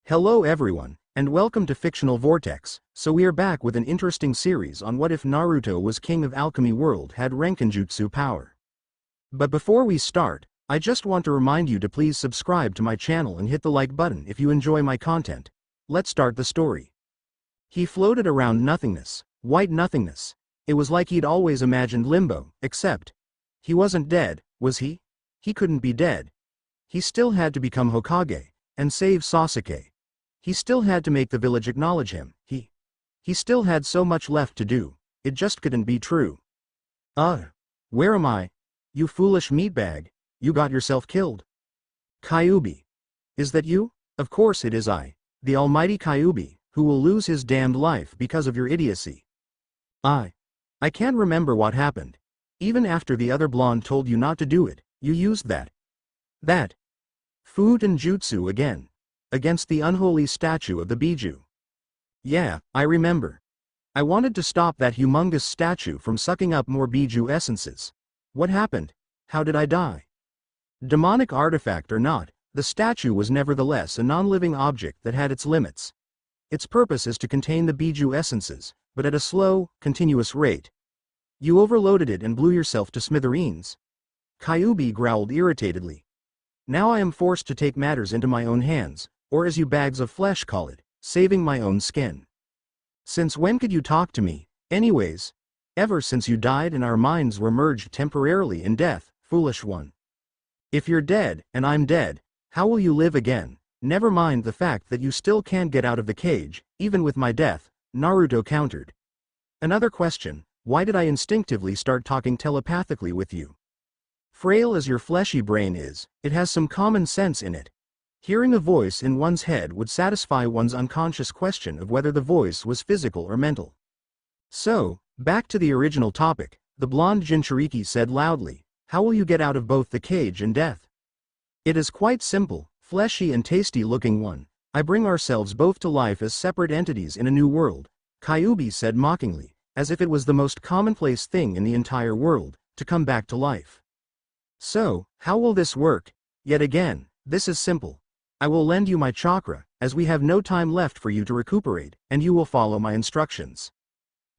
Hello everyone, and welcome to Fictional Vortex. So we are back with an interesting series on what if Naruto was king of Alchemy world had Renkinjutsu power. But before we start, I just want to remind you to please subscribe to my channel and hit the like button if you enjoy my content. Let's start the story. He floated around nothingness, white nothingness. It was like he'd always imagined limbo, except he wasn't dead, was he? He couldn't be dead. He still had to become Hokage and save Sasuke. He still had to make the village acknowledge him. He still had so much left to do. It just couldn't be true. Where am I? You foolish meatbag. You got yourself killed. Kyuubi. Is that you? Of course it is I, the almighty Kyuubi, who will lose his damned life because of your idiocy. I can't remember what happened. Even after the other blonde told you not to do it, you used that food and jutsu again. Against the unholy statue of the Biju. Yeah, I remember. I wanted to stop that humongous statue from sucking up more Biju essences. What happened? How did I die? Demonic artifact or not, the statue was nevertheless a non-living object that had its limits. Its purpose is to contain the Biju essences, but at a slow, continuous rate. You overloaded it and blew yourself to smithereens. Kyuubi growled irritatedly. Now I am forced to take matters into my own hands, or as you bags of flesh call it, saving my own skin. Since when could you talk to me, anyways? Ever since you died and our minds were merged temporarily in death, foolish one. If you're dead, and I'm dead, how will you live again? Never mind the fact that you still can't get out of the cage, even with my death, Naruto countered. Another question, why did I instinctively start talking telepathically with you? Frail as your fleshy brain is, it has some common sense in it. Hearing a voice in one's head would satisfy one's unconscious question of whether the voice was physical or mental. So, back to the original topic, the blonde Jinchuriki said loudly, how will you get out of both the cage and death? It is quite simple, fleshy and tasty looking one. I bring ourselves both to life as separate entities in a new world, Kyuubi said mockingly, as if it was the most commonplace thing in the entire world, to come back to life. So, how will this work? Yet again, this is simple. I will lend you my chakra, as we have no time left for you to recuperate, and you will follow my instructions.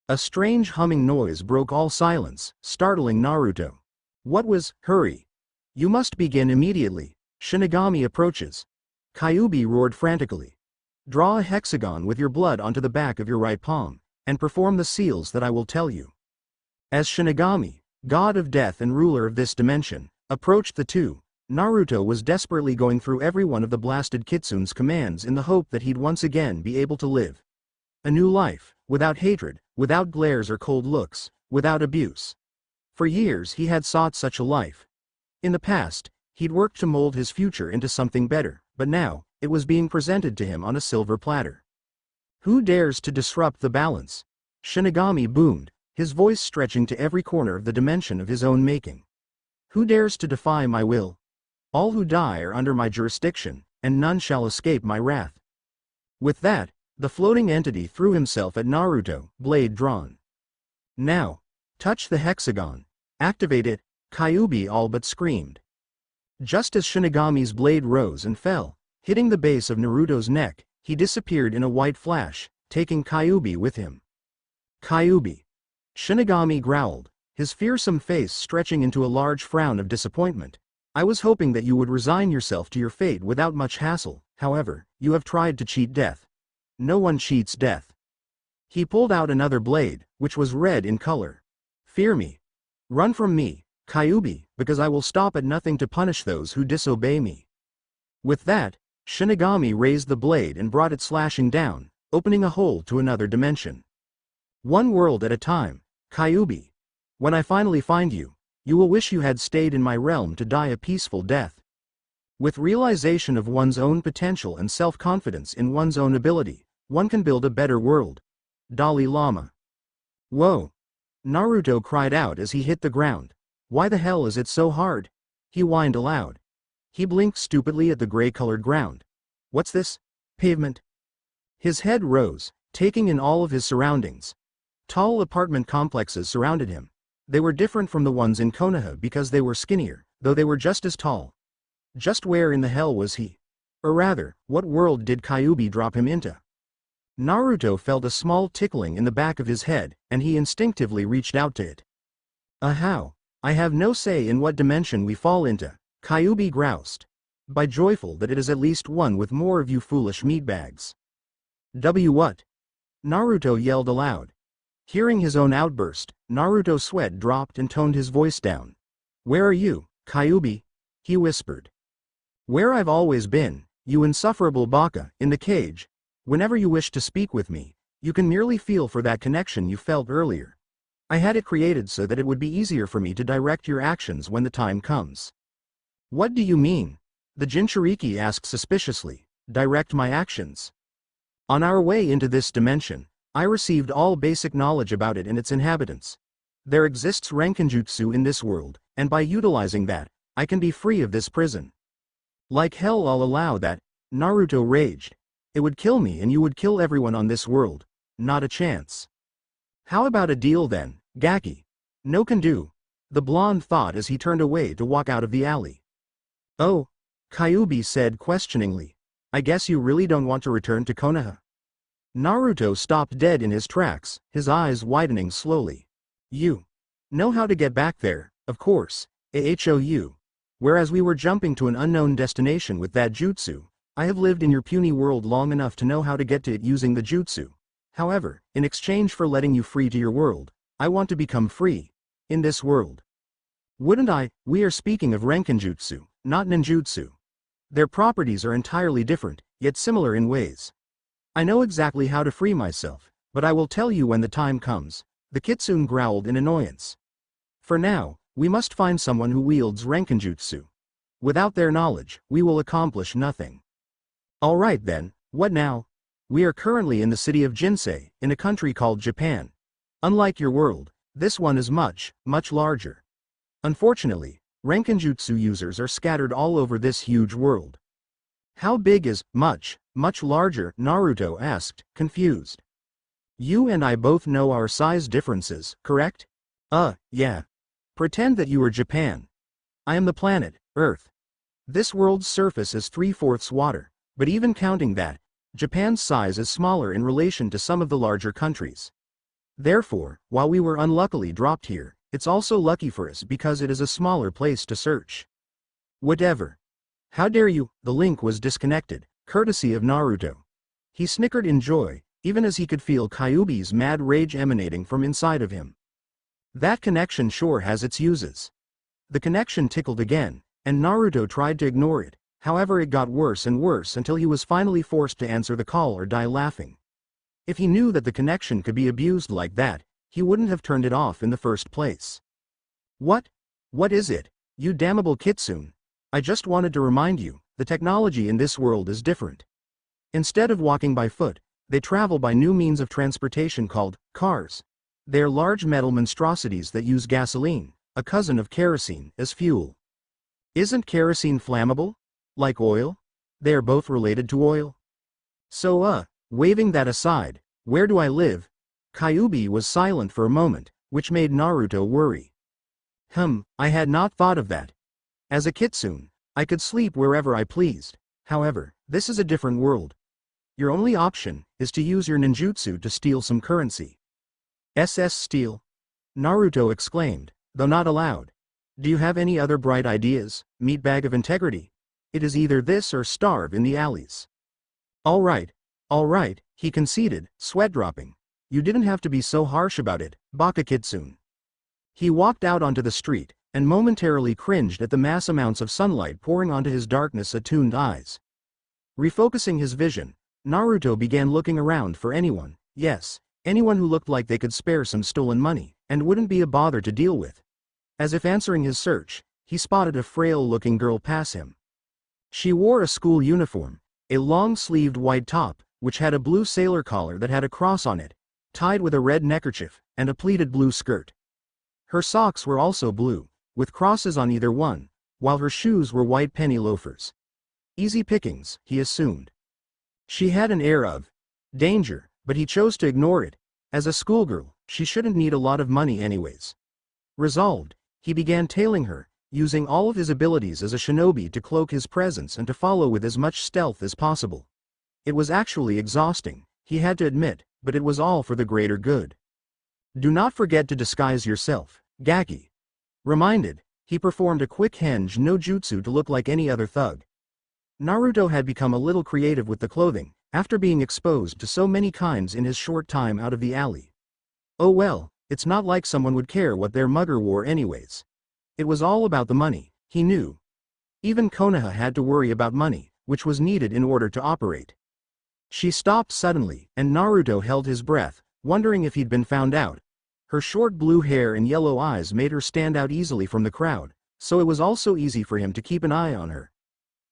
A strange humming noise broke all silence, startling Naruto. What was, hurry. You must begin immediately. Shinigami approaches. Kyuubi roared frantically. Draw a hexagon with your blood onto the back of your right palm, and perform the seals that I will tell you. As Shinigami, god of death and ruler of this dimension, approached the two, Naruto was desperately going through every one of the blasted Kitsune's commands in the hope that he'd once again be able to live a new life, without hatred, without glares or cold looks, without abuse. For years he had sought such a life. In the past, he'd worked to mold his future into something better, but now, it was being presented to him on a silver platter. Who dares to disrupt the balance? Shinigami boomed, his voice stretching to every corner of the dimension of his own making. Who dares to defy my will? All who die are under my jurisdiction, and none shall escape my wrath. With that, the floating entity threw himself at Naruto, blade drawn. Now, touch the hexagon. Activate it, Kyuubi all but screamed. Just as Shinigami's blade rose and fell, hitting the base of Naruto's neck, he disappeared in a white flash, taking Kyuubi with him. Kyuubi. Shinigami growled, his fearsome face stretching into a large frown of disappointment. I was hoping that you would resign yourself to your fate without much hassle, however, you have tried to cheat death. No one cheats death. He pulled out another blade, which was red in color. Fear me. Run from me, Kyuubi, because I will stop at nothing to punish those who disobey me. With that, Shinigami raised the blade and brought it slashing down, opening a hole to another dimension. One world at a time, Kyuubi. When I finally find you, you will wish you had stayed in my realm to die a peaceful death. With realization of one's own potential and self-confidence in one's own ability, one can build a better world. Dalai Lama. Whoa! Naruto cried out as he hit the ground. Why the hell is it so hard? He whined aloud. He blinked stupidly at the gray-colored ground. What's this? Pavement? His head rose, taking in all of his surroundings. Tall apartment complexes surrounded him. They were different from the ones in Konoha because they were skinnier, though they were just as tall. Just where in the hell was he? Or rather, what world did Kyuubi drop him into? Naruto felt a small tickling in the back of his head, and he instinctively reached out to it. How? I have no say in what dimension we fall into, Kyuubi groused. By joyful that it is at least one with more of you foolish meatbags. What? Naruto yelled aloud. Hearing his own outburst, Naruto's sweat dropped and toned his voice down. Where are you, Kyuubi? He whispered. Where I've always been, you insufferable baka, in the cage. Whenever you wish to speak with me, you can merely feel for that connection you felt earlier. I had it created so that it would be easier for me to direct your actions when the time comes. What do you mean? The Jinchuriki asked suspiciously. Direct my actions. On our way into this dimension, I received all basic knowledge about it and its inhabitants. There exists Renkinjutsu in this world, and by utilizing that, I can be free of this prison. Like hell I'll allow that, Naruto raged. It would kill me and you would kill everyone on this world. Not a chance. How about a deal then, Gaki? No can do. The blonde thought as he turned away to walk out of the alley. Oh, Kyuubi said questioningly. I guess you really don't want to return to Konoha? Naruto stopped dead in his tracks, his eyes widening slowly. You know how to get back there, of course, AHOU. Whereas we were jumping to an unknown destination with that jutsu, I have lived in your puny world long enough to know how to get to it using the jutsu. However, in exchange for letting you free to your world, I want to become free. In this world. Wouldn't I? We are speaking of Renkinjutsu, not ninjutsu. Their properties are entirely different, yet similar in ways. I know exactly how to free myself, but I will tell you when the time comes, the kitsune growled in annoyance. For now, we must find someone who wields Renkinjutsu. Without their knowledge, we will accomplish nothing. Alright then, what now? We are currently in the city of Jinsei, in a country called Japan. Unlike your world, this one is much, much larger. Unfortunately, Renkinjutsu users are scattered all over this huge world. How big is much, much larger? Naruto asked, confused. You and I both know our size differences, correct? Yeah. Pretend that you are Japan. I am the planet, Earth. This world's surface is 3/4 water, but even counting that, Japan's size is smaller in relation to some of the larger countries. Therefore, while we were unluckily dropped here, it's also lucky for us because it is a smaller place to search. Whatever. How dare you? The link was disconnected, courtesy of Naruto. He snickered in joy, even as he could feel Kyuubi's mad rage emanating from inside of him. That connection sure has its uses. The connection tickled again, and Naruto tried to ignore it, however it got worse and worse until he was finally forced to answer the call or die laughing. If he knew that the connection could be abused like that, he wouldn't have turned it off in the first place. What? What is it? You damnable kitsune. I just wanted to remind you, the technology in this world is different. Instead of walking by foot, they travel by new means of transportation called cars. They are large metal monstrosities that use gasoline, a cousin of kerosene, as fuel. Isn't kerosene flammable? Like oil? They are both related to oil. So waving that aside, where do I live? Kyuubi was silent for a moment, which made Naruto worry. I had not thought of that. As a kitsune, I could sleep wherever I pleased. However, this is a different world. Your only option is to use your ninjutsu to steal some currency. Steal? Naruto exclaimed, though not aloud. Do you have any other bright ideas, meatbag of integrity? It is either this or starve in the alleys. All right, he conceded, sweat dropping. You didn't have to be so harsh about it, Baka Kitsune. He walked out onto the street, and momentarily cringed at the mass amounts of sunlight pouring onto his darkness-attuned eyes. Refocusing his vision, Naruto began looking around for anyone, yes, anyone who looked like they could spare some stolen money, and wouldn't be a bother to deal with. As if answering his search, he spotted a frail-looking girl pass him. She wore a school uniform, a long-sleeved white top, which had a blue sailor collar that had a cross on it, tied with a red neckerchief, and a pleated blue skirt. Her socks were also blue, with crosses on either one, while her shoes were white penny loafers. Easy pickings, he assumed. She had an air of danger, but he chose to ignore it. As a schoolgirl, she shouldn't need a lot of money anyways. Resolved, he began tailing her, using all of his abilities as a shinobi to cloak his presence and to follow with as much stealth as possible. It was actually exhausting, he had to admit, but it was all for the greater good. Do not forget to disguise yourself, Gaki. Reminded, he performed a quick henge no jutsu to look like any other thug. Naruto had become a little creative with the clothing, after being exposed to so many kinds in his short time out of the alley. Oh well, it's not like someone would care what their mugger wore anyways. It was all about the money, he knew. Even Konoha had to worry about money, which was needed in order to operate. She stopped suddenly, and Naruto held his breath, wondering if he'd been found out. Her short blue hair and yellow eyes made her stand out easily from the crowd, so it was also easy for him to keep an eye on her.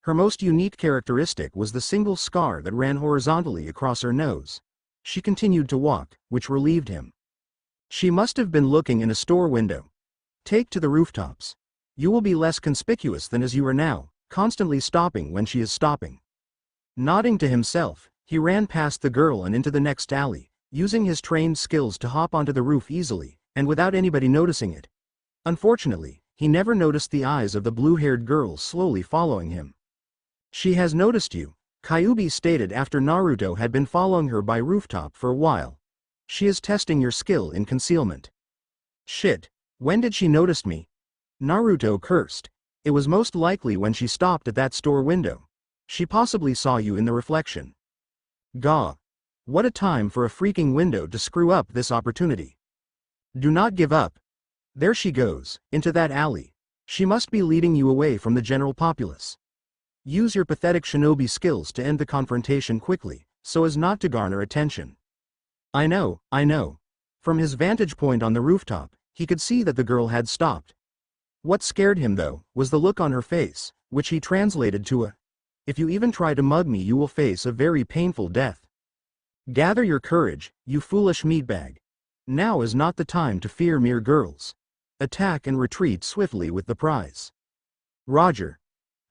Her most unique characteristic was the single scar that ran horizontally across her nose. She continued to walk, which relieved him. She must have been looking in a store window. Take to the rooftops. You will be less conspicuous than as you are now, constantly stopping when she is stopping. Nodding to himself, he ran past the girl and into the next alley, using his trained skills to hop onto the roof easily, and without anybody noticing it. Unfortunately, he never noticed the eyes of the blue-haired girl slowly following him. She has noticed you, Kyuubi stated after Naruto had been following her by rooftop for a while. She is testing your skill in concealment. Shit, when did she notice me? Naruto cursed. It was most likely when she stopped at that store window. She possibly saw you in the reflection. Gah. What a time for a freaking window to screw up this opportunity. Do not give up. There she goes, into that alley. She must be leading you away from the general populace. Use your pathetic shinobi skills to end the confrontation quickly, so as not to garner attention. I know. From his vantage point on the rooftop, he could see that the girl had stopped. What scared him though, was the look on her face, which he translated to a, "If you even try to mug me you will face a very painful death. Gather your courage, you foolish meatbag. Now is not the time to fear mere girls. Attack and retreat swiftly with the prize." Roger.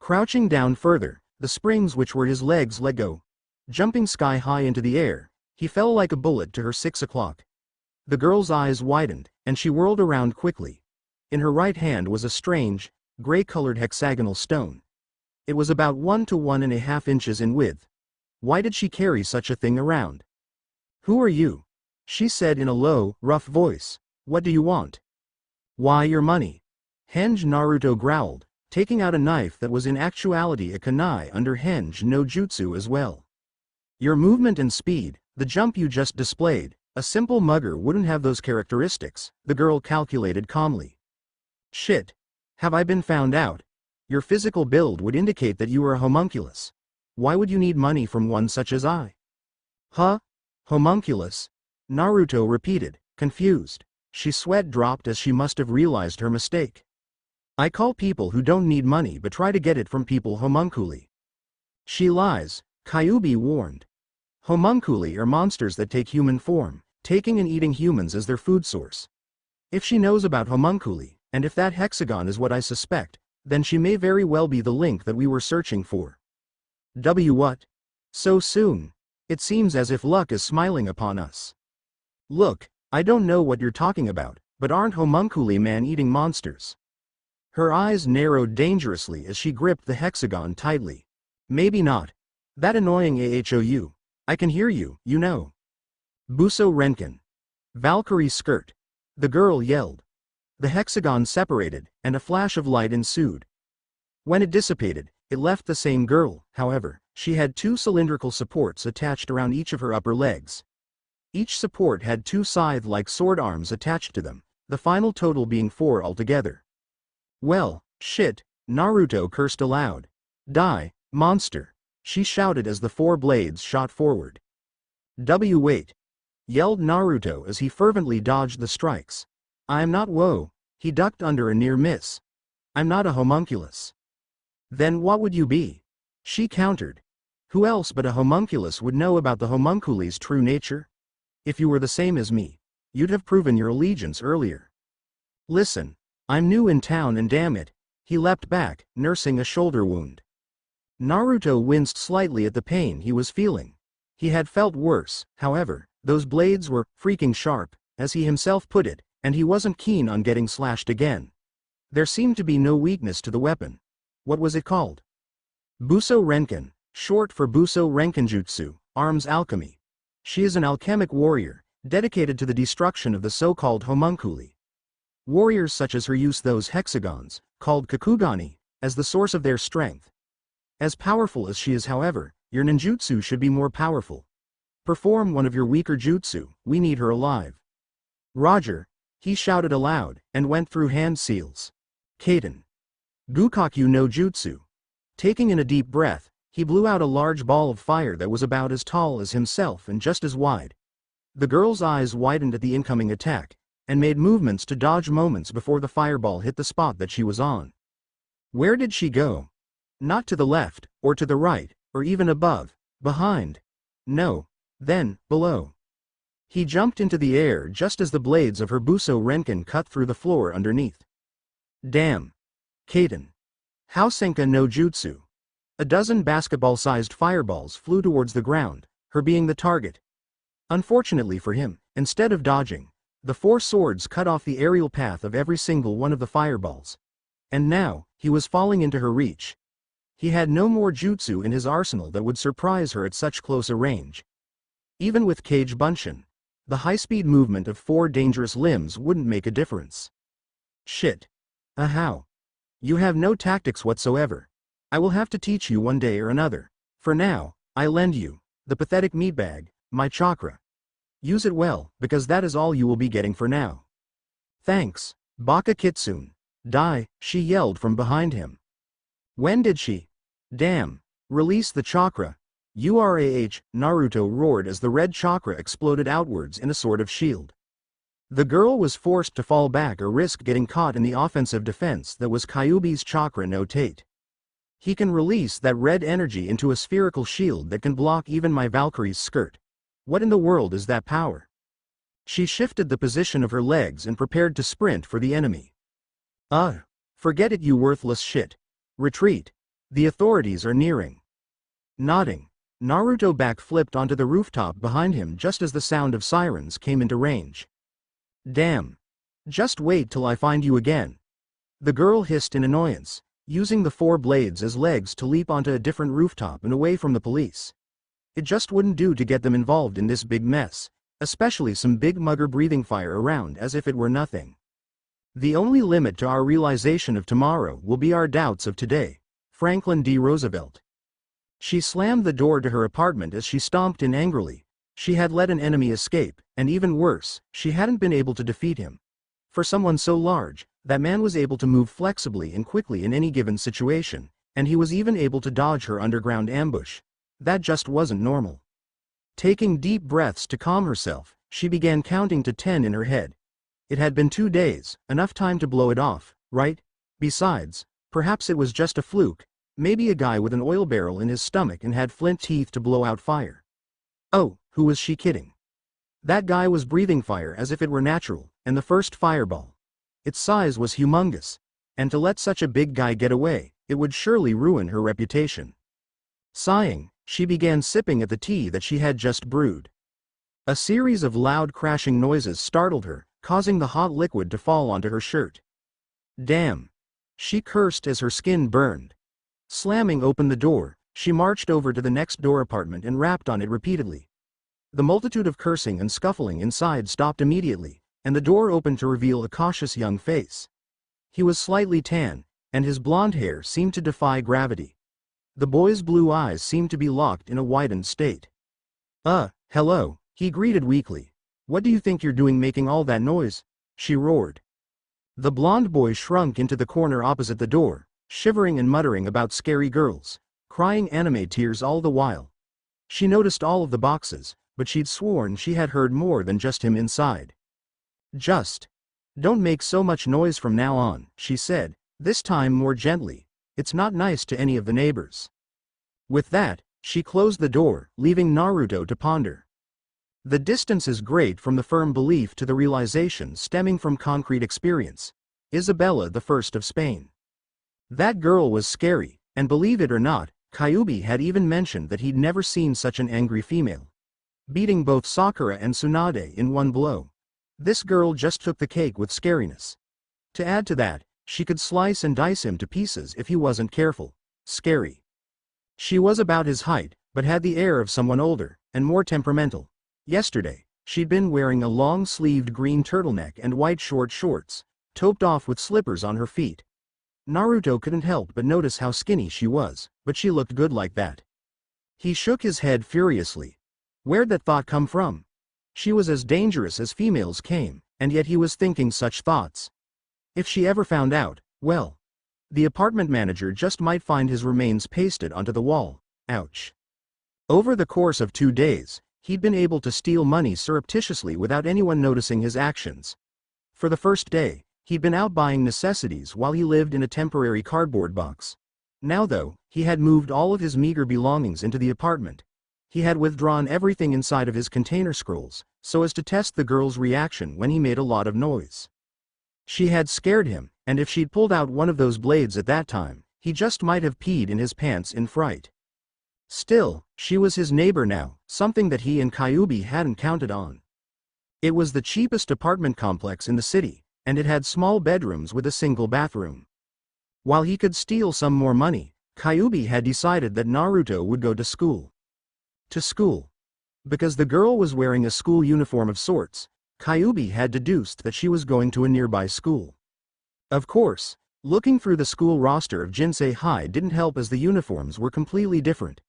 Crouching down further, the springs which were his legs let go. Jumping sky high into the air, he fell like a bullet to her 6 o'clock. The girl's eyes widened, and she whirled around quickly. In her right hand was a strange, gray-colored hexagonal stone. It was about 1 to 1.5 inches in width. Why did she carry such a thing around? "Who are you?" she said in a low, rough voice. "What do you want?" "Why, your money." Henge Naruto growled, taking out a knife that was in actuality a kunai under henge no jutsu as well. "Your movement and speed, the jump you just displayed, a simple mugger wouldn't have those characteristics," the girl calculated calmly. "Shit. Have I been found out? Your physical build would indicate that you are a homunculus. Why would you need money from one such as I?" "Huh? Homunculus?" Naruto repeated, confused. She sweat dropped as she must have realized her mistake. "I call people who don't need money but try to get it from people homunculi." "She lies," Kyuubi warned. "Homunculi are monsters that take human form, taking and eating humans as their food source. If she knows about homunculi, and if that hexagon is what I suspect, then she may very well be the link that we were searching for." What? So soon? It seems as if luck is smiling upon us. "Look, I don't know what you're talking about, but aren't homunculi man-eating monsters?" Her eyes narrowed dangerously as she gripped the hexagon tightly. "Maybe not. That annoying AHOU. I can hear you, you know." "Buso Renkin. Valkyrie skirt." The girl yelled. The hexagon separated, and a flash of light ensued. When it dissipated, it left the same girl. However, she had 2 cylindrical supports attached around each of her upper legs. Each support had 2 scythe-like sword arms attached to them, the final total being 4 altogether. "Well, shit," Naruto cursed aloud. "Die, monster," she shouted as the 4 blades shot forward. Wait," yelled Naruto as he fervently dodged the strikes. "I'm not woe," he ducked under a near miss. "I'm not a homunculus." "Then what would you be?" she countered. "Who else but a homunculus would know about the homunculi's true nature? If you were the same as me, you'd have proven your allegiance earlier." "Listen, I'm new in town and damn it," he leapt back, nursing a shoulder wound. Naruto winced slightly at the pain he was feeling. He had felt worse, however, those blades were freaking sharp, as he himself put it, and he wasn't keen on getting slashed again. There seemed to be no weakness to the weapon. What was it called? Buso Renkin, short for Buso Renkinjutsu, arms alchemy. She is an alchemic warrior, dedicated to the destruction of the so-called homunculi. Warriors such as her use those hexagons, called kakugani, as the source of their strength. As powerful as she is, however, your ninjutsu should be more powerful. Perform one of your weaker jutsu, we need her alive. Roger, he shouted aloud, and went through hand seals. Kaiten. Gukakyu no Jutsu. Taking in a deep breath, he blew out a large ball of fire that was about as tall as himself and just as wide. The girl's eyes widened at the incoming attack, and made movements to dodge moments before the fireball hit the spot that she was on. Where did she go? Not to the left, or to the right, or even above, behind. No, then, below. He jumped into the air just as the blades of her Buso Renkin cut through the floor underneath. Damn. Kaiten. Housenka no Jutsu. A dozen basketball-sized fireballs flew towards the ground, her being the target. Unfortunately for him, instead of dodging, the four swords cut off the aerial path of every single one of the fireballs. And now, he was falling into her reach. He had no more jutsu in his arsenal that would surprise her at such close a range. Even with Kage Bunshin, the high-speed movement of four dangerous limbs wouldn't make a difference. Shit. How? You have no tactics whatsoever. I will have to teach you one day or another. For now, I lend you, the pathetic meatbag, my chakra. Use it well, because that is all you will be getting for now. Thanks, Baka Kitsune. Die, she yelled from behind him. When did she? Damn. Release the chakra. URAH, Naruto roared as the red chakra exploded outwards in a sort of shield. The girl was forced to fall back or risk getting caught in the offensive defense that was Kyuubi's chakra no Tate. He can release that red energy into a spherical shield that can block even my Valkyrie's skirt. What in the world is that power? She shifted the position of her legs and prepared to sprint for the enemy. Forget it, you worthless shit. Retreat. The authorities are nearing. Nodding, Naruto backflipped onto the rooftop behind him just as the sound of sirens came into range. Damn. Just wait till I find you again. The girl hissed in annoyance, using the four blades as legs to leap onto a different rooftop and away from the police. It just wouldn't do to get them involved in this big mess, especially some big mugger breathing fire around as if it were nothing. The only limit to our realization of tomorrow will be our doubts of today. Franklin D. Roosevelt. She slammed the door to her apartment as she stomped in angrily. She had let an enemy escape, and even worse, she hadn't been able to defeat him. For someone so large, that man was able to move flexibly and quickly in any given situation, and he was even able to dodge her underground ambush. That just wasn't normal. Taking deep breaths to calm herself, she began counting to 10 in her head. It had been 2 days, enough time to blow it off, right? Besides, perhaps it was just a fluke, maybe a guy with an oil barrel in his stomach and had flint teeth to blow out fire. Oh, who was she kidding? That guy was breathing fire as if it were natural, and the first fireball. Its size was humongous, and to let such a big guy get away, it would surely ruin her reputation. Sighing, she began sipping at the tea that she had just brewed. A series of loud crashing noises startled her, causing the hot liquid to fall onto her shirt. Damn. She cursed as her skin burned. Slamming open the door, she marched over to the next door apartment and rapped on it repeatedly. The multitude of cursing and scuffling inside stopped immediately, and the door opened to reveal a cautious young face. He was slightly tan, and his blonde hair seemed to defy gravity. The boy's blue eyes seemed to be locked in a widened state. Hello, he greeted weakly. What do you think you're doing making all that noise? She roared. The blonde boy shrunk into the corner opposite the door, shivering and muttering about scary girls, crying anime tears all the while. She noticed all of the boxes, but she'd sworn she had heard more than just him inside. Just don't make so much noise from now on, she said, this time more gently. It's not nice to any of the neighbors. With that, she closed the door, leaving Naruto to ponder. The distance is great from the firm belief to the realization stemming from concrete experience. Isabella I of Spain. That girl was scary, and believe it or not, Kyuubi had even mentioned that he'd never seen such an angry female. Beating both Sakura and Tsunade in one blow. This girl just took the cake with scariness. To add to that, She could slice and dice him to pieces if he wasn't careful. Scary. She was about his height, but had the air of someone older, and more temperamental. Yesterday, she'd been wearing a long-sleeved green turtleneck and white short shorts, topped off with slippers on her feet. Naruto couldn't help but notice how skinny she was, but she looked good like that. He shook his head furiously. Where'd that thought come from? She was as dangerous as females came, and yet he was thinking such thoughts. If she ever found out, well, the apartment manager just might find his remains pasted onto the wall. Ouch. Over the course of 2 days, he'd been able to steal money surreptitiously without anyone noticing his actions. For the first day, he'd been out buying necessities while he lived in a temporary cardboard box. Now though, he had moved all of his meager belongings into the apartment. He had withdrawn everything inside of his container scrolls, so as to test the girl's reaction when he made a lot of noise. She had scared him, and if she'd pulled out one of those blades at that time, he just might have peed in his pants in fright. Still, she was his neighbor now, something that he and Kyubi hadn't counted on. It was the cheapest apartment complex in the city, and it had small bedrooms with a single bathroom. While he could steal some more money, Kyubi had decided that Naruto would go to school. To school. Because the girl was wearing a school uniform of sorts, Kyubi had deduced that she was going to a nearby school. Of course, looking through the school roster of Jinsei High didn't help as the uniforms were completely different.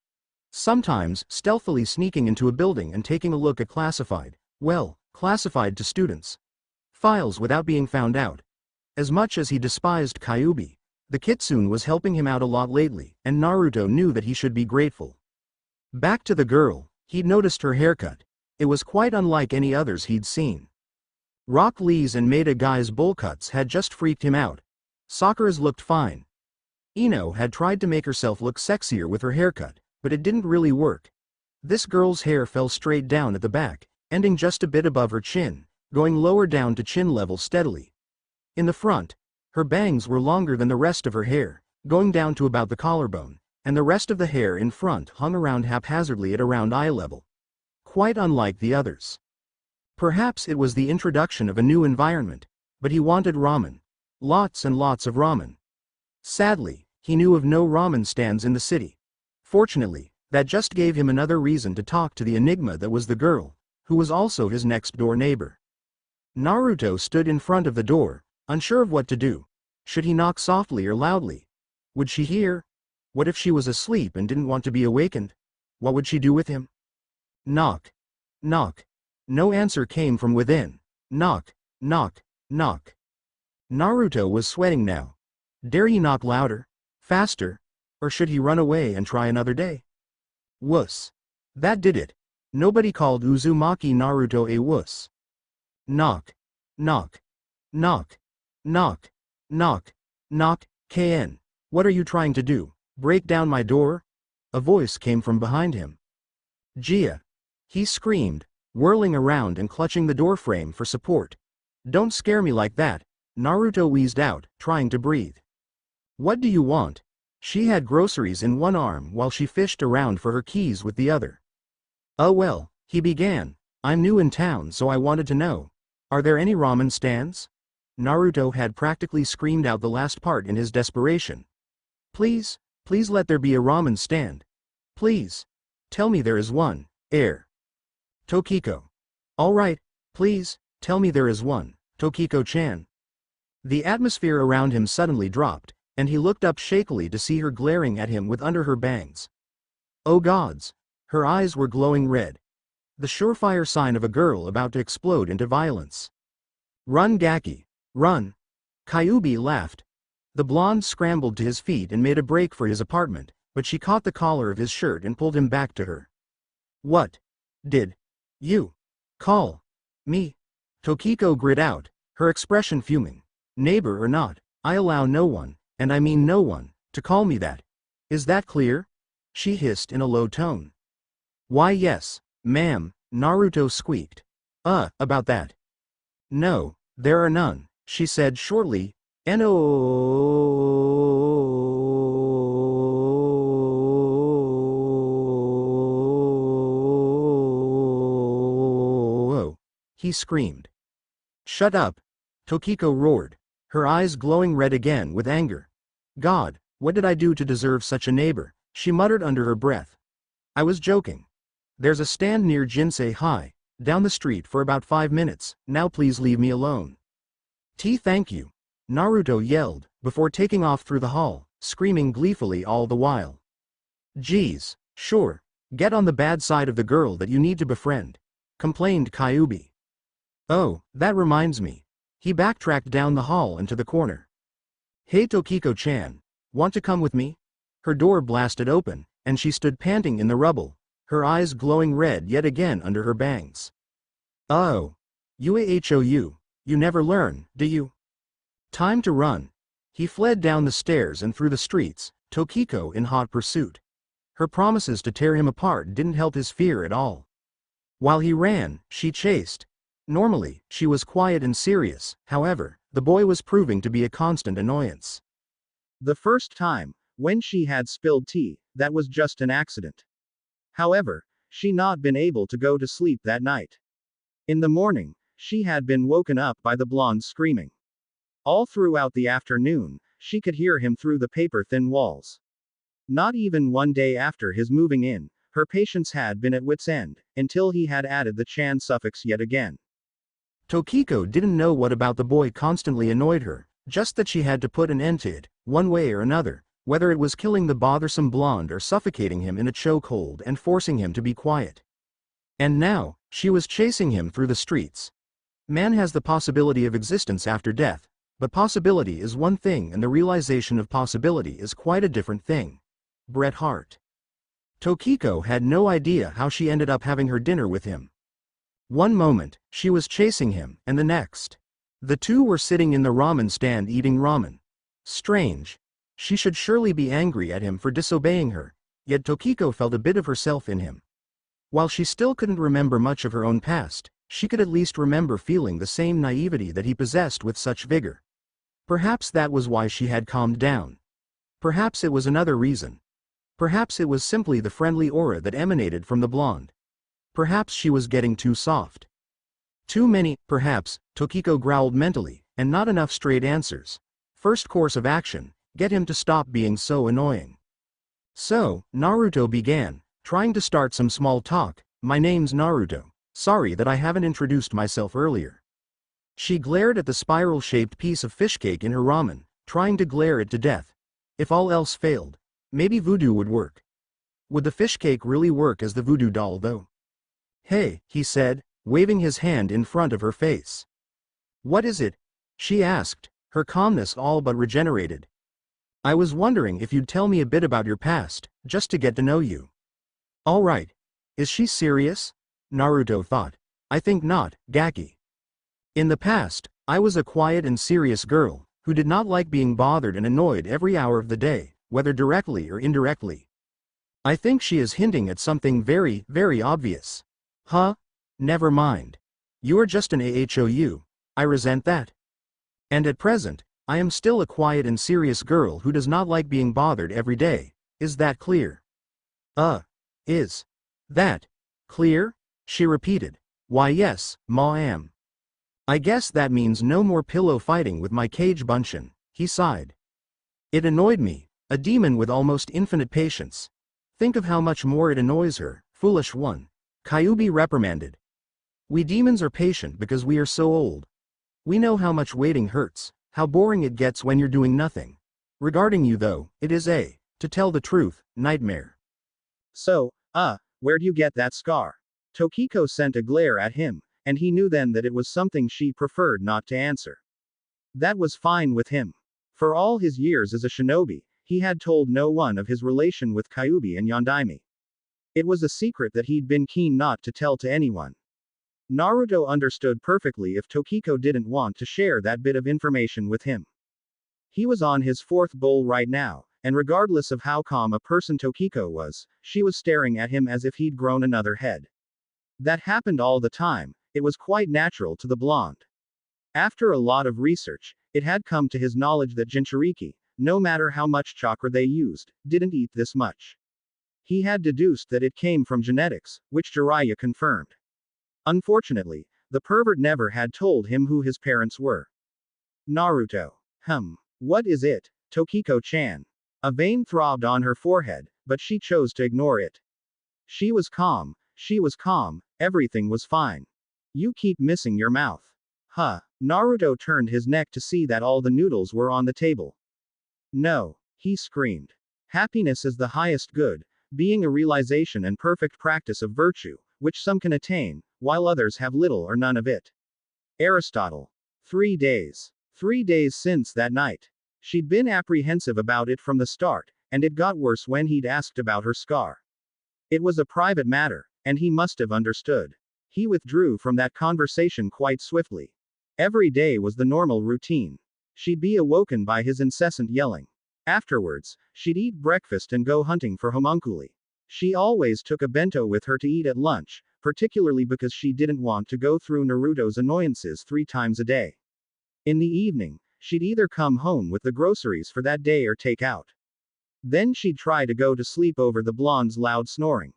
Sometimes, stealthily sneaking into a building and taking a look at classified to students, files without being found out. As much as he despised Kyubi, the kitsune was helping him out a lot lately, and Naruto knew that he should be grateful. Back to the girl, he'd noticed her haircut. It was quite unlike any others he'd seen. Rock Lee's and Maeda Guy's bowl cuts had just freaked him out. Sakura's looked fine. Ino had tried to make herself look sexier with her haircut, but it didn't really work. This girl's hair fell straight down at the back, ending just a bit above her chin, going lower down to chin level steadily. In the front, her bangs were longer than the rest of her hair, going down to about the collarbone, and the rest of the hair in front hung around haphazardly at around eye level. Quite unlike the others. Perhaps it was the introduction of a new environment, but he wanted ramen. Lots and lots of ramen. Sadly, he knew of no ramen stands in the city. Fortunately, that just gave him another reason to talk to the enigma that was the girl, who was also his next-door neighbor. Naruto stood in front of the door, unsure of what to do. Should he knock softly or loudly? Would she hear? What if she was asleep and didn't want to be awakened? What would she do with him? Knock. Knock. No answer came from within. Knock. Knock. Knock. Naruto was sweating now. Dare he knock louder? Faster? Or should he run away and try another day? Wuss. That did it. Nobody called Uzumaki Naruto a wuss. Knock. Knock. Knock. Knock. Knock. Knock. KN. What are you trying to do? Break down my door? A voice came from behind him. Gia. He screamed, whirling around and clutching the doorframe for support. Don't scare me like that, Naruto wheezed out, trying to breathe. What do you want? She had groceries in one arm while she fished around for her keys with the other. Oh well, he began. I'm new in town, so I wanted to know. Are there any ramen stands? Naruto had practically screamed out the last part in his desperation. Please, please let there be a ramen stand. Please. Tell me there is one. Air. Tokiko. All right, please, tell me there is one, Tokiko-chan. The atmosphere around him suddenly dropped, and he looked up shakily to see her glaring at him with under her bangs. Oh gods. Her eyes were glowing red. The surefire sign of a girl about to explode into violence. Run, Gaki, run. Kyubi laughed. The blonde scrambled to his feet and made a break for his apartment, but she caught the collar of his shirt and pulled him back to her. What? Did you call me? Tokiko grit out, her expression fuming. Neighbor or not, I allow no one, and I mean no one, to call me that. Is that clear? She hissed in a low tone. Why yes, ma'am, Naruto squeaked. About that. No, there are none, she said shortly. No. He screamed. Shut up, Tokiko roared. her eyes glowing red again with anger. God, what did I do to deserve such a neighbor? She muttered under her breath. I was joking. There's a stand near Jinsei High, down the street for about 5 minutes, now please leave me alone. Thank you. Naruto yelled, before taking off through the hall, screaming gleefully all the while. Geez, sure, get on the bad side of the girl that you need to befriend, complained Kyuubi. Oh, that reminds me. He backtracked down the hall and to the corner. Hey Tokiko-chan, want to come with me? Her door blasted open, and she stood panting in the rubble, her eyes glowing red yet again under her bangs. Oh. UAHOU, you never learn, do you? Time to run. He fled down the stairs and through the streets, Tokiko in hot pursuit. Her promises to tear him apart didn't help his fear at all. While he ran, she chased. Normally, she was quiet and serious, however, the boy was proving to be a constant annoyance. The first time, when she had spilled tea, that was just an accident. However, she not been able to go to sleep that night. In the morning, she had been woken up by the blonde screaming. All throughout the afternoon, she could hear him through the paper-thin walls. Not even one day after his moving in, her patience had been at wit's end, until he had added the chan suffix yet again. Tokiko didn't know what about the boy constantly annoyed her, just that she had to put an end to it, one way or another, whether it was killing the bothersome blonde or suffocating him in a chokehold and forcing him to be quiet. And now, she was chasing him through the streets. Man has the possibility of existence after death, but possibility is one thing and the realization of possibility is quite a different thing. Bret Hart. Tokiko had no idea how she ended up having her dinner with him. One moment, she was chasing him, and the next. The two were sitting in the ramen stand eating ramen. Strange. She should surely be angry at him for disobeying her, yet Tokiko felt a bit of herself in him. While she still couldn't remember much of her own past, she could at least remember feeling the same naivety that he possessed with such vigor. Perhaps that was why she had calmed down. Perhaps it was another reason. Perhaps it was simply the friendly aura that emanated from the blonde. Perhaps she was getting too soft. Too many, perhaps, Tokiko growled mentally, and not enough straight answers. First course of action, get him to stop being so annoying. So, Naruto began, trying to start some small talk. My name's Naruto. Sorry that I haven't introduced myself earlier. She glared at the spiral-shaped piece of fish cake in her ramen, trying to glare it to death. If all else failed, maybe voodoo would work. Would the fish cake really work as the voodoo doll though? Hey, he said, waving his hand in front of her face. What is it? She asked, her calmness all but regenerated. I was wondering if you'd tell me a bit about your past, just to get to know you. All right. Is she serious? Naruto thought. I think not, Gaki. In the past, I was a quiet and serious girl, who did not like being bothered and annoyed every hour of the day, whether directly or indirectly. I think she is hinting at something very, very obvious. Huh? Never mind. You are just an AHOU. I resent that. And at present, I am still a quiet and serious girl who does not like being bothered every day. Is that clear? Is that clear? She repeated. Why yes, ma am. I guess that means no more pillow fighting with my cage bunshin, he sighed. It annoyed me, a demon with almost infinite patience. Think of how much more it annoys her, foolish one. Kyuubi reprimanded. We demons are patient because we are so old. We know how much waiting hurts, how boring it gets when you're doing nothing. Regarding you though, it is to tell the truth, nightmare. So, where'd you get that scar? Tokiko sent a glare at him, and he knew then that it was something she preferred not to answer. That was fine with him. For all his years as a shinobi, he had told no one of his relation with Kyuubi and Yondaime. It was a secret that he'd been keen not to tell to anyone. Naruto understood perfectly if Tokiko didn't want to share that bit of information with him. He was on his fourth bowl right now, and regardless of how calm a person Tokiko was, she was staring at him as if he'd grown another head. That happened all the time, it was quite natural to the blonde. After a lot of research, it had come to his knowledge that Jinchuriki, no matter how much chakra they used, didn't eat this much. He had deduced that it came from genetics, which Jiraiya confirmed. Unfortunately, the pervert never had told him who his parents were. Naruto. What is it, Tokiko-chan? A vein throbbed on her forehead, but she chose to ignore it. She was calm, everything was fine. You keep missing your mouth. Huh. Naruto turned his neck to see that all the noodles were on the table. No, he screamed. Happiness is the highest good, being a realization and perfect practice of virtue, which some can attain, while others have little or none of it. Aristotle. 3 days. 3 days since that night. She'd been apprehensive about it from the start, and it got worse when he'd asked about her scar. It was a private matter, and he must have understood. He withdrew from that conversation quite swiftly. Every day was the normal routine. She'd be awoken by his incessant yelling. Afterwards, she'd eat breakfast and go hunting for homunculi. She always took a bento with her to eat at lunch, particularly because she didn't want to go through Naruto's annoyances 3 times a day. In the evening, she'd either come home with the groceries for that day or take out. Then she'd try to go to sleep over the blonde's loud snoring.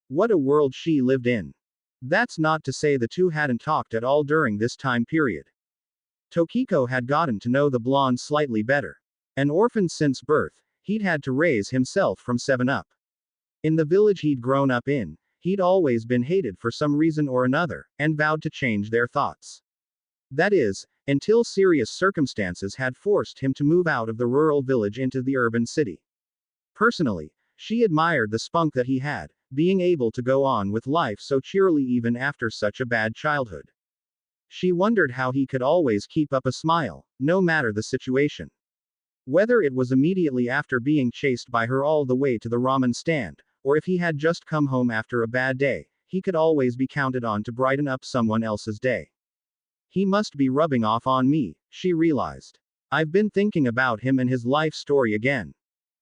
What a world she lived in. That's not to say the two hadn't talked at all during this time period. Tokiko had gotten to know the blonde slightly better. An orphan since birth, he'd had to raise himself from 7 up. In the village he'd grown up in, he'd always been hated for some reason or another, and vowed to change their thoughts. That is, until serious circumstances had forced him to move out of the rural village into the urban city. Personally, she admired the spunk that he had, being able to go on with life so cheerily even after such a bad childhood. She wondered how he could always keep up a smile, no matter the situation. Whether it was immediately after being chased by her all the way to the ramen stand, or if he had just come home after a bad day, he could always be counted on to brighten up someone else's day. He must be rubbing off on me, she realized. I've been thinking about him and his life story again.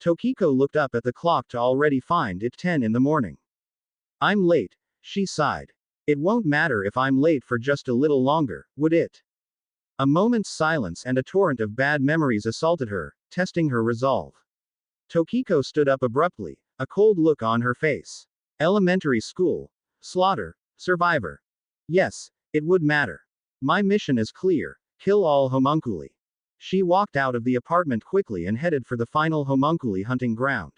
Tokiko looked up at the clock to already find it 10 in the morning. I'm late, she sighed. It won't matter if I'm late for just a little longer, would it? A moment's silence and a torrent of bad memories assaulted her, testing her resolve. Tokiko stood up abruptly, a cold look on her face. Elementary school. Slaughter. Survivor. Yes, it would matter. My mission is clear, kill all homunculi. She walked out of the apartment quickly and headed for the final homunculi hunting ground.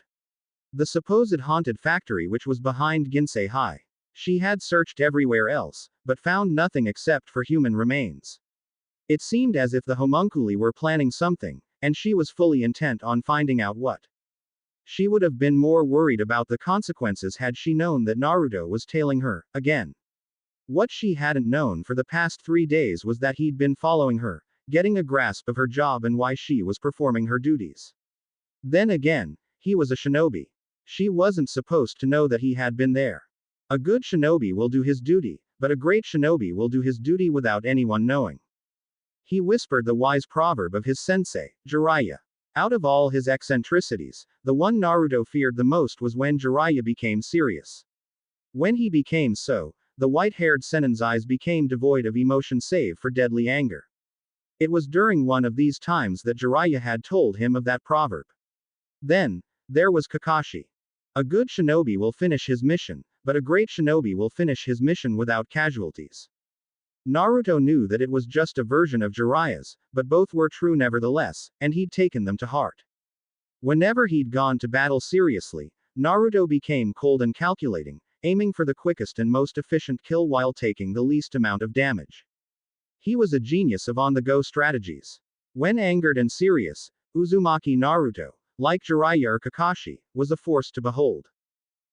The supposed haunted factory which was behind Ginsei High. She had searched everywhere else, but found nothing except for human remains. It seemed as if the homunculi were planning something, and she was fully intent on finding out what. She would have been more worried about the consequences had she known that Naruto was tailing her, again. What she hadn't known for the past 3 days was that he'd been following her, getting a grasp of her job and why she was performing her duties. Then again, he was a shinobi. She wasn't supposed to know that he had been there. A good shinobi will do his duty, but a great shinobi will do his duty without anyone knowing. He whispered the wise proverb of his sensei, Jiraiya. Out of all his eccentricities, the one Naruto feared the most was when Jiraiya became serious. When he became so, the white-haired Senin's eyes became devoid of emotion save for deadly anger. It was during one of these times that Jiraiya had told him of that proverb. Then, there was Kakashi. A good shinobi will finish his mission, but a great shinobi will finish his mission without casualties. Naruto knew that it was just a version of Jiraiya's, but both were true nevertheless, and he'd taken them to heart. Whenever he'd gone to battle seriously, Naruto became cold and calculating, aiming for the quickest and most efficient kill while taking the least amount of damage. He was a genius of on-the-go strategies. When angered and serious, Uzumaki Naruto, like Jiraiya or Kakashi, was a force to behold.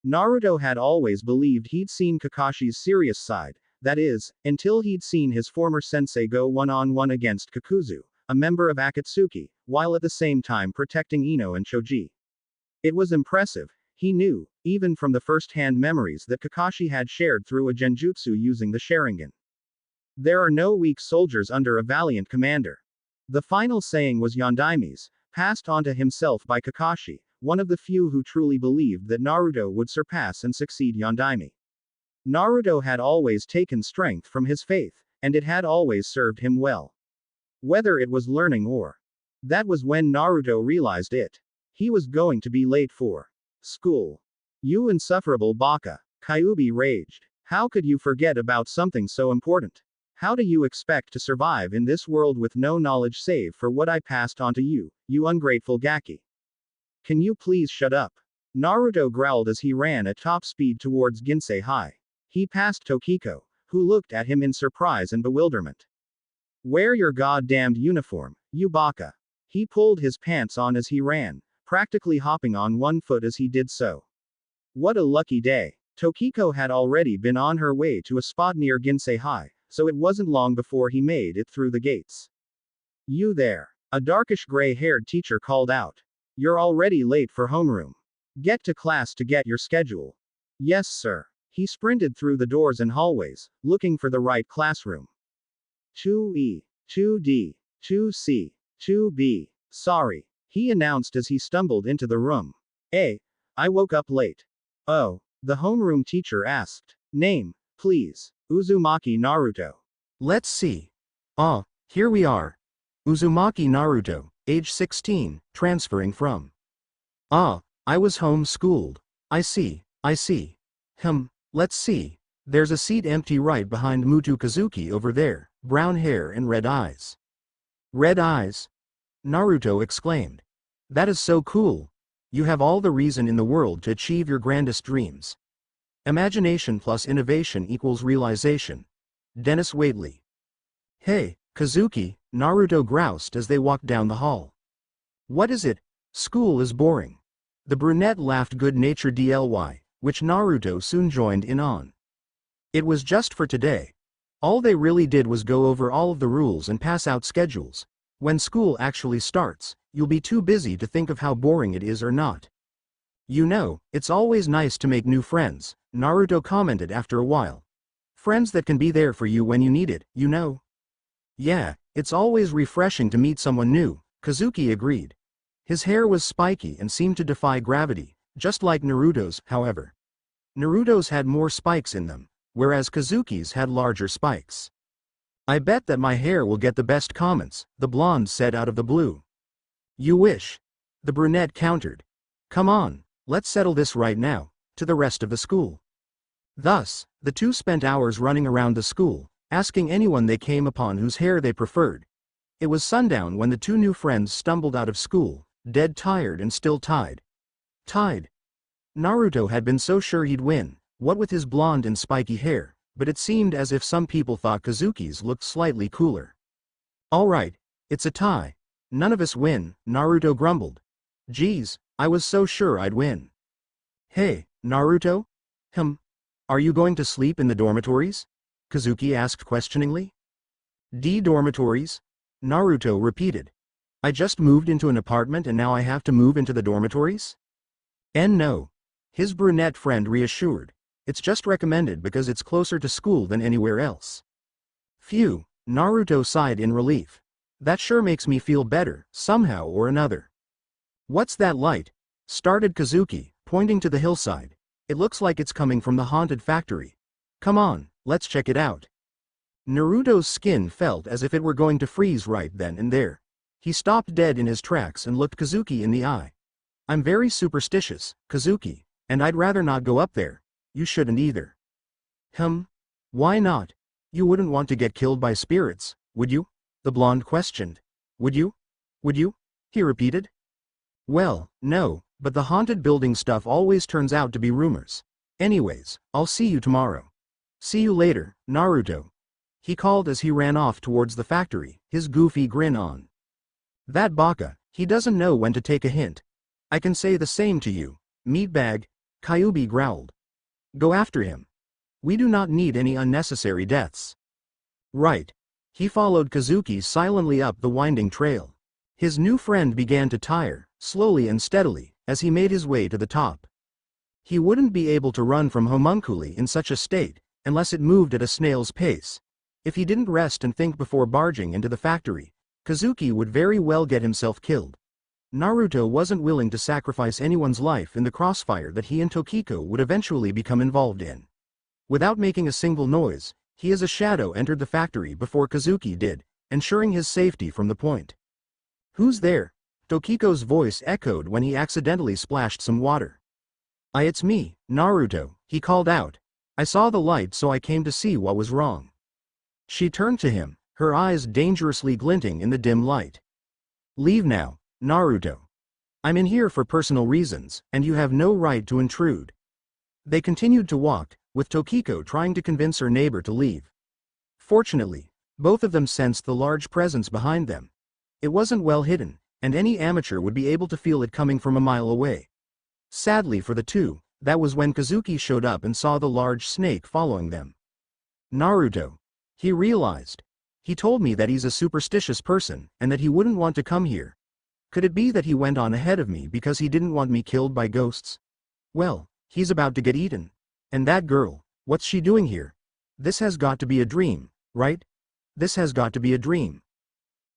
Naruto had always believed he'd seen Kakashi's serious side, that is, until he'd seen his former sensei go one-on-one against Kakuzu, a member of Akatsuki, while at the same time protecting Ino and Choji. It was impressive, he knew, even from the first-hand memories that Kakashi had shared through a genjutsu using the Sharingan. There are no weak soldiers under a valiant commander. The final saying was Yondaime's, passed on to himself by Kakashi, one of the few who truly believed that Naruto would surpass and succeed Yondaime. Naruto had always taken strength from his faith, and it had always served him well. Whether it was learning or. That was when Naruto realized it. He was going to be late for school. You insufferable baka, Kyuubi raged. How could you forget about something so important? How do you expect to survive in this world with no knowledge save for what I passed on to you, you ungrateful Gaki? Can you please shut up? Naruto growled as he ran at top speed towards Ginsei High. He passed Tokiko, who looked at him in surprise and bewilderment. Wear your goddamned uniform, you baka. He pulled his pants on as he ran, practically hopping on one foot as he did so. What a lucky day. Tokiko had already been on her way to a spot near Ginsei High, so it wasn't long before he made it through the gates. You there. A darkish gray-haired teacher called out. You're already late for homeroom. Get to class to get your schedule. Yes, sir. He sprinted through the doors and hallways, looking for the right classroom. 2E, 2D, 2C, 2B. Sorry, he announced as he stumbled into the room. I woke up late. Oh, the homeroom teacher asked. Name, please. Uzumaki Naruto. Let's see. Here we are. Uzumaki Naruto, age 16, transferring from. I was home-schooled. I see. Let's see. There's a seat empty right behind Muto Kazuki over there, brown hair and red eyes. Red eyes? Naruto exclaimed. That is so cool. You have all the reason in the world to achieve your grandest dreams. Imagination plus innovation equals realization. Dennis Waitley. Hey, Kazuki, Naruto groused as they walked down the hall. What is it? School is boring. The brunette laughed good-naturedly, which Naruto soon joined in on. It was just for today. All they really did was go over all of the rules and pass out schedules. When school actually starts, you'll be too busy to think of how boring it is or not. You know, it's always nice to make new friends, Naruto commented after a while. Friends that can be there for you when you need it, you know. Yeah, it's always refreshing to meet someone new, Kazuki agreed. His hair was spiky and seemed to defy gravity, just like Naruto's, however. Naruto's had more spikes in them, whereas Kazuki's had larger spikes. I bet that my hair will get the best comments, the blonde said out of the blue. You wish. The brunette countered. Come on, let's settle this right now, to the rest of the school. Thus, the two spent hours running around the school, asking anyone they came upon whose hair they preferred. It was sundown when the two new friends stumbled out of school, dead tired and still tied. Naruto had been so sure he'd win, what with his blonde and spiky hair, but it seemed as if some people thought Kazuki's looked slightly cooler. Alright, it's a tie. None of us win, Naruto grumbled. Geez, I was so sure I'd win. Hey, Naruto? Are you going to sleep in the dormitories? Kazuki asked questioningly. Dormitories? Naruto repeated. I just moved into an apartment and now I have to move into the dormitories? No. His brunette friend reassured. It's just recommended because it's closer to school than anywhere else. Phew, Naruto sighed in relief. That sure makes me feel better, somehow or another. What's that light? Started Kazuki, pointing to the hillside. It looks like it's coming from the haunted factory. Come on, let's check it out. Naruto's skin felt as if it were going to freeze right then and there. He stopped dead in his tracks and looked Kazuki in the eye. I'm very superstitious, Kazuki, and I'd rather not go up there. You shouldn't either. Why not? You wouldn't want to get killed by spirits, would you? The blonde questioned. Would you? He repeated. Well, no, but the haunted building stuff always turns out to be rumors. Anyways, I'll see you tomorrow. See you later, Naruto. He called as he ran off towards the factory, his goofy grin on. That baka, he doesn't know when to take a hint. I can say the same to you, meatbag, Kyuubi growled. Go after him. We do not need any unnecessary deaths. Right. He followed Kazuki silently up the winding trail. His new friend began to tire, slowly and steadily, as he made his way to the top. He wouldn't be able to run from homunculi in such a state, unless it moved at a snail's pace. If he didn't rest and think before barging into the factory, Kazuki would very well get himself killed. Naruto wasn't willing to sacrifice anyone's life in the crossfire that he and Tokiko would eventually become involved in. Without making a single noise, he as a shadow entered the factory before Kazuki did, ensuring his safety from the point. Who's there? Tokiko's voice echoed when he accidentally splashed some water. It's me, Naruto, he called out. I saw the light so I came to see what was wrong. She turned to him, her eyes dangerously glinting in the dim light. Leave now, Naruto. I'm in here for personal reasons, and you have no right to intrude. They continued to walk, with Tokiko trying to convince her neighbor to leave. Fortunately, both of them sensed the large presence behind them. It wasn't well hidden, and any amateur would be able to feel it coming from a mile away. Sadly for the two, that was when Kazuki showed up and saw the large snake following them. Naruto. He realized. He told me that he's a superstitious person, and that he wouldn't want to come here. Could it be that he went on ahead of me because he didn't want me killed by ghosts? Well, he's about to get eaten. And that girl, what's she doing here? This has got to be a dream, right? This has got to be a dream.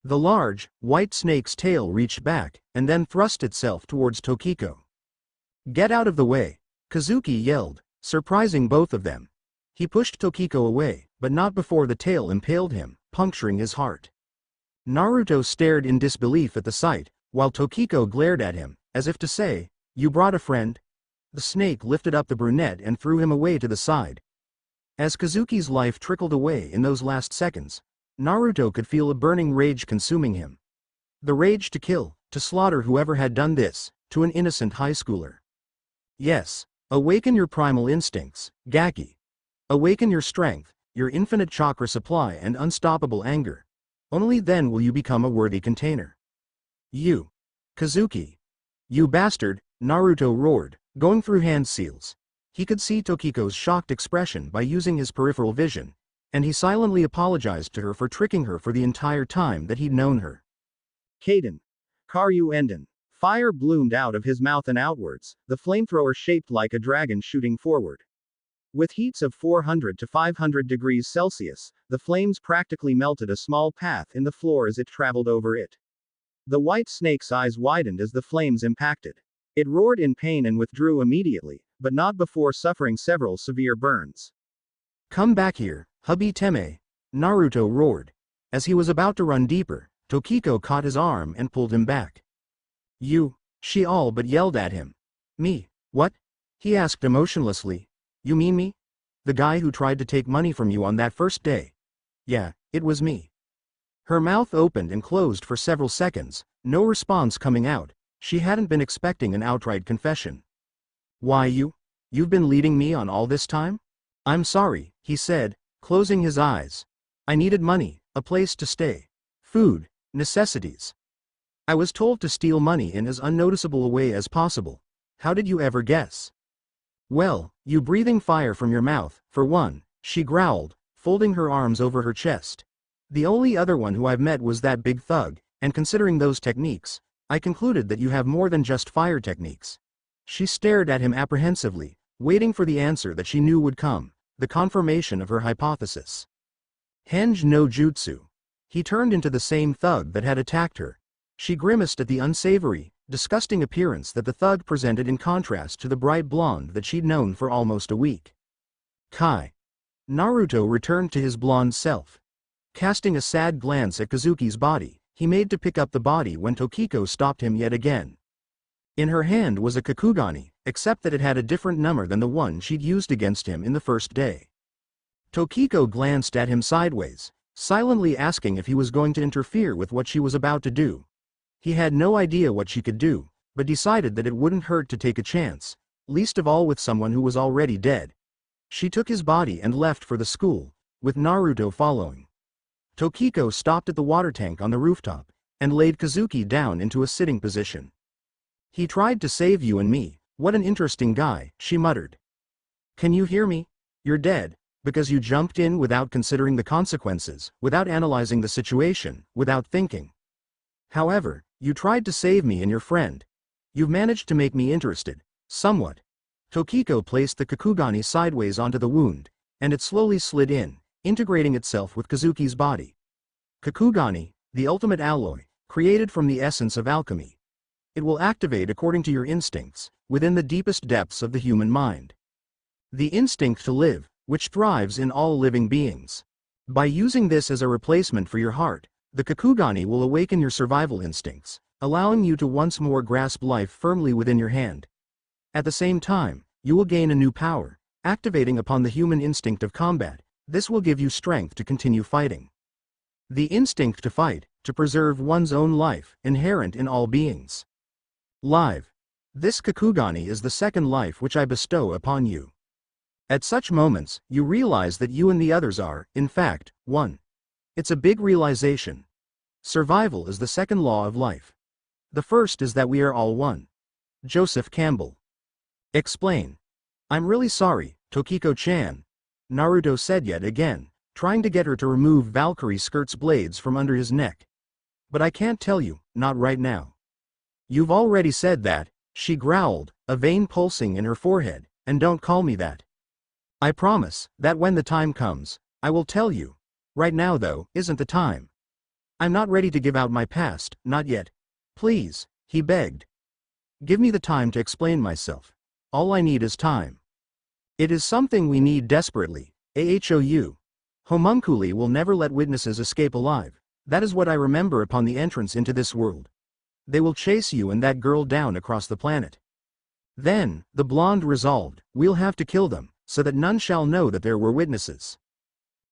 The large, white snake's tail reached back, and then thrust itself towards Tokiko. Get out of the way, Kazuki yelled, surprising both of them. He pushed Tokiko away, but not before the tail impaled him, puncturing his heart. Naruto stared in disbelief at the sight, while Tokiko glared at him, as if to say, "You brought a friend?" The snake lifted up the brunette and threw him away to the side. As Kazuki's life trickled away in those last seconds, Naruto could feel a burning rage consuming him. The rage to kill, to slaughter whoever had done this, to an innocent high schooler. Yes, awaken your primal instincts, Gaki. Awaken your strength, your infinite chakra supply and unstoppable anger. Only then will you become a worthy container. You. Kazuki. You bastard, Naruto roared, going through hand seals. He could see Tokiko's shocked expression by using his peripheral vision, and he silently apologized to her for tricking her for the entire time that he'd known her. Kaden. Karyu Enden. Fire bloomed out of his mouth and outwards, the flamethrower shaped like a dragon shooting forward. With heats of 400 to 500 degrees Celsius, the flames practically melted a small path in the floor as it traveled over it. The white snake's eyes widened as the flames impacted. It roared in pain and withdrew immediately, but not before suffering several severe burns. Come back here, hubby Teme, Naruto roared. As he was about to run deeper, Tokiko caught his arm and pulled him back. You, she all but yelled at him. Me, what? He asked emotionlessly. You mean me? The guy who tried to take money from you on that first day? Yeah, it was me. Her mouth opened and closed for several seconds, no response coming out. She hadn't been expecting an outright confession. Why you've been leading me on all this time? I'm sorry, he said, closing his eyes. I needed money, a place to stay, food, necessities. I was told to steal money in as unnoticeable a way as possible. How did you ever guess? Well, you breathing fire from your mouth, for one, she growled, folding her arms over her chest. The only other one who I've met was that big thug, and considering those techniques, I concluded that you have more than just fire techniques. She stared at him apprehensively, waiting for the answer that she knew would come, the confirmation of her hypothesis. Henge no jutsu. He turned into the same thug that had attacked her. She grimaced at the unsavory, disgusting appearance that the thug presented in contrast to the bright blonde that she'd known for almost a week. Kai. Naruto returned to his blonde self. Casting a sad glance at Kazuki's body, he made to pick up the body when Tokiko stopped him yet again. In her hand was a Kakugani, except that it had a different number than the one she'd used against him in the first day. Tokiko glanced at him sideways, silently asking if he was going to interfere with what she was about to do. He had no idea what she could do, but decided that it wouldn't hurt to take a chance, least of all with someone who was already dead. She took his body and left for the school, with Naruto following. Tokiko stopped at the water tank on the rooftop, and laid Kazuki down into a sitting position. He tried to save you and me, what an interesting guy, she muttered. Can you hear me? You're dead, because you jumped in without considering the consequences, without analyzing the situation, without thinking. However, you tried to save me and your friend. You've managed to make me interested, somewhat. Tokiko placed the Kakugani sideways onto the wound, and it slowly slid in, integrating itself with Kazuki's body. Kakugani, the ultimate alloy, created from the essence of alchemy. It will activate according to your instincts, within the deepest depths of the human mind. The instinct to live, which thrives in all living beings. By using this as a replacement for your heart, the Kakugani will awaken your survival instincts, allowing you to once more grasp life firmly within your hand. At the same time, you will gain a new power, activating upon the human instinct of combat, This will give you strength to continue fighting. The instinct to fight, to preserve one's own life, inherent in all beings. Live. This Kakugani is the second life which I bestow upon you. At such moments, you realize that you and the others are, in fact, one. It's a big realization. Survival is the second law of life. The first is that we are all one. Joseph Campbell. Explain. I'm really sorry, Tokiko-chan, Naruto said yet again, trying to get her to remove Valkyrie skirt's blades from under his neck. But I can't tell you, not right now. You've already said that, she growled, a vein pulsing in her forehead, and don't call me that. I promise that when the time comes, I will tell you. Right now though, isn't the time. I'm not ready to give out my past, not yet. Please, he begged. Give me the time to explain myself. All I need is time. It is something we need desperately, AHOU. Homunculi will never let witnesses escape alive. That is what I remember upon the entrance into this world. They will chase you and that girl down across the planet. Then, the blonde resolved, we'll have to kill them, so that none shall know that there were witnesses.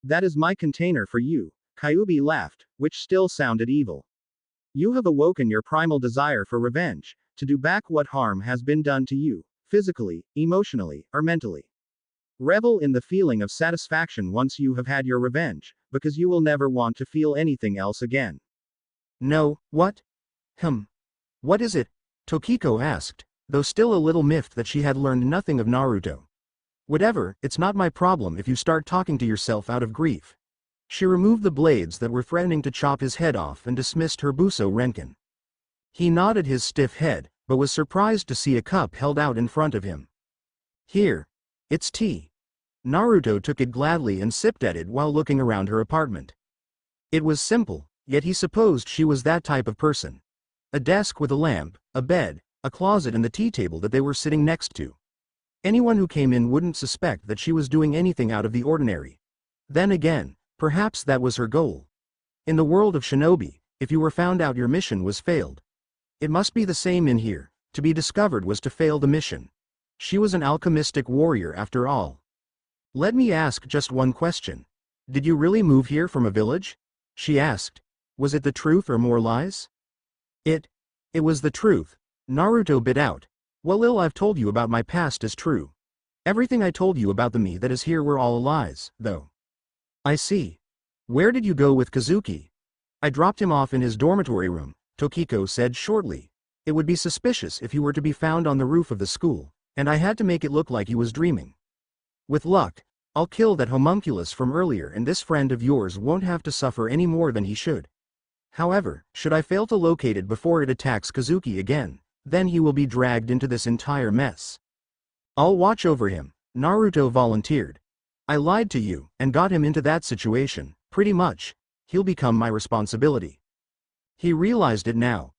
That is my container for you, Kyuubi laughed, which still sounded evil. You have awoken your primal desire for revenge, to do back what harm has been done to you, physically, emotionally, or mentally. Revel in the feeling of satisfaction once you have had your revenge, because you will never want to feel anything else again. No, what? What is it? Tokiko asked, though still a little miffed that she had learned nothing of Naruto. Whatever, it's not my problem if you start talking to yourself out of grief. She removed the blades that were threatening to chop his head off and dismissed her Buso Renkin. He nodded his stiff head, but was surprised to see a cup held out in front of him. Here. It's tea. Naruto took it gladly and sipped at it while looking around her apartment. It was simple, yet he supposed she was that type of person. A desk with a lamp, a bed, a closet and the tea table that they were sitting next to. Anyone who came in wouldn't suspect that she was doing anything out of the ordinary. Then again, perhaps that was her goal. In the world of shinobi, if you were found out your mission was failed. It must be the same in here, to be discovered was to fail the mission. She was an alchemistic warrior after all. Let me ask just one question. Did you really move here from a village? She asked. Was it the truth or more lies? It was the truth. Naruto bit out. Well, I've told you about my past is true. Everything I told you about the me that is here were all lies, though. I see. Where did you go with Kazuki? I dropped him off in his dormitory room, Tokiko said shortly. It would be suspicious if he were to be found on the roof of the school, and I had to make it look like he was dreaming. With luck, I'll kill that homunculus from earlier and this friend of yours won't have to suffer any more than he should. However, should I fail to locate it before it attacks Kazuki again, then he will be dragged into this entire mess. I'll watch over him, Naruto volunteered. I lied to you, and got him into that situation, pretty much. He'll become my responsibility. He realized it now.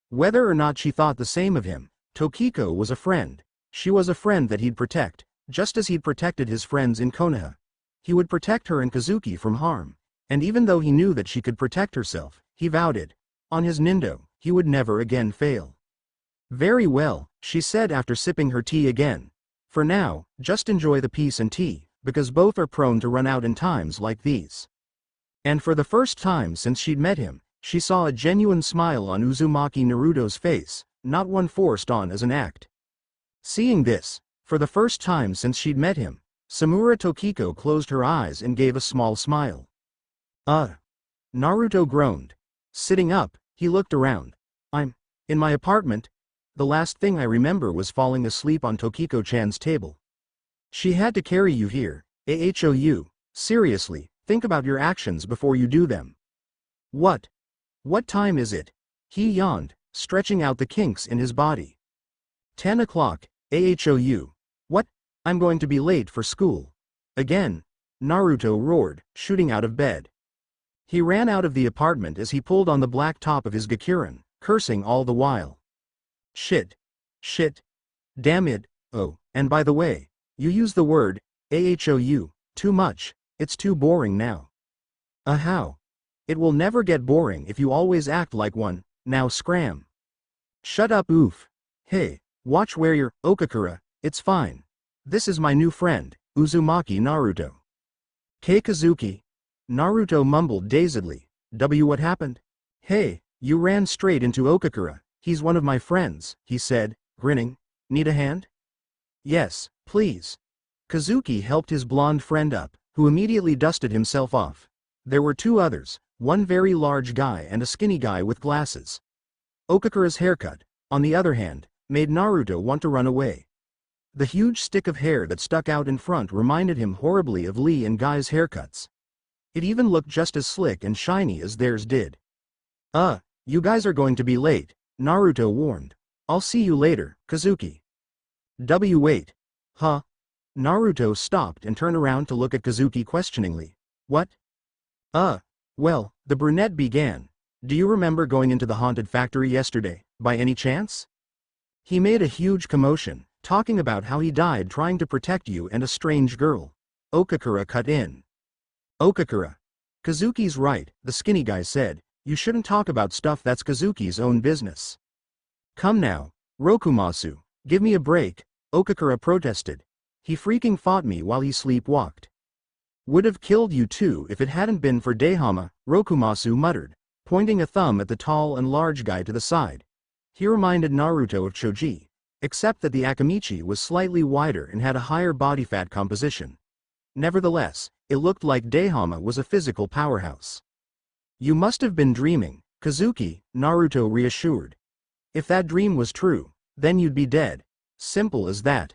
Whether or not she thought the same of him, Tokiko was a friend. She was a friend that he'd protect, just as he'd protected his friends in Konoha. He would protect her and Kazuki from harm, and even though he knew that she could protect herself, he vowed it. On his Nindo, he would never again fail. Very well, she said after sipping her tea again. For now, just enjoy the peace and tea, because both are prone to run out in times like these. And for the first time since she'd met him, she saw a genuine smile on Uzumaki Naruto's face, not one forced on as an act. Seeing this, for the first time since she'd met him, Samura Tokiko closed her eyes and gave a small smile. Naruto groaned. Sitting up, he looked around. I'm in my apartment. The last thing I remember was falling asleep on Tokiko-chan's table. She had to carry you here, AHOU. Seriously, think about your actions before you do them. What time is it? He yawned, stretching out the kinks in his body. 10 o'clock, AHOU. What? I'm going to be late for school. Again, Naruto roared, shooting out of bed. He ran out of the apartment as he pulled on the black top of his Gakuren, cursing all the while. Shit. Damn it. Oh, and by the way, you use the word, AHOU, too much. It's too boring now. How? It will never get boring if you always act like one. Now scram. Shut up, oof. Hey, watch where you're, Okakura. It's fine. This is my new friend, Uzumaki Naruto. Kazuki. Naruto mumbled dazedly. What happened? Hey, you ran straight into Okakura. He's one of my friends, he said, grinning. Need a hand? Yes, please. Kazuki helped his blonde friend up, who immediately dusted himself off. There were two others, one very large guy and a skinny guy with glasses. Okakura's haircut, on the other hand, made Naruto want to run away. The huge stick of hair that stuck out in front reminded him horribly of Lee and Guy's haircuts. It even looked just as slick and shiny as theirs did. You guys are going to be late, Naruto warned. I'll see you later, Kazuki. Wait. Huh? Naruto stopped and turned around to look at Kazuki questioningly. What? Well, the brunette began. Do you remember going into the haunted factory yesterday, by any chance? He made a huge commotion, talking about how he died trying to protect you and a strange girl. Okakura cut in. Okakura. Kazuki's right, the skinny guy said. You shouldn't talk about stuff that's Kazuki's own business. Come now, Rokumasu, give me a break, Okakura protested. He freaking fought me while he sleepwalked. Would have killed you too if it hadn't been for Dehama, Rokumasu muttered, pointing a thumb at the tall and large guy to the side. He reminded Naruto of Choji, except that the Akamichi was slightly wider and had a higher body fat composition. Nevertheless, it looked like Dehama was a physical powerhouse. You must have been dreaming, Kazuki, Naruto reassured. If that dream was true, then you'd be dead. Simple as that.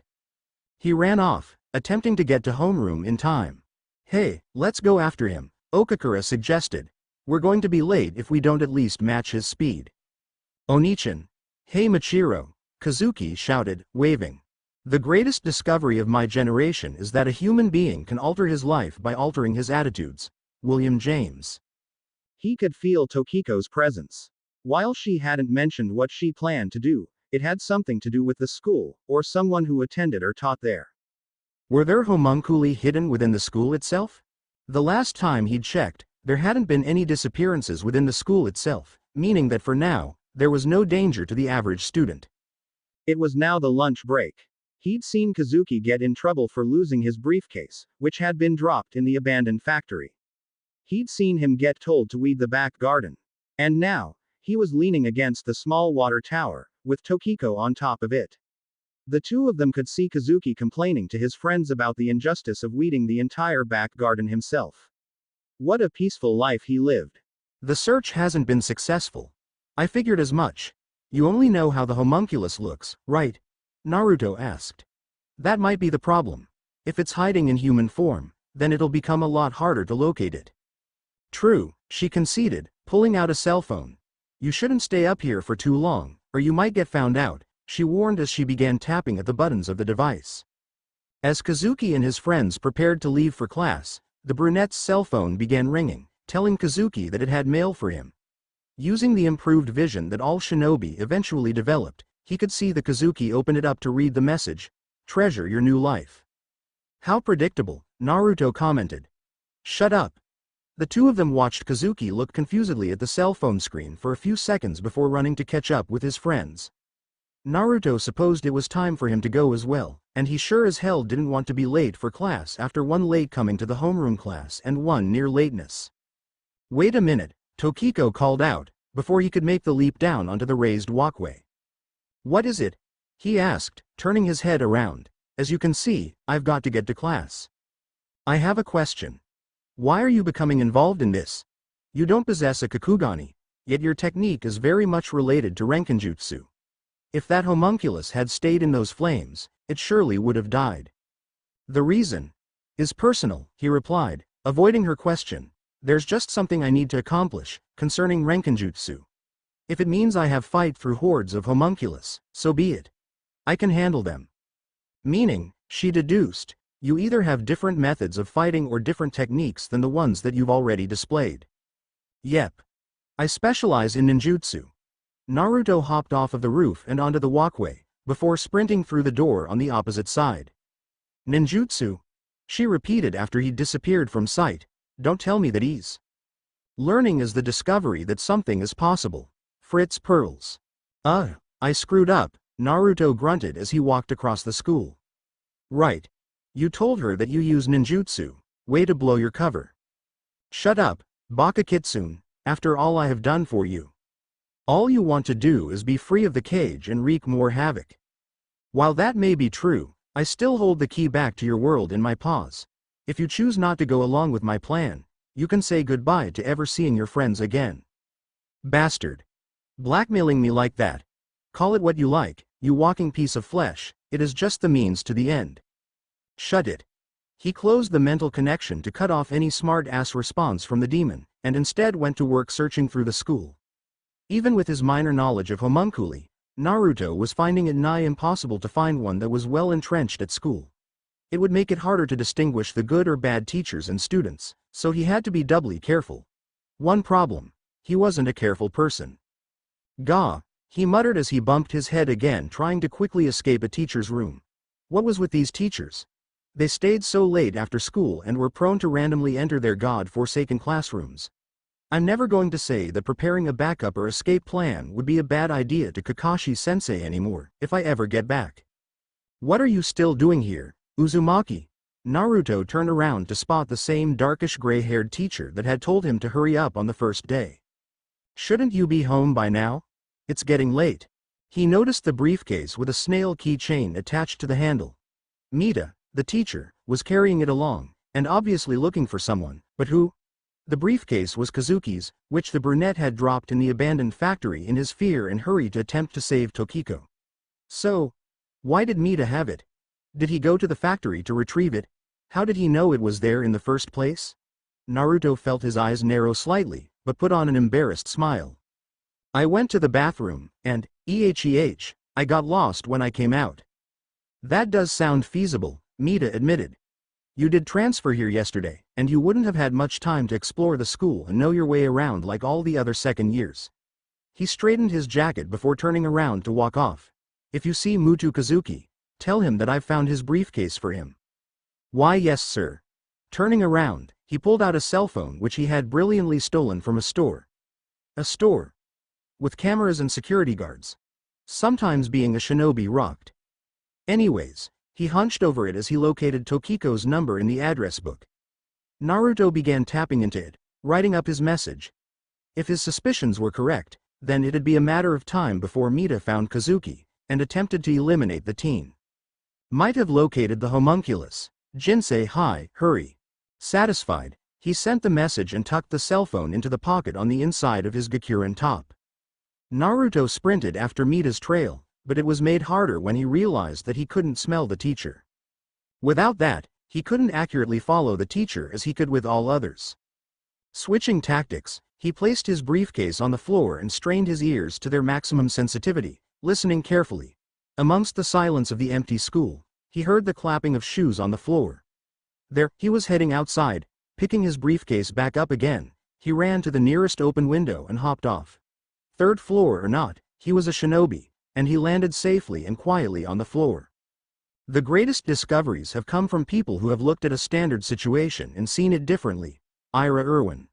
He ran off, attempting to get to homeroom in time. Hey, let's go after him, Okakura suggested. We're going to be late if we don't at least match his speed. Onichan. Hey Machiro, Kazuki shouted, waving. The greatest discovery of my generation is that a human being can alter his life by altering his attitudes. William James. He could feel Tokiko's presence. While she hadn't mentioned what she planned to do, it had something to do with the school, or someone who attended or taught there. Were there homunculi hidden within the school itself? The last time he'd checked, there hadn't been any disappearances within the school itself, meaning that for now, there was no danger to the average student. It was now the lunch break. He'd seen Kazuki get in trouble for losing his briefcase, which had been dropped in the abandoned factory. He'd seen him get told to weed the back garden. And now, he was leaning against the small water tower, with Tokiko on top of it. The two of them could see Kazuki complaining to his friends about the injustice of weeding the entire back garden himself. What a peaceful life he lived. The search hasn't been successful. I figured as much. You only know how the homunculus looks, right? Naruto asked. That might be the problem. If it's hiding in human form, then it'll become a lot harder to locate it. True, she conceded, pulling out a cell phone. You shouldn't stay up here for too long, or you might get found out, she warned as she began tapping at the buttons of the device. As Kazuki and his friends prepared to leave for class, the brunette's cell phone began ringing, telling Kazuki that it had mail for him. Using the improved vision that all shinobi eventually developed, he could see the Kazuki open it up to read the message, "Treasure your new life." How predictable, Naruto commented. Shut up. The two of them watched Kazuki look confusedly at the cell phone screen for a few seconds before running to catch up with his friends. Naruto supposed it was time for him to go as well, and he sure as hell didn't want to be late for class after one late coming to the homeroom class and one near lateness. Wait a minute, Tokiko called out, before he could make the leap down onto the raised walkway. What is it? He asked, turning his head around. As you can see, I've got to get to class. I have a question. Why are you becoming involved in this? You don't possess a Kakugani, yet your technique is very much related to Renkinjutsu. If that homunculus had stayed in those flames, it surely would have died. The reason is personal, he replied, avoiding her question. There's just something I need to accomplish, concerning Renkinjutsu. If it means I have fight through hordes of homunculus, so be it. I can handle them. Meaning, she deduced, you either have different methods of fighting or different techniques than the ones that you've already displayed. Yep. I specialize in ninjutsu. Naruto hopped off of the roof and onto the walkway, before sprinting through the door on the opposite side. Ninjutsu? She repeated after he'd disappeared from sight. Don't tell me that he's learning is the discovery that something is possible. Fritz Pearls. I screwed up, Naruto grunted as he walked across the school. Right. You told her that you use ninjutsu, Way to blow your cover. Shut up, Baka Kitsune, after all I have done for you. All you want to do is be free of the cage and wreak more havoc. While that may be true, I still hold the key back to your world in my paws. If you choose not to go along with my plan, you can say goodbye to ever seeing your friends again. Bastard. Blackmailing me like that. Call it what you like, you walking piece of flesh, it is just the means to the end. Shut it. He closed the mental connection to cut off any smart-ass response from the demon, and instead went to work searching through the school. Even with his minor knowledge of homunculi, Naruto was finding it nigh impossible to find one that was well entrenched at school. It would make it harder to distinguish the good or bad teachers and students, so he had to be doubly careful. One problem: he wasn't a careful person. Gah, he muttered as he bumped his head again, trying to quickly escape a teacher's room. What was with these teachers? They stayed so late after school and were prone to randomly enter their god-forsaken classrooms. I'm never going to say that preparing a backup or escape plan would be a bad idea to Kakashi-sensei anymore, if I ever get back. What are you still doing here, Uzumaki? Naruto turned around to spot the same darkish gray-haired teacher that had told him to hurry up on the first day. Shouldn't you be home by now? It's getting late. He noticed the briefcase with a snail keychain attached to the handle. Mita, the teacher, was carrying it along, and obviously looking for someone, but who? The briefcase was Kazuki's, which the brunette had dropped in the abandoned factory in his fear and hurry to attempt to save Tokiko. So, why did Mita have it? Did he go to the factory to retrieve it? How did he know it was there in the first place? Naruto felt his eyes narrow slightly, but put on an embarrassed smile. I went to the bathroom, and, I got lost when I came out. That does sound feasible, Mita admitted. You did transfer here yesterday, and you wouldn't have had much time to explore the school and know your way around like all the other second years. He straightened his jacket before turning around to walk off. If you see Muto Kazuki, tell him that I've found his briefcase for him. Why, yes, sir. Turning around, he pulled out a cell phone which he had brilliantly stolen from a store. A store. With cameras and security guards. Sometimes being a shinobi rocked. Anyways, he hunched over it as he located Tokiko's number in the address book. Naruto began tapping into it, writing up his message. If his suspicions were correct, then it'd be a matter of time before Mita found Kazuki, and attempted to eliminate the teen. Might have located the homunculus. Jinsei, hi, hurry. Satisfied, he sent the message and tucked the cell phone into the pocket on the inside of his Gakuren top. Naruto sprinted after Mita's trail, but it was made harder when he realized that he couldn't smell the teacher. Without that, he couldn't accurately follow the teacher as he could with all others. Switching tactics, he placed his briefcase on the floor and strained his ears to their maximum sensitivity, listening carefully. Amongst the silence of the empty school, he heard the clapping of shoes on the floor. There, he was heading outside. Picking his briefcase back up again, he ran to the nearest open window and hopped off. Third floor or not, he was a shinobi, and he landed safely and quietly on the floor. The greatest discoveries have come from people who have looked at a standard situation and seen it differently. Ira Irwin.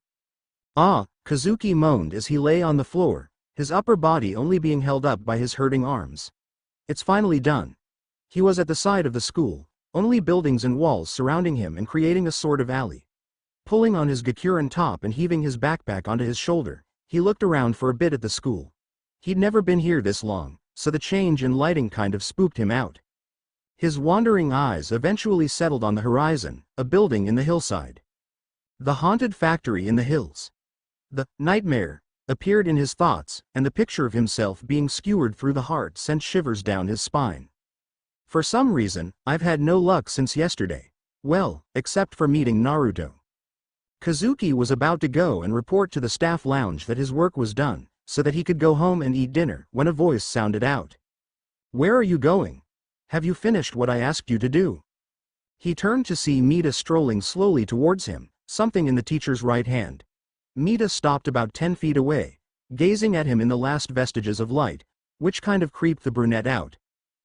Ah, Kazuki moaned as he lay on the floor, his upper body only being held up by his hurting arms. It's finally done. He was at the side of the school, only buildings and walls surrounding him and creating a sort of alley. Pulling on his Gakuren top and heaving his backpack onto his shoulder, he looked around for a bit at the school. He'd never been here this long, so the change in lighting kind of spooked him out. His wandering eyes eventually settled on the horizon, a building in the hillside. The haunted factory in the hills. The nightmare appeared in his thoughts, and the picture of himself being skewered through the heart sent shivers down his spine. For some reason, I've had no luck since yesterday. Well, except for meeting Naruto. Kazuki was about to go and report to the staff lounge that his work was done, so that he could go home and eat dinner, when a voice sounded out. Where are you going? Have you finished what I asked you to do? He turned to see Mita strolling slowly towards him, something in the teacher's right hand. Mita stopped about 10 feet away, gazing at him in the last vestiges of light, which kind of creeped the brunette out.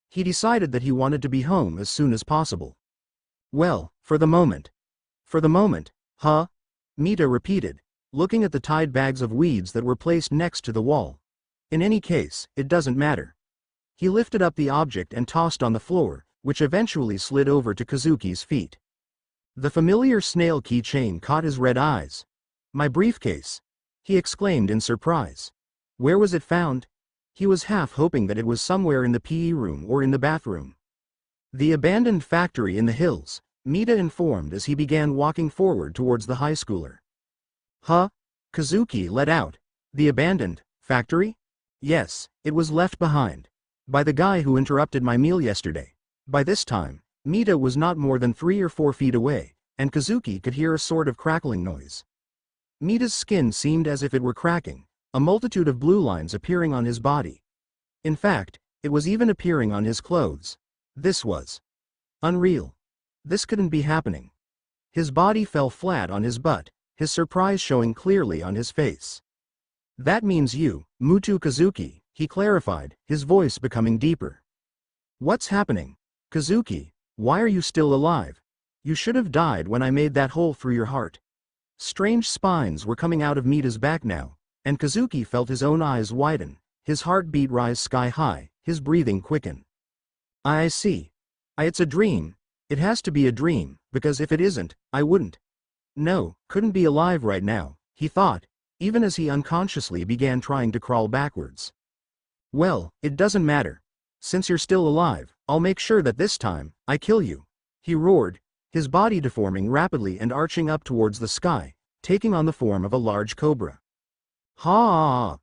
He decided that he wanted to be home as soon as possible. Well, for the moment. For the moment, huh? Mita repeated, looking at the tied bags of weeds that were placed next to the wall. In any case, it doesn't matter. He lifted up the object and tossed on the floor, which eventually slid over to Kazuki's feet. The familiar snail keychain caught his red eyes. My briefcase! He exclaimed in surprise. Where was it found? He was half hoping that it was somewhere in the PE room or in the bathroom. The abandoned factory in the hills, Mita informed as he began walking forward towards the high schooler. Huh? Kazuki let out. The abandoned factory? Yes, it was left behind. By the guy who interrupted my meal yesterday. By this time, Mita was not more than 3 or 4 feet away, and Kazuki could hear a sort of crackling noise. Mita's skin seemed as if it were cracking, a multitude of blue lines appearing on his body. In fact, it was even appearing on his clothes. This was unreal. This couldn't be happening. His body fell flat on his butt, his surprise showing clearly on his face. That means you, Muto Kazuki, he clarified, his voice becoming deeper. What's happening? Kazuki, why are you still alive? You should have died when I made that hole through your heart. Strange spines were coming out of Mita's back now, and Kazuki felt his own eyes widen, his heartbeat rise sky high, his breathing quicken. I see. It's a dream. It has to be a dream, because if it isn't, I wouldn't. No, couldn't be alive right now, he thought, even as he unconsciously began trying to crawl backwards. Well, it doesn't matter. Since you're still alive, I'll make sure that this time, I kill you. He roared, his body deforming rapidly and arching up towards the sky, taking on the form of a large cobra. Ha!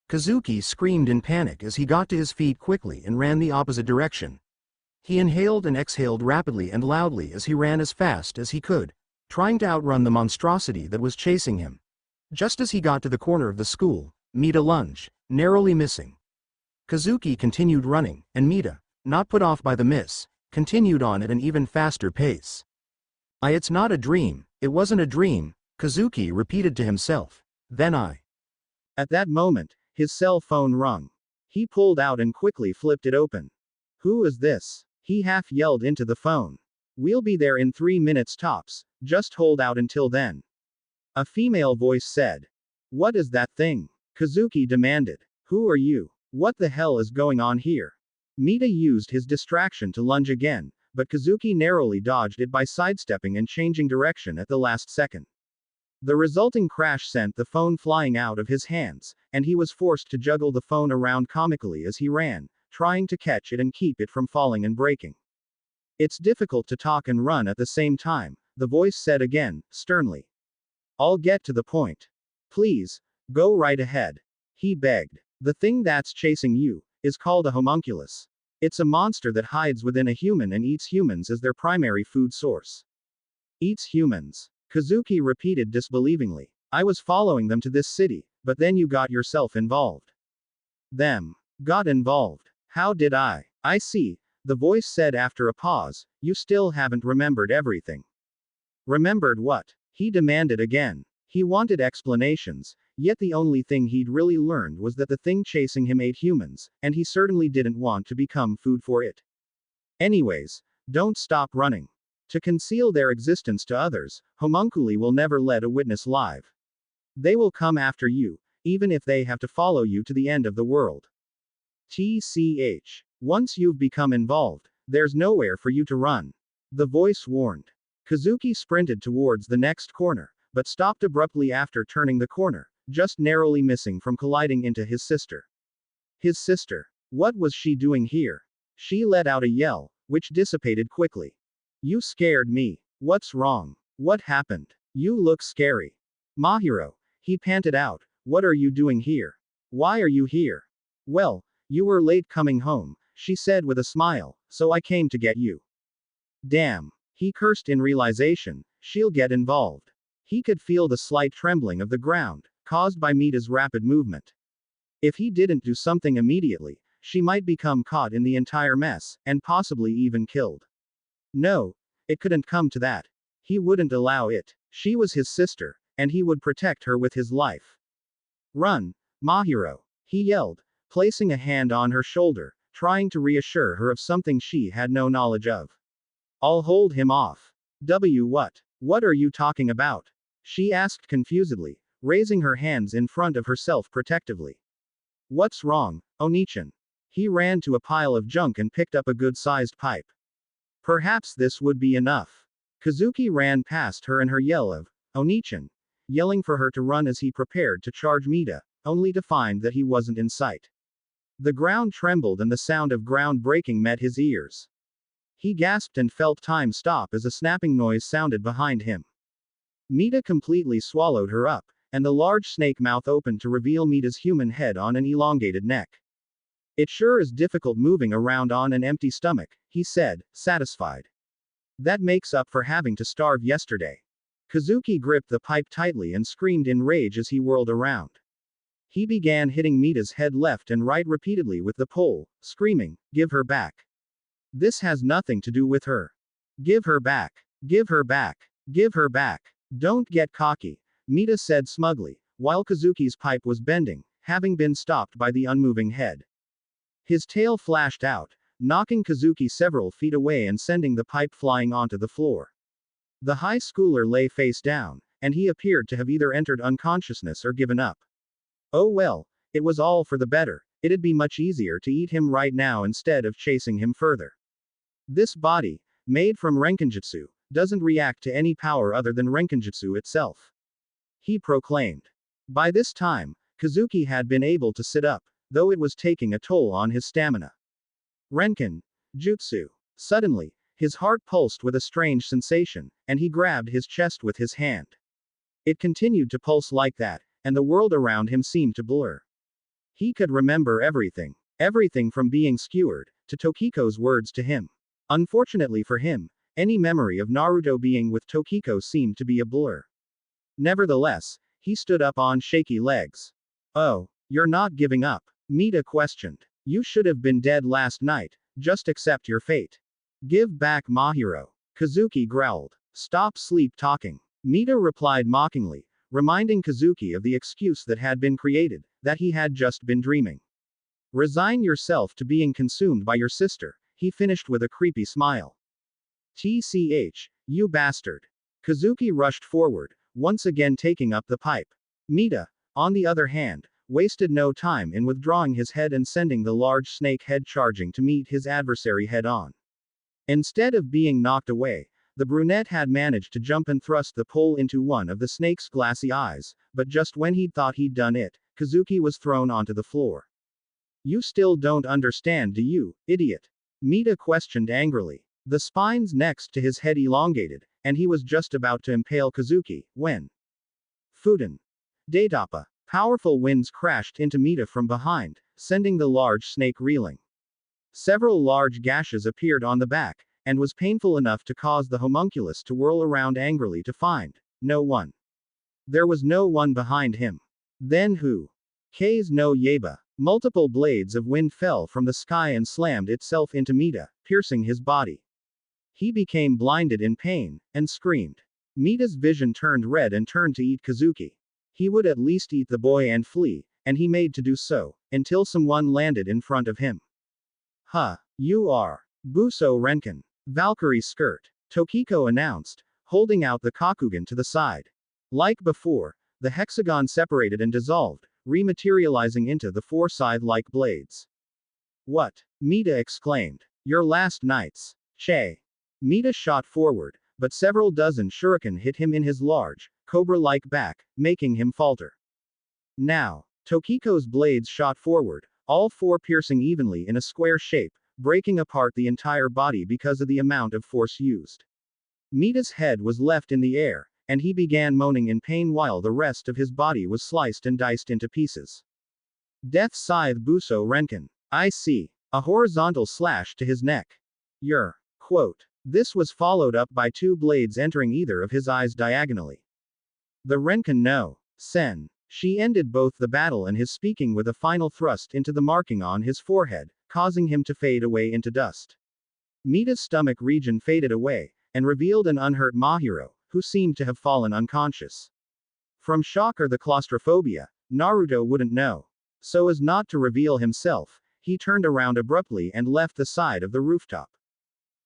Kazuki screamed in panic as he got to his feet quickly and ran the opposite direction. He inhaled and exhaled rapidly and loudly as he ran as fast as he could, trying to outrun the monstrosity that was chasing him. Just as he got to the corner of the school, Mita lunged, narrowly missing. Kazuki continued running, and Mita, not put off by the miss, continued on at an even faster pace. It's not a dream, it wasn't a dream, Kazuki repeated to himself. Then At that moment, his cell phone rung. He pulled out and quickly flipped it open. Who is this? He half yelled into the phone. We'll be there in 3 minutes tops, just hold out until then. A female voice said. What is that thing? Kazuki demanded. Who are you? What the hell is going on here? Mita used his distraction to lunge again, but Kazuki narrowly dodged it by sidestepping and changing direction at the last second. The resulting crash sent the phone flying out of his hands, and he was forced to juggle the phone around comically as he ran, trying to catch it and keep it from falling and breaking. It's difficult to talk and run at the same time, the voice said again, sternly. I'll get to the point. Please, go right ahead. He begged. The thing that's chasing you is called a homunculus. It's a monster that hides within a human and eats humans as their primary food source. Eats humans. Kazuki repeated disbelievingly. I was following them to this city, but then you got yourself involved. Them. Got involved. How did I? I see, the voice said after a pause, you still haven't remembered everything. Remembered what? He demanded again. He wanted explanations, yet the only thing he'd really learned was that the thing chasing him ate humans, and he certainly didn't want to become food for it. Anyways, don't stop running. To conceal their existence to others, homunculi will never let a witness live. They will come after you, even if they have to follow you to the end of the world. TCH. Once you've become involved, there's nowhere for you to run. The voice warned. Kazuki sprinted towards the next corner, but stopped abruptly after turning the corner, just narrowly missing from colliding into his sister. His sister. What was she doing here? She let out a yell, which dissipated quickly. You scared me. What's wrong? What happened? You look scary. Mahiro. He panted out. What are you doing here? Why are you here? Well, you were late coming home, she said with a smile, so I came to get you. Damn. He cursed in realization, she'll get involved. He could feel the slight trembling of the ground, caused by Mita's rapid movement. If he didn't do something immediately, she might become caught in the entire mess, and possibly even killed. No, it couldn't come to that. He wouldn't allow it. She was his sister, and he would protect her with his life. Run, Mahiro, he yelled, placing a hand on her shoulder, trying to reassure her of something she had no knowledge of. I'll hold him off. What? What are you talking about? She asked confusedly, raising her hands in front of herself protectively. What's wrong, Onichan? He ran to a pile of junk and picked up a good-sized pipe. Perhaps this would be enough. Kazuki ran past her and her yell of, Onichan, yelling for her to run as he prepared to charge Mita, only to find that he wasn't in sight. The ground trembled and the sound of ground breaking met his ears. He gasped and felt time stop as a snapping noise sounded behind him. Mita completely swallowed her up, and the large snake mouth opened to reveal Mita's human head on an elongated neck. It sure is difficult moving around on an empty stomach, he said, satisfied. That makes up for having to starve yesterday. Kazuki gripped the pipe tightly and screamed in rage as he whirled around. He began hitting Mita's head left and right repeatedly with the pole, screaming, Give her back. This has nothing to do with her. Give her back. Give her back. Give her back. Don't get cocky, Mita said smugly, while Kazuki's pipe was bending, having been stopped by the unmoving head. His tail flashed out, knocking Kazuki several feet away and sending the pipe flying onto the floor. The high schooler lay face down, and he appeared to have either entered unconsciousness or given up. Oh well, it was all for the better. It'd be much easier to eat him right now instead of chasing him further. This body, made from Renkinjutsu, doesn't react to any power other than Renkinjutsu itself, he proclaimed. By this time, Kazuki had been able to sit up, though it was taking a toll on his stamina. Renkinjutsu. Suddenly, his heart pulsed with a strange sensation, and he grabbed his chest with his hand. It continued to pulse like that, and the world around him seemed to blur. He could remember everything. Everything from being skewered, to Tokiko's words to him. Unfortunately for him, any memory of Naruto being with Tokiko seemed to be a blur. Nevertheless, he stood up on shaky legs. Oh, you're not giving up? Mita questioned. You should have been dead last night, just accept your fate. Give back Mahiro. Kazuki growled. Stop sleep talking. Mita replied mockingly, reminding Kazuki of the excuse that had been created, that he had just been dreaming. Resign yourself to being consumed by your sister, he finished with a creepy smile. TCH, you bastard. Kazuki rushed forward, once again taking up the pipe. Mita, on the other hand, wasted no time in withdrawing his head and sending the large snake head charging to meet his adversary head on. Instead of being knocked away, the brunette had managed to jump and thrust the pole into one of the snake's glassy eyes, but just when he'd thought he'd done it, Kazuki was thrown onto the floor. You still don't understand, do you, idiot? Mita questioned angrily. The spines next to his head elongated, and he was just about to impale Kazuki, when Fuden. Datapa. Powerful winds crashed into Mita from behind, sending the large snake reeling. Several large gashes appeared on the back, and was painful enough to cause the homunculus to whirl around angrily to find no one. There was no one behind him. Then who? K's no Yeba. Multiple blades of wind fell from the sky and slammed itself into Mita, piercing his body. He became blinded in pain, and screamed. Mita's vision turned red and turned to eat Kazuki. He would at least eat the boy and flee, and he made to do so, until someone landed in front of him. Huh, you are Buso Renkin. Valkyrie skirt, Tokiko announced, holding out the Kakugan to the side. Like before, the hexagon separated and dissolved, rematerializing into the four scythe-like blades. What? Mita exclaimed. Your last night's. Che. Mita shot forward, but several dozen shuriken hit him in his large, cobra-like back, making him falter. Now, Tokiko's blades shot forward, all four piercing evenly in a square shape, breaking apart the entire body because of the amount of force used. Mita's head was left in the air, and he began moaning in pain while the rest of his body was sliced and diced into pieces. Death Scythe Buso Renkin. I see. A horizontal slash to his neck. Your. Quote. This was followed up by two blades entering either of his eyes diagonally. The Renkin no. Sen. She ended both the battle and his speaking with a final thrust into the marking on his forehead, causing him to fade away into dust. Mita's stomach region faded away, and revealed an unhurt Mahiro, who seemed to have fallen unconscious. From shock or the claustrophobia, Naruto wouldn't know. So as not to reveal himself, he turned around abruptly and left the side of the rooftop.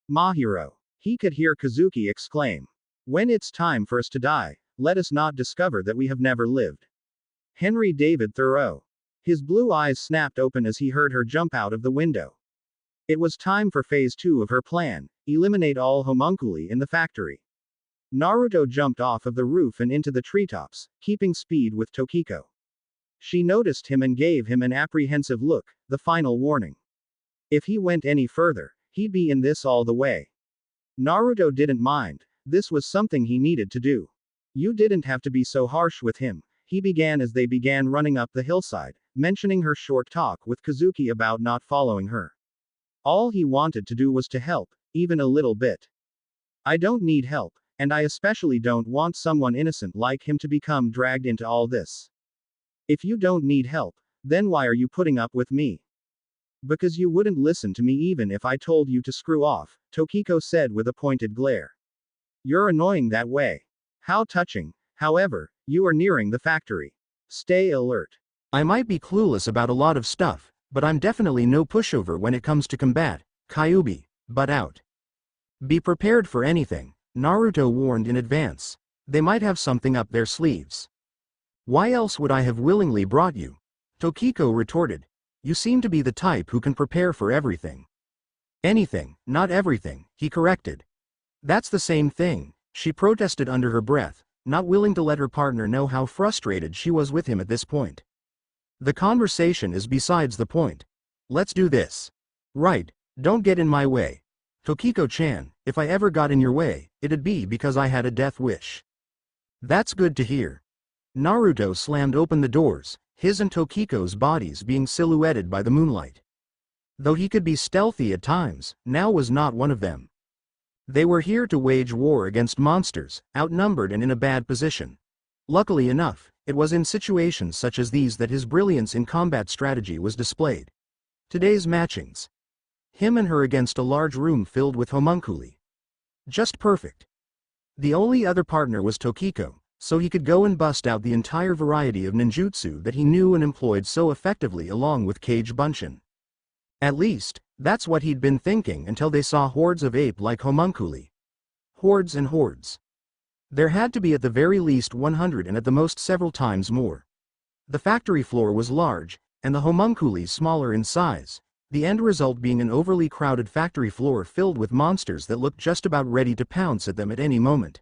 Mahiro. He could hear Kazuki exclaim. When it's time for us to die, let us not discover that we have never lived. Henry David Thoreau. His blue eyes snapped open as he heard her jump out of the window. It was time for phase 2 of her plan, eliminate all homunculi in the factory. Naruto jumped off of the roof and into the treetops, keeping speed with Tokiko. She noticed him and gave him an apprehensive look, the final warning. If he went any further, he'd be in this all the way. Naruto didn't mind, this was something he needed to do. You didn't have to be so harsh with him, he began as they began running up the hillside, mentioning her short talk with Kazuki about not following her. All he wanted to do was to help, even a little bit. I don't need help, and I especially don't want someone innocent like him to become dragged into all this. If you don't need help, then why are you putting up with me? Because you wouldn't listen to me even if I told you to screw off, Tokiko said with a pointed glare. You're annoying that way. How touching. However, you are nearing the factory. Stay alert. I might be clueless about a lot of stuff, but I'm definitely no pushover when it comes to combat, Kyuubi, butt out. Be prepared for anything, Naruto warned in advance. They might have something up their sleeves. Why else would I have willingly brought you? Tokiko retorted. You seem to be the type who can prepare for everything. Anything, not everything, he corrected. That's the same thing, she protested under her breath, not willing to let her partner know how frustrated she was with him at this point. The conversation is besides the point. Let's do this. Right, don't get in my way. Tokiko-chan, if I ever got in your way, it'd be because I had a death wish. That's good to hear. Naruto slammed open the doors, his and Tokiko's bodies being silhouetted by the moonlight. Though he could be stealthy at times, now was not one of them. They were here to wage war against monsters, outnumbered and in a bad position. Luckily enough, it was in situations such as these that his brilliance in combat strategy was displayed. Today's matchings. Him and her against a large room filled with homunculi. Just perfect. The only other partner was Tokiko, so he could go and bust out the entire variety of ninjutsu that he knew and employed so effectively along with Kage Bunshin. At least, that's what he'd been thinking until they saw hordes of ape-like homunculi. Hordes and hordes. There had to be at the very least 100 and at the most several times more. The factory floor was large, and the homunculi smaller in size, the end result being an overly crowded factory floor filled with monsters that looked just about ready to pounce at them at any moment.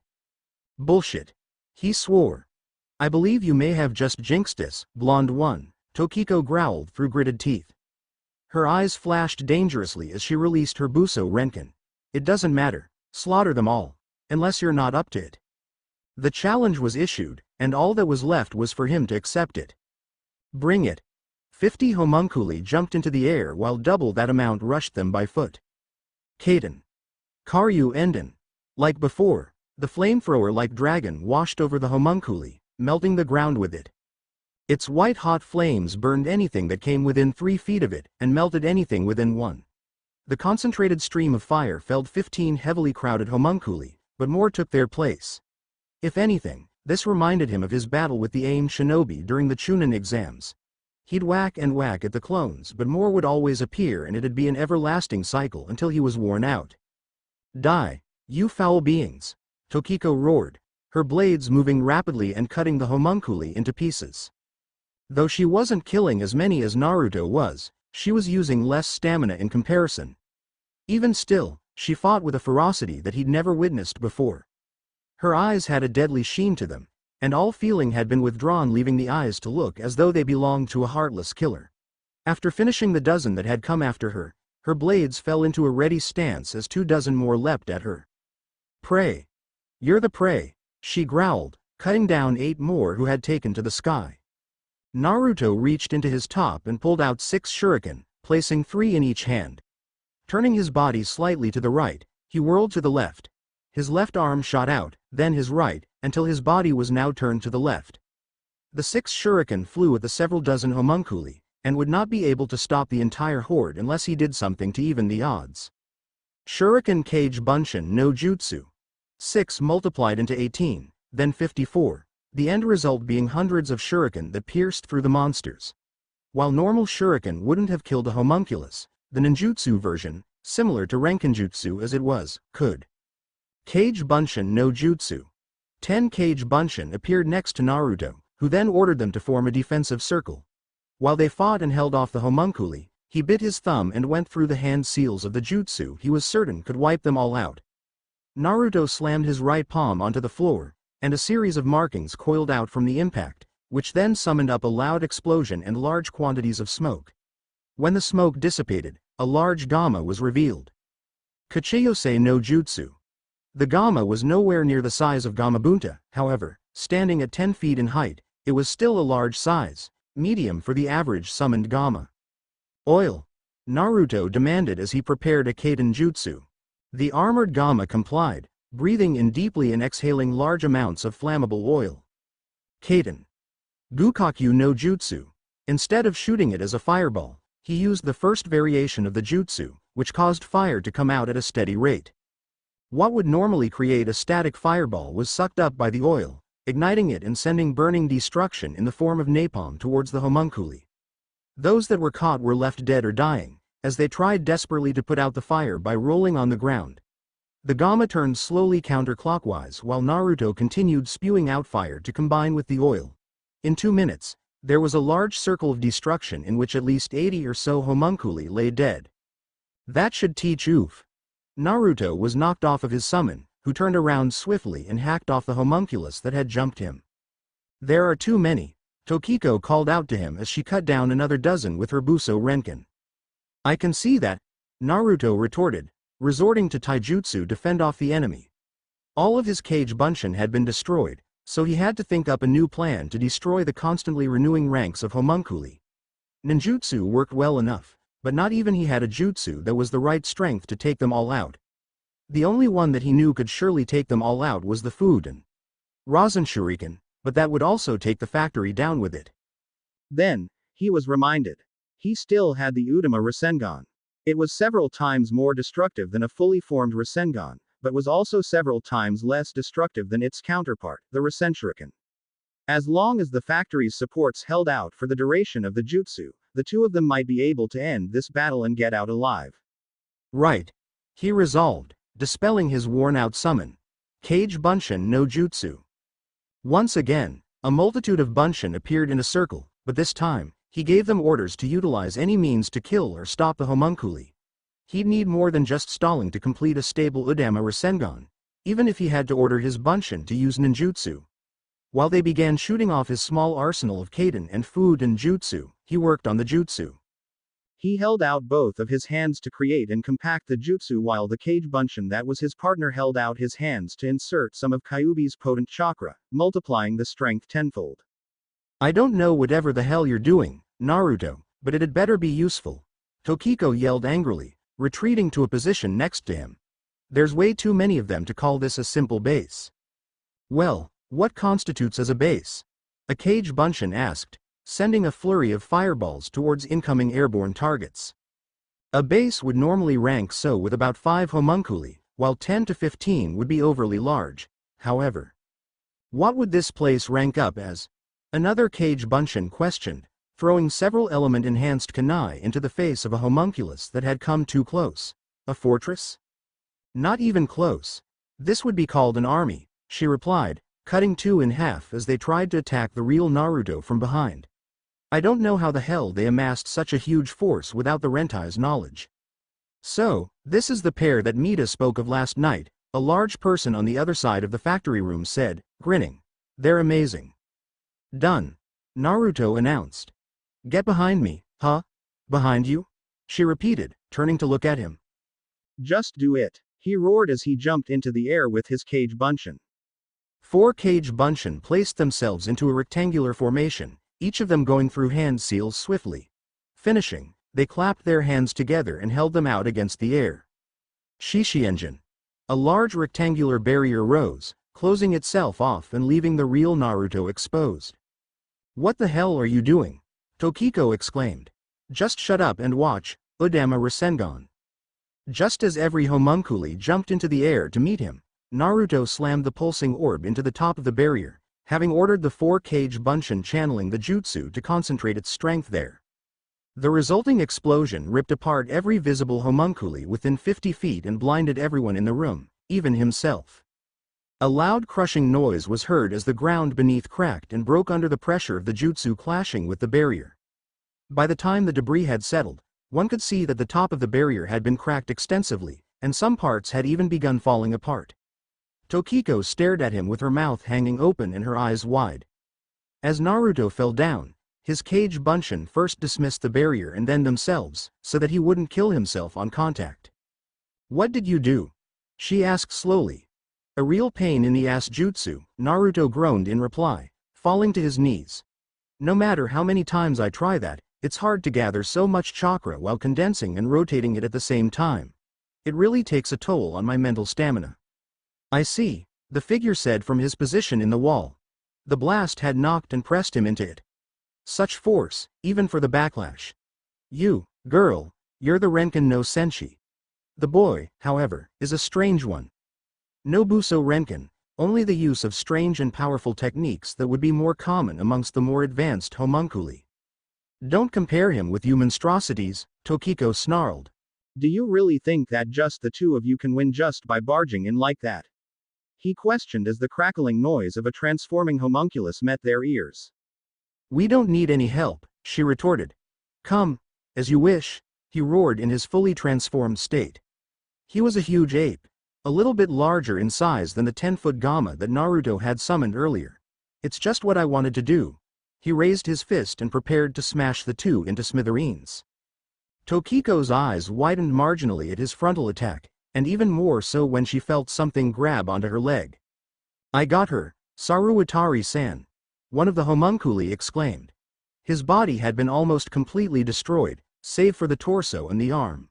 Bullshit. He swore. I believe you may have just jinxed us, blonde one, Tokiko growled through gritted teeth. Her eyes flashed dangerously as she released her Buso Renkin. It doesn't matter, slaughter them all, unless you're not up to it. The challenge was issued, and all that was left was for him to accept it. Bring it. 50 homunculi jumped into the air while double that amount rushed them by foot. Kaden. Karyu Enden. Like before, the flamethrower-like dragon washed over the homunculi, melting the ground with it. Its white-hot flames burned anything that came within 3 feet of it, and melted anything within 1. The concentrated stream of fire felled 15 heavily crowded homunculi, but more took their place. If anything, this reminded him of his battle with the AIM shinobi during the Chunin exams. He'd whack and whack at the clones, but more would always appear and it'd be an everlasting cycle until he was worn out. Die, you foul beings! Tokiko roared, her blades moving rapidly and cutting the homunculi into pieces. Though she wasn't killing as many as Naruto was, she was using less stamina in comparison. Even still, she fought with a ferocity that he'd never witnessed before. Her eyes had a deadly sheen to them, and all feeling had been withdrawn, leaving the eyes to look as though they belonged to a heartless killer. After finishing the dozen that had come after her, her blades fell into a ready stance as 24 more leapt at her. Prey. You're the prey, she growled, cutting down 8 more who had taken to the sky. Naruto reached into his top and pulled out 6 shuriken, placing 3 in each hand. Turning his body slightly to the right, he whirled to the left. His left arm shot out, then his right, until his body was now turned to the left. The 6 shuriken flew at the several dozen homunculi, and would not be able to stop the entire horde unless he did something to even the odds. Shuriken Kage Bunshin no Jutsu. 6 multiplied into 18, then 54, the end result being hundreds of shuriken that pierced through the monsters. While normal shuriken wouldn't have killed a homunculus, the ninjutsu version, similar to Renkinjutsu as it was, could. Kage Bunshin no Jutsu. 10 Kage Bunshin appeared next to Naruto, who then ordered them to form a defensive circle. While they fought and held off the homunculi, he bit his thumb and went through the hand seals of the jutsu he was certain could wipe them all out. Naruto slammed his right palm onto the floor, and a series of markings coiled out from the impact, which then summoned up a loud explosion and large quantities of smoke. When the smoke dissipated, a large Gamma was revealed. Kachiyose no Jutsu. The Gamma was nowhere near the size of Gamabunta, however, standing at 10 feet in height, it was still a large size, medium for the average summoned Gamma. Oil. Naruto demanded as he prepared a Kaiden Jutsu. The armored Gamma complied, breathing in deeply and exhaling large amounts of flammable oil. Kaiden. Gukakyu no Jutsu. Instead of shooting it as a fireball, he used the first variation of the jutsu, which caused fire to come out at a steady rate. What would normally create a static fireball was sucked up by the oil, igniting it and sending burning destruction in the form of napalm towards the homunculi. Those that were caught were left dead or dying, as they tried desperately to put out the fire by rolling on the ground. The Gamma turned slowly counterclockwise while Naruto continued spewing out fire to combine with the oil. In 2 minutes, there was a large circle of destruction in which at least 80 or so homunculi lay dead. That should teach Oof. Naruto was knocked off of his summon, who turned around swiftly and hacked off the homunculus that had jumped him. There are too many, Tokiko called out to him as she cut down another dozen with her Buso Renkin. I can see that, Naruto retorted, resorting to taijutsu to fend off the enemy. All of his Kage Bunshin had been destroyed, so he had to think up a new plan to destroy the constantly renewing ranks of homunculi. Ninjutsu worked well enough, but not even he had a jutsu that was the right strength to take them all out. The only one that he knew could surely take them all out was the Fuden Rasen Shuriken, but that would also take the factory down with it. Then, he was reminded. He still had the Udama Rasengan. It was several times more destructive than a fully formed Rasengan, but was also several times less destructive than its counterpart, the Rasen Shuriken. As long as the factory's supports held out for the duration of the jutsu, the two of them might be able to end this battle and get out alive. Right. He resolved, dispelling his worn-out summon. Kage Bunshin no Jutsu. Once again, a multitude of Bunshin appeared in a circle, but this time, he gave them orders to utilize any means to kill or stop the homunculi. He'd need more than just stalling to complete a stable Udama Rasengan, even if he had to order his Bunshin to use ninjutsu. While they began shooting off his small arsenal of Kaiden and food and jutsu, he worked on the jutsu. He held out both of his hands to create and compact the jutsu while the Kage Bunshin that was his partner held out his hands to insert some of Kyuubi's potent chakra, multiplying the strength tenfold. I don't know whatever the hell you're doing, Naruto, but it'd better be useful. Tokiko yelled angrily, retreating to a position next to him. There's way too many of them to call this a simple base. Well, what constitutes as a base? A Kage Bunshin asked, sending a flurry of fireballs towards incoming airborne targets. A base would normally rank so with about 5 homunculi, while 10 to 15 would be overly large, however. What would this place rank up as? Another Kage Bunshin questioned, throwing several element-enhanced kunai into the face of a homunculus that had come too close. A fortress? Not even close. This would be called an army, she replied, cutting 2 in half as they tried to attack the real Naruto from behind. I don't know how the hell they amassed such a huge force without the Rentai's knowledge. So, this is the pair that Mita spoke of last night, a large person on the other side of the factory room said, grinning. They're amazing. Done. Naruto announced. Get behind me, huh? Behind you? She repeated, turning to look at him. Just do it, he roared as he jumped into the air with his Kage Bunshin. 4 Kage Bunshin placed themselves into a rectangular formation, each of them going through hand seals swiftly. Finishing, they clapped their hands together and held them out against the air. Shishienjin. A large rectangular barrier rose, closing itself off and leaving the real Naruto exposed. What the hell are you doing? Tokiko exclaimed. Just shut up and watch, Udama Rasengan. Just as every homunculi jumped into the air to meet him, Naruto slammed the pulsing orb into the top of the barrier, having ordered the 4 Kage Bunshin channeling the jutsu to concentrate its strength there. The resulting explosion ripped apart every visible homunculi within 50 feet and blinded everyone in the room, even himself. A loud crushing noise was heard as the ground beneath cracked and broke under the pressure of the jutsu clashing with the barrier. By the time the debris had settled, one could see that the top of the barrier had been cracked extensively, and some parts had even begun falling apart. Tokiko stared at him with her mouth hanging open and her eyes wide. As Naruto fell down, his cage Bunshin first dismissed the barrier and then themselves, so that he wouldn't kill himself on contact. "What did you do?" she asked slowly. "A real pain in the ass jutsu," Naruto groaned in reply, falling to his knees. "No matter how many times I try that, it's hard to gather so much chakra while condensing and rotating it at the same time. It really takes a toll on my mental stamina." "I see," the figure said from his position in the wall. The blast had knocked and pressed him into it. Such force, even for the backlash. "You, girl, you're the Renkin no Senshi. The boy, however, is a strange one. No Buso Renkin, only the use of strange and powerful techniques that would be more common amongst the more advanced homunculi." "Don't compare him with you monstrosities," Tokiko snarled. "Do you really think that just the two of you can win just by barging in like that?" he questioned as the crackling noise of a transforming homunculus met their ears. "We don't need any help," she retorted. "Come, as you wish," he roared in his fully transformed state. He was a huge ape, a little bit larger in size than the 10-foot Gamma that Naruto had summoned earlier. "It's just what I wanted to do." He raised his fist and prepared to smash the two into smithereens. Tokiko's eyes widened marginally at his frontal attack, and even more so when she felt something grab onto her leg. "I got her, Saruwatari-san," one of the homunculi exclaimed. His body had been almost completely destroyed, save for the torso and the arm.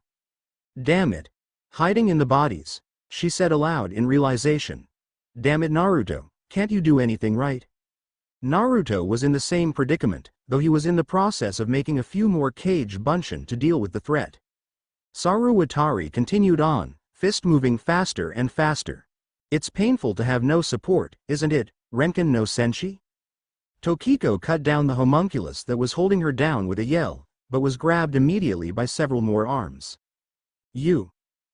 "Damn it. Hiding in the bodies," she said aloud in realization. "Damn it, Naruto, can't you do anything right?" Naruto was in the same predicament, though he was in the process of making a few more cage Bunshin to deal with the threat. Saruwatari continued on, fist moving faster and faster. "It's painful to have no support, isn't it, Renkin no Senshi?" Tokiko cut down the homunculus that was holding her down with a yell, but was grabbed immediately by several more arms. "You."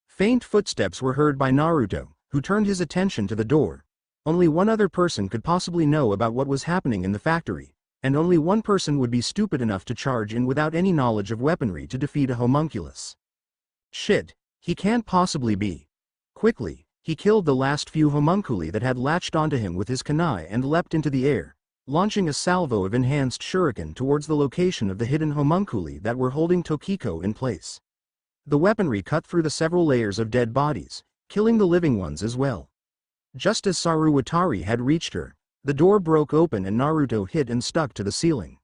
Faint footsteps were heard by Naruto, who turned his attention to the door. Only one other person could possibly know about what was happening in the factory, and only one person would be stupid enough to charge in without any knowledge of weaponry to defeat a homunculus. Shit, he can't possibly be. Quickly, he killed the last few homunculi that had latched onto him with his kunai and leapt into the air, launching a salvo of enhanced shuriken towards the location of the hidden homunculi that were holding Tokiko in place. The weaponry cut through the several layers of dead bodies, killing the living ones as well. Just as Saruwatari had reached her, the door broke open and Naruto hit and stuck to the ceiling.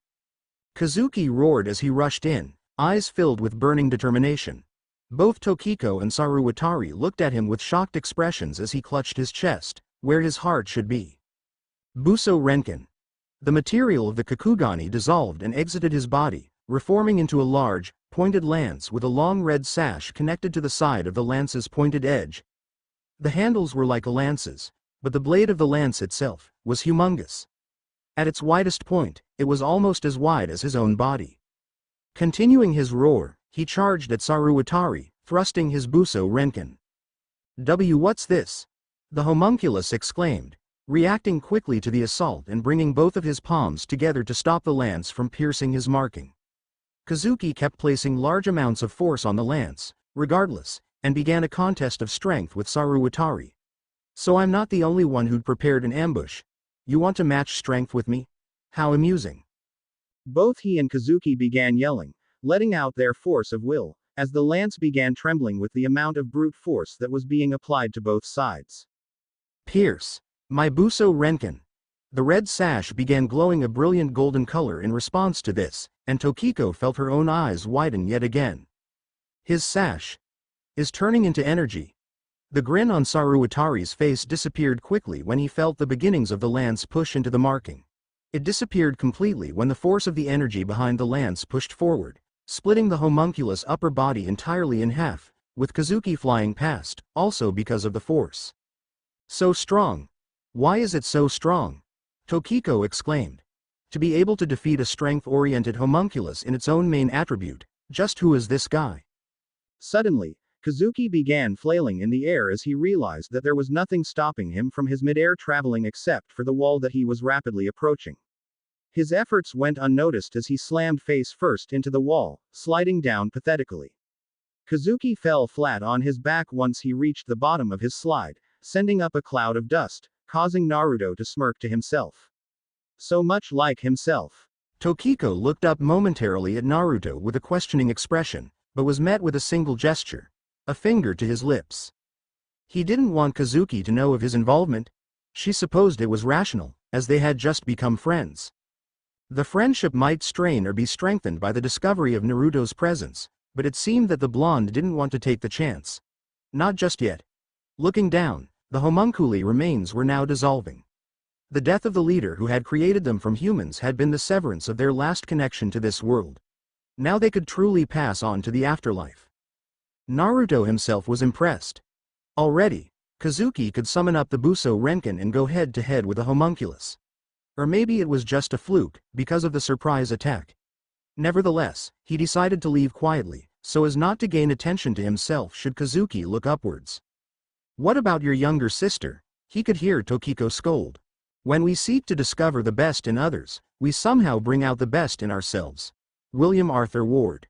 Kazuki roared as he rushed in, eyes filled with burning determination. Both Tokiko and Saruwatari looked at him with shocked expressions as he clutched his chest, where his heart should be. Buso Renkin. The material of the Kakugani dissolved and exited his body, reforming into a large, pointed lance with a long red sash connected to the side of the lance's pointed edge. The handles were like lances, but the blade of the lance itself was humongous. At its widest point, it was almost as wide as his own body. Continuing his roar, he charged at Saruwatari, thrusting his Buso Renkin. What's this?" the homunculus exclaimed, reacting quickly to the assault and bringing both of his palms together to stop the lance from piercing his marking. Kazuki kept placing large amounts of force on the lance, regardless, and began a contest of strength with Saruwatari. "So I'm not the only one who'd prepared an ambush. You want to match strength with me? How amusing." Both he and Kazuki began yelling, letting out their force of will, as the lance began trembling with the amount of brute force that was being applied to both sides. "Pierce, my Buso Renkin." The red sash began glowing a brilliant golden color in response to this, and Tokiko felt her own eyes widen yet again. His sash is turning into energy. The grin on Saruwatari's face disappeared quickly when he felt the beginnings of the lance push into the marking. It disappeared completely when the force of the energy behind the lance pushed forward, splitting the homunculus' upper body entirely in half, with Kazuki flying past, also because of the force. "So strong. Why is it so strong?" Tokiko exclaimed. To be able to defeat a strength-oriented homunculus in its own main attribute, just who is this guy? Suddenly, Kazuki began flailing in the air as he realized that there was nothing stopping him from his mid-air traveling except for the wall that he was rapidly approaching. His efforts went unnoticed as he slammed face first into the wall, sliding down pathetically. Kazuki fell flat on his back once he reached the bottom of his slide, sending up a cloud of dust, causing Naruto to smirk to himself. So much like himself. Tokiko looked up momentarily at Naruto with a questioning expression, but was met with a single gesture. A finger to his lips. He didn't want Kazuki to know of his involvement. She supposed it was rational, as they had just become friends. The friendship might strain or be strengthened by the discovery of Naruto's presence, but it seemed that the blonde didn't want to take the chance. Not just yet. Looking down, the homunculi remains were now dissolving. The death of the leader who had created them from humans had been the severance of their last connection to this world. Now they could truly pass on to the afterlife. Naruto himself was impressed. Already, Kazuki could summon up the Buso Renkin and go head-to-head with a homunculus. Or maybe it was just a fluke, because of the surprise attack. Nevertheless, he decided to leave quietly, so as not to gain attention to himself should Kazuki look upwards. What about your younger sister? He could hear Tokiko scold. When we seek to discover the best in others, we somehow bring out the best in ourselves. William Arthur Ward.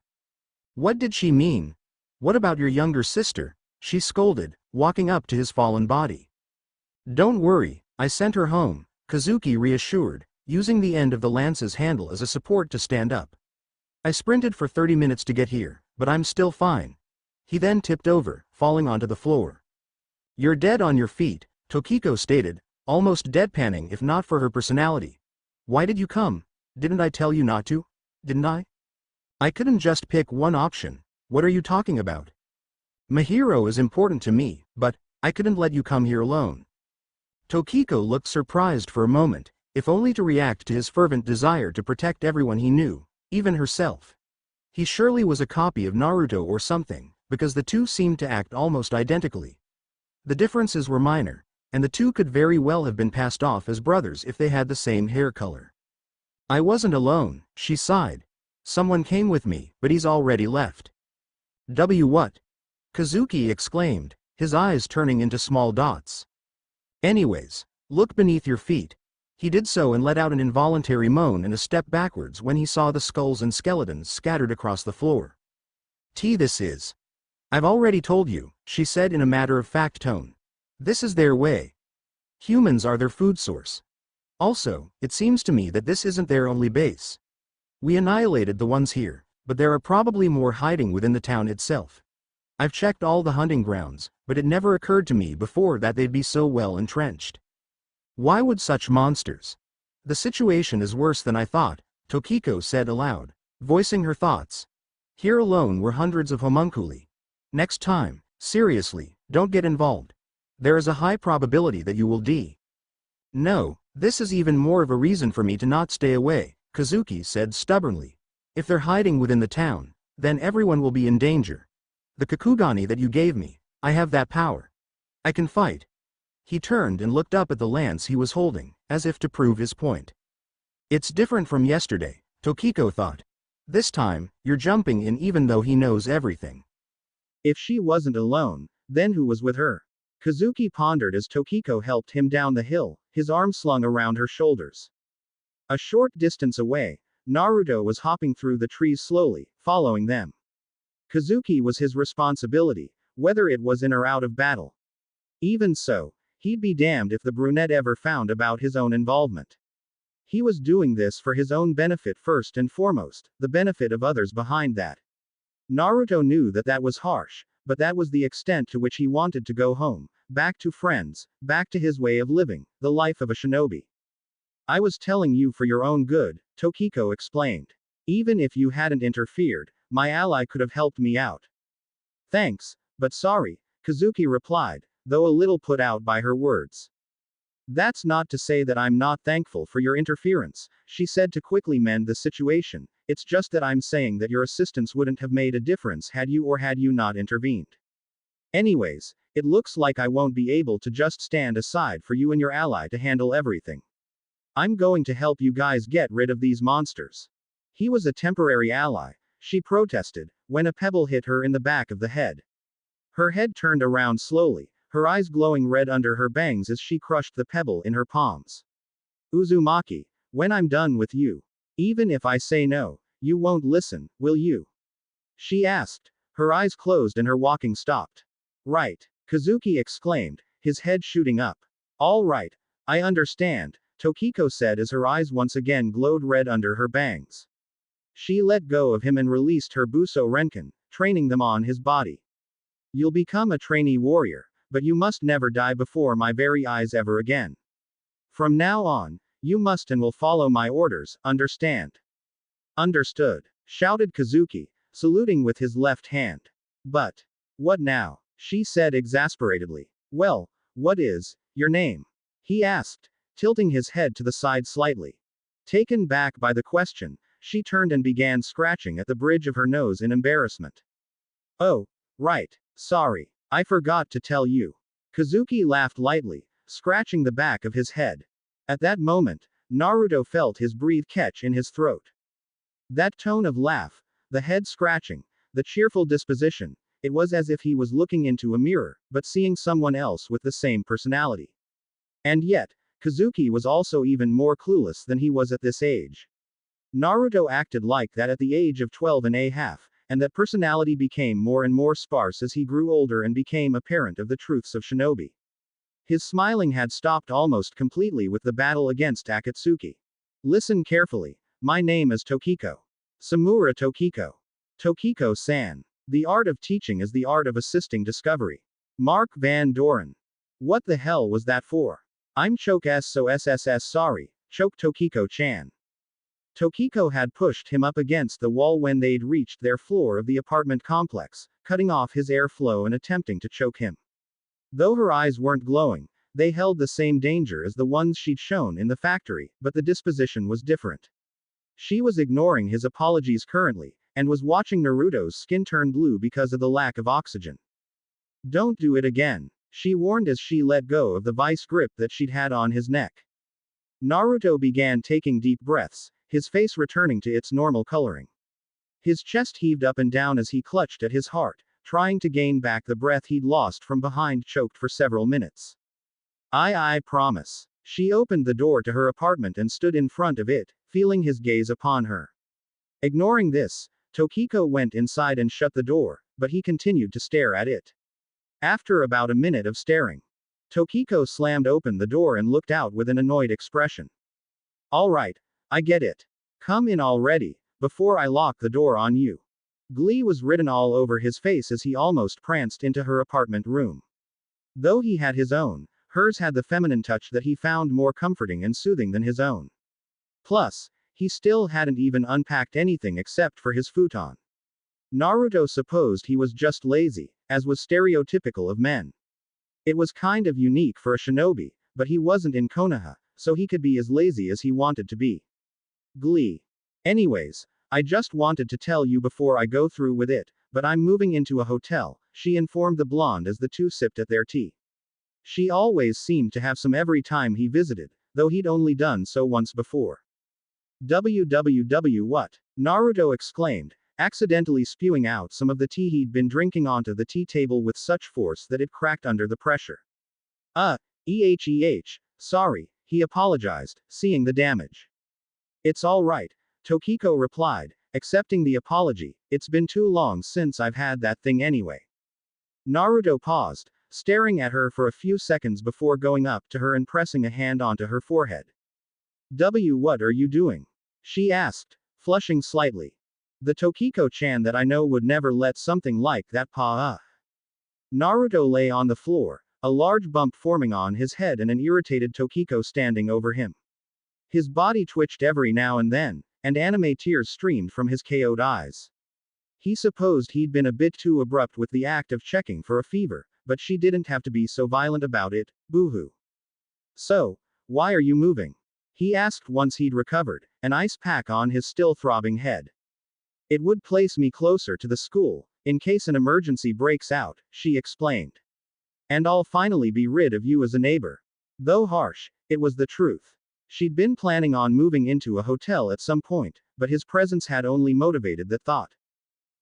What did she mean? What about your younger sister? She scolded, walking up to his fallen body. Don't worry, I sent her home, Kazuki reassured, using the end of the lance's handle as a support to stand up. I sprinted for 30 minutes to get here, but I'm still fine. He then tipped over, falling onto the floor. You're dead on your feet, Tokiko stated, almost deadpanning if not for her personality. Why did you come? Didn't I tell you not to? Didn't I? I couldn't just pick one option. What are you talking about? Mahiro is important to me, but I couldn't let you come here alone. Tokiko looked surprised for a moment, if only to react to his fervent desire to protect everyone he knew, even herself. He surely was a copy of Naruto or something, because the two seemed to act almost identically. The differences were minor, and the two could very well have been passed off as brothers if they had the same hair color. I wasn't alone, she sighed. Someone came with me, but he's already left. What? Kazuki exclaimed, his eyes turning into small dots. Anyways, look beneath your feet. He did so and let out an involuntary moan and a step backwards when he saw the skulls and skeletons scattered across the floor. This is. I've already told you, she said in a matter-of-fact tone. This is their way. Humans are their food source. Also, it seems to me that this isn't their only base. We annihilated the ones here, but there are probably more hiding within the town itself. I've checked all the hunting grounds, but it never occurred to me before that they'd be so well entrenched. Why would such monsters? The situation is worse than I thought, Tokiko said aloud, voicing her thoughts. Here alone were hundreds of homunculi. Next time, seriously, don't get involved. There is a high probability that you will die. No, this is even more of a reason for me to not stay away, Kazuki said stubbornly. If they're hiding within the town, then everyone will be in danger. The Kakugani that you gave me, I have that power. I can fight. He turned and looked up at the lance he was holding, as if to prove his point. It's different from yesterday, Tokiko thought. This time, you're jumping in even though he knows everything. If she wasn't alone, then who was with her? Kazuki pondered as Tokiko helped him down the hill, his arm slung around her shoulders. A short distance away, Naruto was hopping through the trees slowly, following them. Kazuki was his responsibility, whether it was in or out of battle. Even so, he'd be damned if the brunette ever found about his own involvement. He was doing this for his own benefit first and foremost, the benefit of others behind that. Naruto knew that that was harsh, but that was the extent to which he wanted to go home, back to friends, back to his way of living, the life of a shinobi. I was telling you for your own good, Tokiko explained. Even if you hadn't interfered, my ally could have helped me out. Thanks, but sorry, Kazuki replied, though a little put out by her words. That's not to say that I'm not thankful for your interference, she said to quickly mend the situation, it's just that I'm saying that your assistance wouldn't have made a difference had you not intervened. Anyways, it looks like I won't be able to just stand aside for you and your ally to handle everything. I'm going to help you guys get rid of these monsters. He was a temporary ally, she protested, when a pebble hit her in the back of the head. Her head turned around slowly, her eyes glowing red under her bangs as she crushed the pebble in her palms. Uzumaki, when I'm done with you, even if I say no, you won't listen, will you? She asked. Her eyes closed and her walking stopped. Right, Kazuki exclaimed, his head shooting up. All right, I understand, Tokiko said as her eyes once again glowed red under her bangs. She let go of him and released her Buso Renkin, training them on his body. You'll become a trainee warrior, but you must never die before my very eyes ever again. From now on, you must and will follow my orders, understand? Understood, shouted Kazuki, saluting with his left hand. But, what now? She said exasperatedly. Well, what is your name? He asked, tilting his head to the side slightly. Taken back by the question, she turned and began scratching at the bridge of her nose in embarrassment. Oh, right, sorry, I forgot to tell you. Kazuki laughed lightly, scratching the back of his head. At that moment, Naruto felt his breath catch in his throat. That tone of laugh, the head scratching, the cheerful disposition, it was as if he was looking into a mirror, but seeing someone else with the same personality. And yet, Kazuki was also even more clueless than he was at this age. Naruto acted like that at the age of 12 and a half, and that personality became more and more sparse as he grew older and became apparent of the truths of shinobi. His smiling had stopped almost completely with the battle against Akatsuki. Listen carefully, my name is Tokiko. Samura Tokiko. Tokiko-san. The art of teaching is the art of assisting discovery. Mark Van Doren. What the hell was that for? I'm Choke so SSS sorry, Choke Tokiko-chan. Tokiko had pushed him up against the wall when they'd reached their floor of the apartment complex, cutting off his airflow and attempting to choke him. Though her eyes weren't glowing, they held the same danger as the ones she'd shown in the factory, but the disposition was different. She was ignoring his apologies currently, and was watching Naruto's skin turn blue because of the lack of oxygen. Don't do it again, she warned as she let go of the vice grip that she'd had on his neck. Naruto began taking deep breaths, his face returning to its normal coloring. His chest heaved up and down as he clutched at his heart, trying to gain back the breath he'd lost from behind choked for several minutes. I promise. She opened the door to her apartment and stood in front of it, feeling his gaze upon her. Ignoring this, Tokiko went inside and shut the door, but he continued to stare at it. After about a minute of staring, Tokiko slammed open the door and looked out with an annoyed expression. All right, I get it. Come in already, before I lock the door on you. Glee was written all over his face as he almost pranced into her apartment room. Though he had his own, hers had the feminine touch that he found more comforting and soothing than his own. Plus, he still hadn't even unpacked anything except for his futon. Naruto supposed he was just lazy, as was stereotypical of men. It was kind of unique for a shinobi, but he wasn't in Konoha, so he could be as lazy as he wanted to be. Glee. Anyways, I just wanted to tell you before I go through with it, but I'm moving into a hotel, she informed the blonde as the two sipped at their tea. She always seemed to have some every time he visited, though he'd only done so once before. What? Naruto exclaimed, accidentally spewing out some of the tea he'd been drinking onto the tea table with such force that it cracked under the pressure. Sorry, he apologized, seeing the damage. It's all right, Tokiko replied, accepting the apology, it's been too long since I've had that thing anyway. Naruto paused, staring at her for a few seconds before going up to her and pressing a hand onto her forehead. What are you doing? She asked, flushing slightly. The Tokiko-chan that I know would never let something like that pa. Naruto lay on the floor, a large bump forming on his head and an irritated Tokiko standing over him. His body twitched every now and then, and anime tears streamed from his KO'd eyes. He supposed he'd been a bit too abrupt with the act of checking for a fever, but she didn't have to be so violent about it, boo-hoo. So, why are you moving? He asked once he'd recovered, an ice pack on his still throbbing head. It would place me closer to the school, in case an emergency breaks out, she explained. And I'll finally be rid of you as a neighbor. Though harsh, it was the truth. She'd been planning on moving into a hotel at some point, but his presence had only motivated the thought.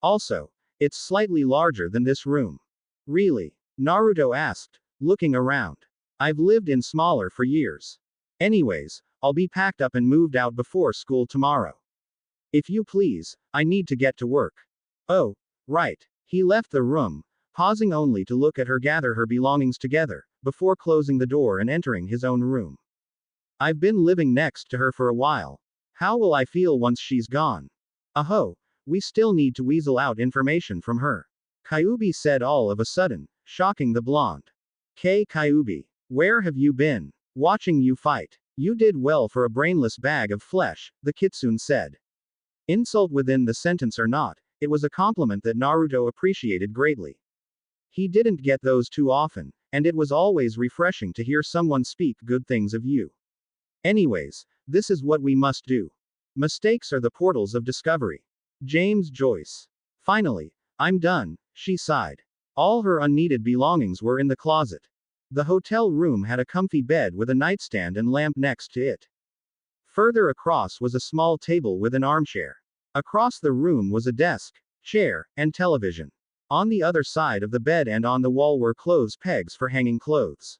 Also, it's slightly larger than this room. Really? Naruto asked, looking around. I've lived in smaller for years. Anyways, I'll be packed up and moved out before school tomorrow. If you please, I need to get to work. Oh, right. He left the room, pausing only to look at her gather her belongings together, before closing the door and entering his own room. I've been living next to her for a while. How will I feel once she's gone? Aho, we still need to weasel out information from her. Kyubi said all of a sudden, shocking the blonde. Kyubi, where have you been? Watching you fight. You did well for a brainless bag of flesh, the kitsune said. Insult within the sentence or not, it was a compliment that Naruto appreciated greatly. He didn't get those too often, and it was always refreshing to hear someone speak good things of you. Anyways, this is what we must do. Mistakes are the portals of discovery. James Joyce. Finally, I'm done, she sighed. All her unneeded belongings were in the closet. The hotel room had a comfy bed with a nightstand and lamp next to it. Further across was a small table with an armchair. Across the room was a desk, chair, and television. On the other side of the bed and on the wall were clothes pegs for hanging clothes.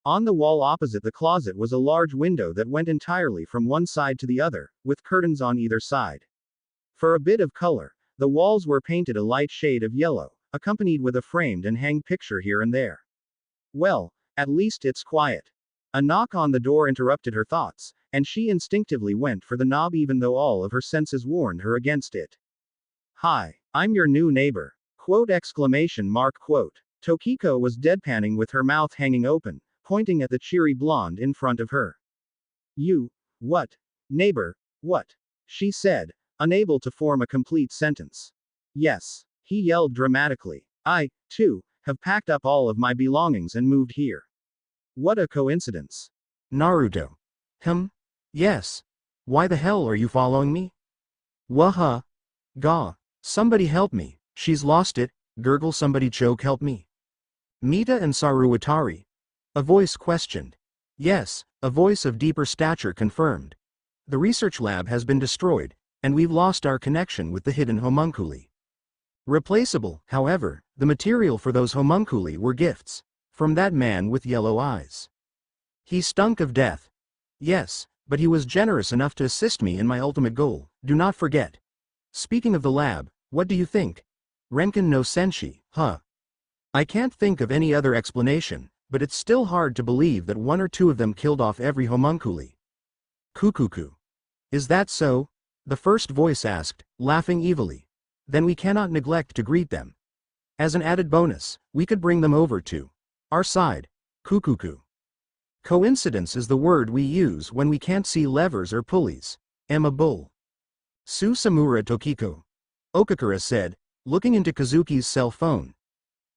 On the wall opposite the closet was a large window that went entirely from one side to the other, with curtains on either side. For a bit of color, the walls were painted a light shade of yellow, accompanied with a framed and hanged picture here and there. Well, at least it's quiet. A knock on the door interrupted her thoughts, and she instinctively went for the knob even though all of her senses warned her against it. Hi, I'm your new neighbor. Quote exclamation mark quote. Tokiko was deadpanning with her mouth hanging open, pointing at the cheery blonde in front of her. You, what? Neighbor, what? She said, unable to form a complete sentence. Yes, he yelled dramatically. I, too, have packed up all of my belongings and moved here. What a coincidence. Naruto. Yes. Why the hell are you following me? Waha. Gah. Somebody help me, she's lost it, gurgle somebody choke help me. Mita and Saruatari. A voice questioned. Yes, a voice of deeper stature confirmed. The research lab has been destroyed, and we've lost our connection with the hidden homunculi. Replaceable, however, the material for those homunculi were gifts, from that man with yellow eyes. He stunk of death. Yes, but he was generous enough to assist me in my ultimate goal, do not forget. Speaking of the lab, what do you think? Renkin no Senshi, huh? I can't think of any other explanation, but it's still hard to believe that one or two of them killed off every homunculi. Kukuku. Is that so? The first voice asked, laughing evilly. Then we cannot neglect to greet them. As an added bonus, we could bring them over to our side. Kukuku. Coincidence is the word we use when we can't see levers or pulleys. Am a bull. Susamura Tokiko. Okakura said, looking into Kazuki's cell phone.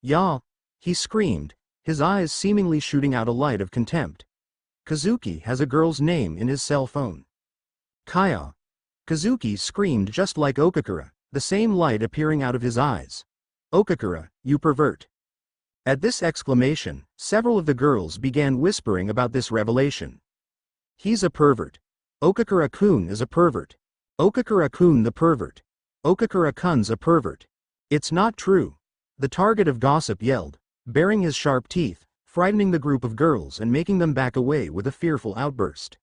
Ya! He screamed, his eyes seemingly shooting out a light of contempt. Kazuki has a girl's name in his cell phone. Kaya. Kazuki screamed just like Okakura, the same light appearing out of his eyes. Okakura, you pervert. At this exclamation, several of the girls began whispering about this revelation. He's a pervert. Okakura-kun is a pervert. Okakura-kun the pervert. Okakura-kun's a pervert. It's not true. The target of gossip yelled, baring his sharp teeth, frightening the group of girls and making them back away with a fearful outburst.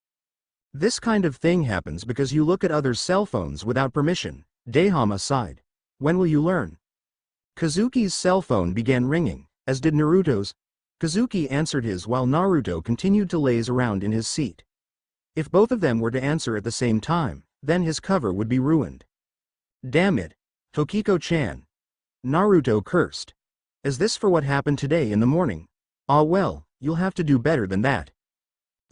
This kind of thing happens because you look at others' cell phones without permission, Dehama sighed. When will you learn? Kazuki's cell phone began ringing, as did Naruto's. Kazuki answered his while Naruto continued to laze around in his seat. If both of them were to answer at the same time, then his cover would be ruined. Damn it, Tokiko-chan. Naruto cursed. Is this for what happened today in the morning? Ah well, you'll have to do better than that.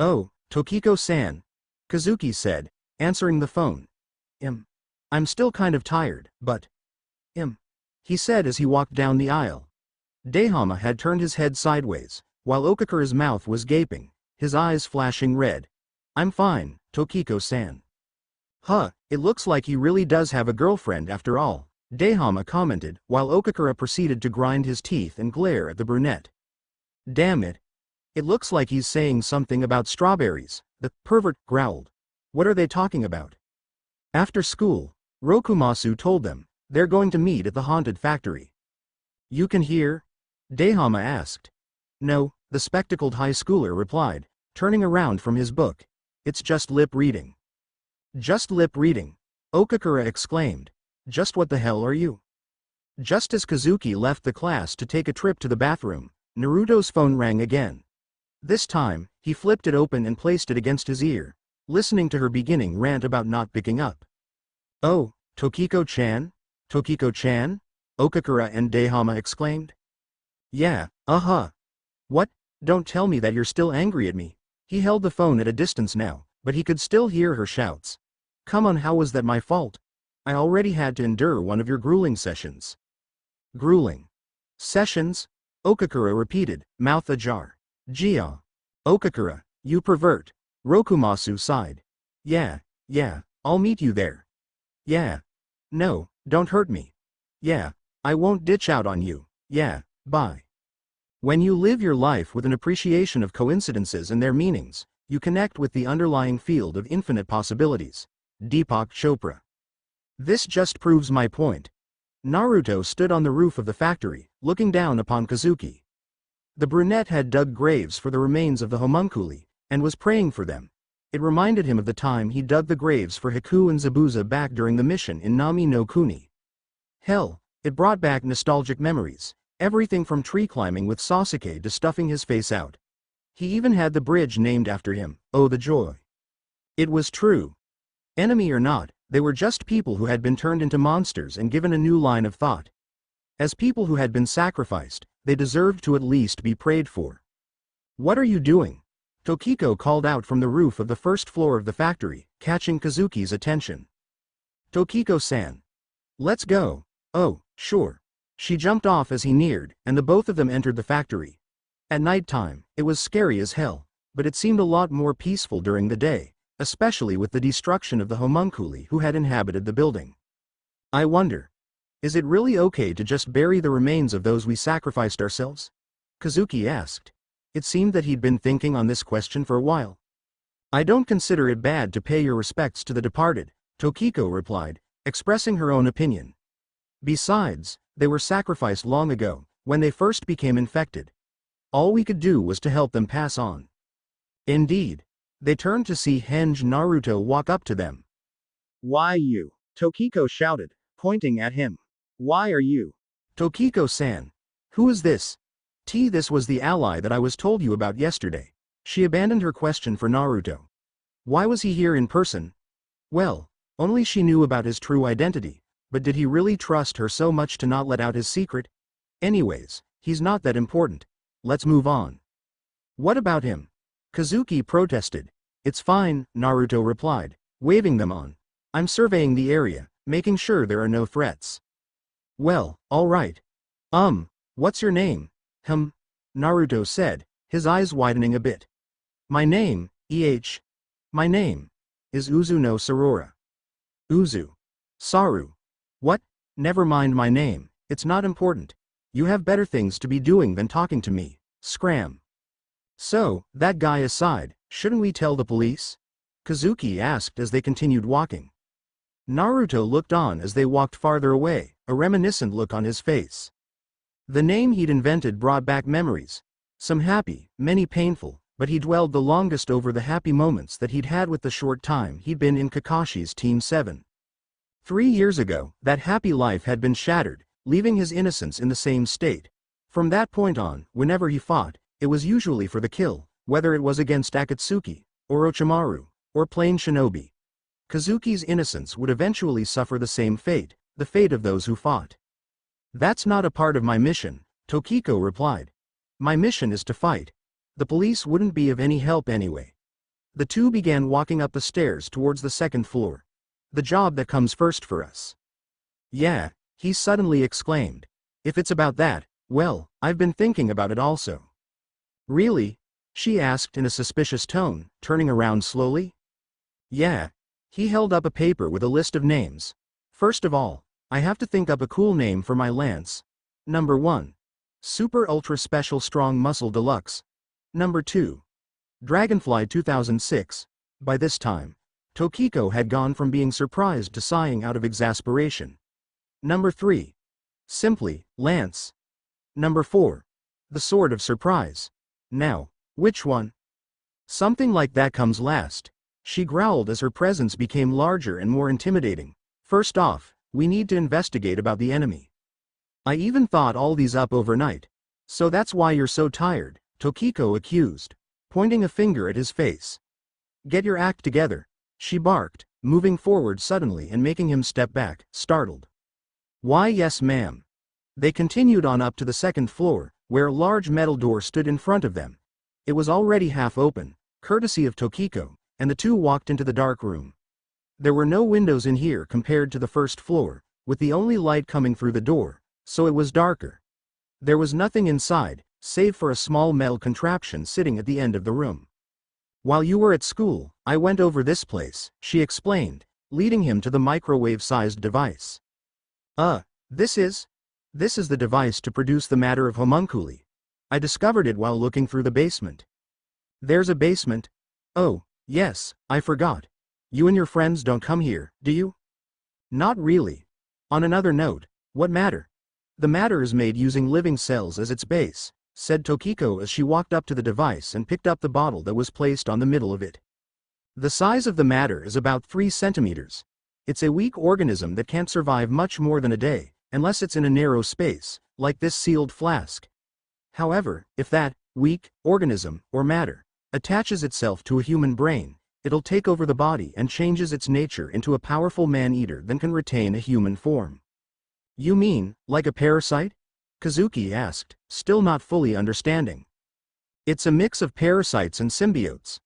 Oh, Tokiko-san. Kazuki said, answering the phone. I'm still kind of tired, but... he said as he walked down the aisle. Dehama had turned his head sideways, while Okakura's mouth was gaping, his eyes flashing red. I'm fine, Tokiko-san. Huh, it looks like he really does have a girlfriend after all, Dehama commented, while Okakura proceeded to grind his teeth and glare at the brunette. Damn it. It looks like he's saying something about strawberries, the pervert growled. What are they talking about? After school, Rokumasu told them, they're going to meet at the haunted factory. You can hear? Dehama asked. No, the spectacled high schooler replied, turning around from his book. It's just lip reading. Just lip reading? Okakura exclaimed. Just what the hell are you? Just as Kazuki left the class to take a trip to the bathroom, Naruto's phone rang again. This time, he flipped it open and placed it against his ear, listening to her beginning rant about not picking up. "Oh, Tokiko-chan? Tokiko-chan?" Okakura and Dehama exclaimed. "Yeah, What? Don't tell me that you're still angry at me." He held the phone at a distance now, but he could still hear her shouts. "Come on, how was that my fault? I already had to endure one of your grueling sessions." "Grueling sessions?" Okakura repeated, mouth ajar. "Gia. Okakura, you pervert." Rokumasu sighed. Yeah, I'll meet you there." "Yeah. No, don't hurt me." "Yeah, I won't ditch out on you." "Yeah, bye." When you live your life with an appreciation of coincidences and their meanings, you connect with the underlying field of infinite possibilities. Deepak Chopra. This just proves my point. Naruto stood on the roof of the factory, looking down upon Kazuki. The brunette had dug graves for the remains of the homunculi, and was praying for them. It reminded him of the time he dug the graves for Hiku and Zabuza back during the mission in Nami no Kuni. Hell, it brought back nostalgic memories. Everything from tree climbing with Sasuke to stuffing his face out. He even had the bridge named after him. Oh, the joy. It was true. Enemy or not, they were just people who had been turned into monsters and given a new line of thought. As people who had been sacrificed, they deserved to at least be prayed for. "What are you doing?" Tokiko called out from the roof of the first floor of the factory, catching Kazuki's attention. "Tokiko-san. Let's go." "Oh, sure." She jumped off as he neared, and the both of them entered the factory. At night time, it was scary as hell, but it seemed a lot more peaceful during the day, especially with the destruction of the homunculi who had inhabited the building. "I wonder, is it really okay to just bury the remains of those we sacrificed ourselves?" Kazuki asked. It seemed that he'd been thinking on this question for a while. "I don't consider it bad to pay your respects to the departed," Tokiko replied, expressing her own opinion. "Besides, they were sacrificed long ago, when they first became infected. All we could do was to help them pass on." Indeed. They turned to see Henge Naruto walk up to them. "Why you?" Tokiko shouted, pointing at him. "Why are you?" "Tokiko-san. Who is this?" This was the ally that I was told you about yesterday." She abandoned her question for Naruto. Why was he here in person? Well, only she knew about his true identity, but did he really trust her so much to not let out his secret? Anyways, he's not that important. Let's move on. "What about him?" Kazuki protested. "It's fine," Naruto replied, waving them on. "I'm surveying the area, making sure there are no threats." "Well, all right. What's your name?" Naruto said, his eyes widening a bit. My name is Uzu no Sarora." "Uzu. Saru. What? Never mind my name, it's not important. You have better things to be doing than talking to me." Scram. "So, that guy aside, shouldn't we tell the police?" Kazuki asked as they continued walking. Naruto looked on as they walked farther away, a reminiscent look on his face. The name he'd invented brought back memories. Some happy, many painful, but he dwelled the longest over the happy moments that he'd had with the short time he'd been in Kakashi's Team 7. 3 years ago, that happy life had been shattered, leaving his innocence in the same state. From that point on, whenever he fought, it was usually for the kill, whether it was against Akatsuki, Orochimaru, or plain shinobi. Kazuki's innocence would eventually suffer the same fate, the fate of those who fought. "That's not a part of my mission," Tokiko replied. "My mission is to fight. The police wouldn't be of any help anyway." The two began walking up the stairs towards the second floor. "The job that comes first for us." "Yeah," he suddenly exclaimed. "If it's about that, well, I've been thinking about it also." "Really?" she asked in a suspicious tone, turning around slowly. "Yeah." He held up a paper with a list of names. "First of all, I have to think up a cool name for my lance. Number 1. Super Ultra Special Strong Muscle Deluxe. Number 2. Dragonfly 2006. By this time, Tokiko had gone from being surprised to sighing out of exasperation. Number 3. Simply, Lance. Number 4. The Sword of Surprise. Now, which one? Something like that comes last, she growled as her presence became larger and more intimidating. "First off, we need to investigate about the enemy. I even thought all these up overnight. So that's why you're so tired, Tokiko accused, pointing a finger at his face. Get your act together, she barked, moving forward suddenly and making him step back, startled. Why yes ma'am. They continued on up to the second floor, where a large metal door stood in front of them. It was already half open, courtesy of Tokiko, and the two walked into the dark room. There were no windows in here compared to the first floor, with the only light coming through the door, so it was darker. There was nothing inside, save for a small metal contraption sitting at the end of the room. While you were at school, I went over this place, she explained, leading him to the microwave-sized device. This is the device to produce the matter of homunculi. I discovered it while looking through the basement. There's a basement? Oh, yes, I forgot. You and your friends don't come here, do you? Not really. On another note, what matter? The matter is made using living cells as its base, said Tokiko as she walked up to the device and picked up the bottle that was placed on the middle of it. The size of the matter is about 3 centimeters. It's a weak organism that can't survive much more than a day, unless it's in a narrow space, like this sealed flask. However, if that weak organism, or matter, attaches itself to a human brain, it'll take over the body and changes its nature into a powerful man-eater that can retain a human form. You mean, like a parasite? Kazuki asked, still not fully understanding. It's a mix of parasites and symbiotes.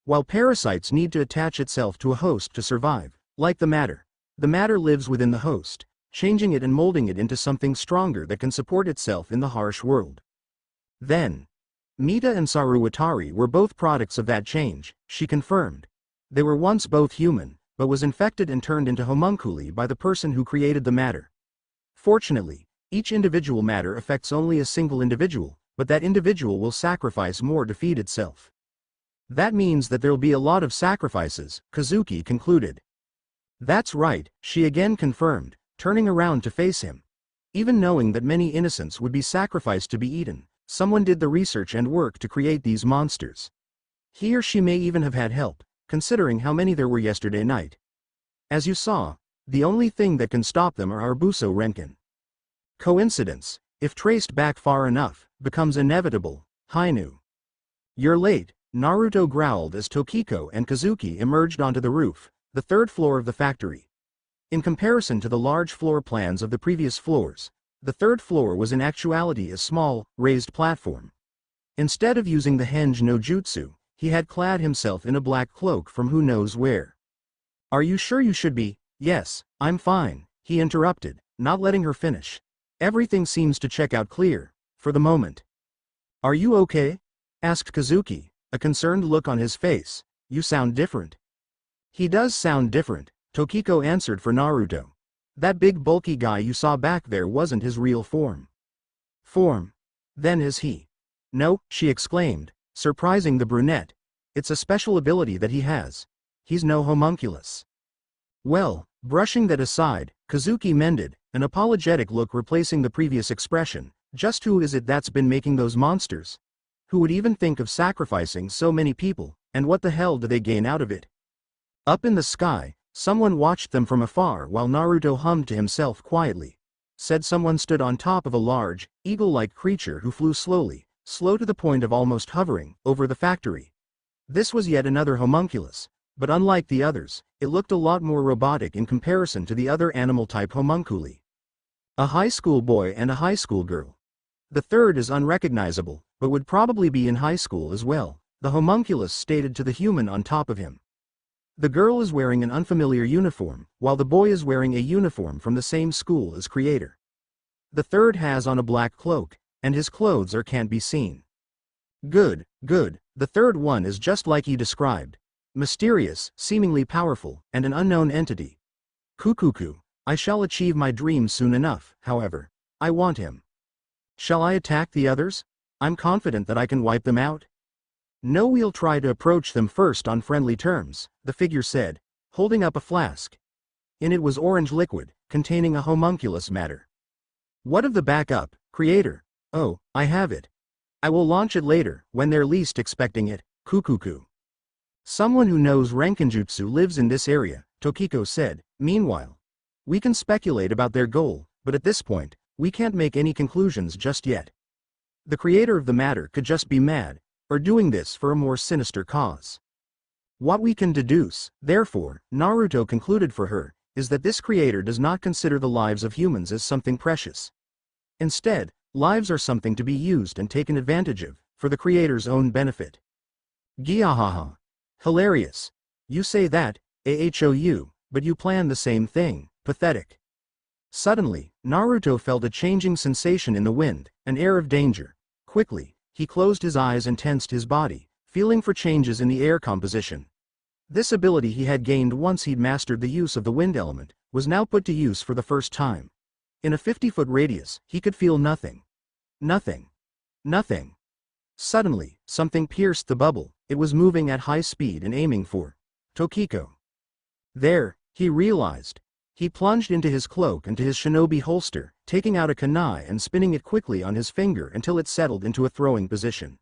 While parasites need to attach itself to a host to survive, like the matter lives within the host, changing it and molding it into something stronger that can support itself in the harsh world. Then, Mita and Saruwatari were both products of that change, she confirmed. They were once both human, but was infected and turned into homunculi by the person who created the matter. Fortunately, each individual matter affects only a single individual, but that individual will sacrifice more to feed itself. That means that there'll be a lot of sacrifices, Kazuki concluded. That's right, she again confirmed, turning around to face him. Even knowing that many innocents would be sacrificed to be eaten, someone did the research and work to create these monsters. He or she may even have had help, considering how many there were yesterday night. As you saw, the only thing that can stop them are Arbuso Renkin. Coincidence, if traced back far enough, becomes inevitable, Hainu. You're late, Naruto growled as Tokiko and Kazuki emerged onto the roof, the third floor of the factory. In comparison to the large floor plans of the previous floors, the third floor was in actuality a small, raised platform. Instead of using the henge no jutsu, he had clad himself in a black cloak from who knows where. Are you sure you should be? Yes, I'm fine, he interrupted, not letting her finish. Everything seems to check out clear, for the moment. Are you okay? Asked Kazuki, a concerned look on his face. You sound different. He does sound different, Tokiko answered for Naruto. That big bulky guy you saw back there wasn't his real form. Then is he? No, she exclaimed, surprising the brunette. It's a special ability that he has. He's no homunculus. Well, brushing that aside, Kazuki mended, an apologetic look replacing the previous expression. Just who is it that's been making those monsters? Who would even think of sacrificing so many people, and what the hell do they gain out of it? Up in the sky, someone watched them from afar while Naruto hummed to himself quietly. Said someone stood on top of a large, eagle-like creature who flew slowly, slow to the point of almost hovering, over the factory. This was yet another homunculus, but unlike the others, it looked a lot more robotic in comparison to the other animal-type homunculi. A high school boy and a high school girl. The third is unrecognizable, but would probably be in high school as well, the homunculus stated to the human on top of him. The girl is wearing an unfamiliar uniform, while the boy is wearing a uniform from the same school as creator. The third has on a black cloak, and his clothes can't be seen. Good, the third one is just like he described. Mysterious, seemingly powerful, and an unknown entity. Kukuku, I shall achieve my dream soon enough, however. I want him. Shall I attack the others? I'm confident that I can wipe them out. No, we'll try to approach them first on friendly terms, the figure said, holding up a flask. In it was orange liquid, containing a homunculus matter. What of the backup, creator? Oh, I have it. I will launch it later, when they're least expecting it, Kukuku. Someone who knows Renkinjutsu lives in this area, Tokiko said. Meanwhile, we can speculate about their goal, but at this point, we can't make any conclusions just yet. The creator of the matter could just be mad, or doing this for a more sinister cause. What we can deduce, therefore, Naruto concluded for her, is that this creator does not consider the lives of humans as something precious. Instead, lives are something to be used and taken advantage of, for the creator's own benefit. Giahaha. Hilarious. You say that, ahou, but you plan the same thing, pathetic. Suddenly, Naruto felt a changing sensation in the wind, an air of danger. Quickly, he closed his eyes and tensed his body, feeling for changes in the air composition. This ability he had gained once he'd mastered the use of the wind element, was now put to use for the first time. In a 50-foot radius, he could feel nothing. Nothing. Nothing. Suddenly, something pierced the bubble. It was moving at high speed and aiming for Tokiko. There, he realized. He plunged into his cloak and to his shinobi holster, taking out a kunai and spinning it quickly on his finger until it settled into a throwing position.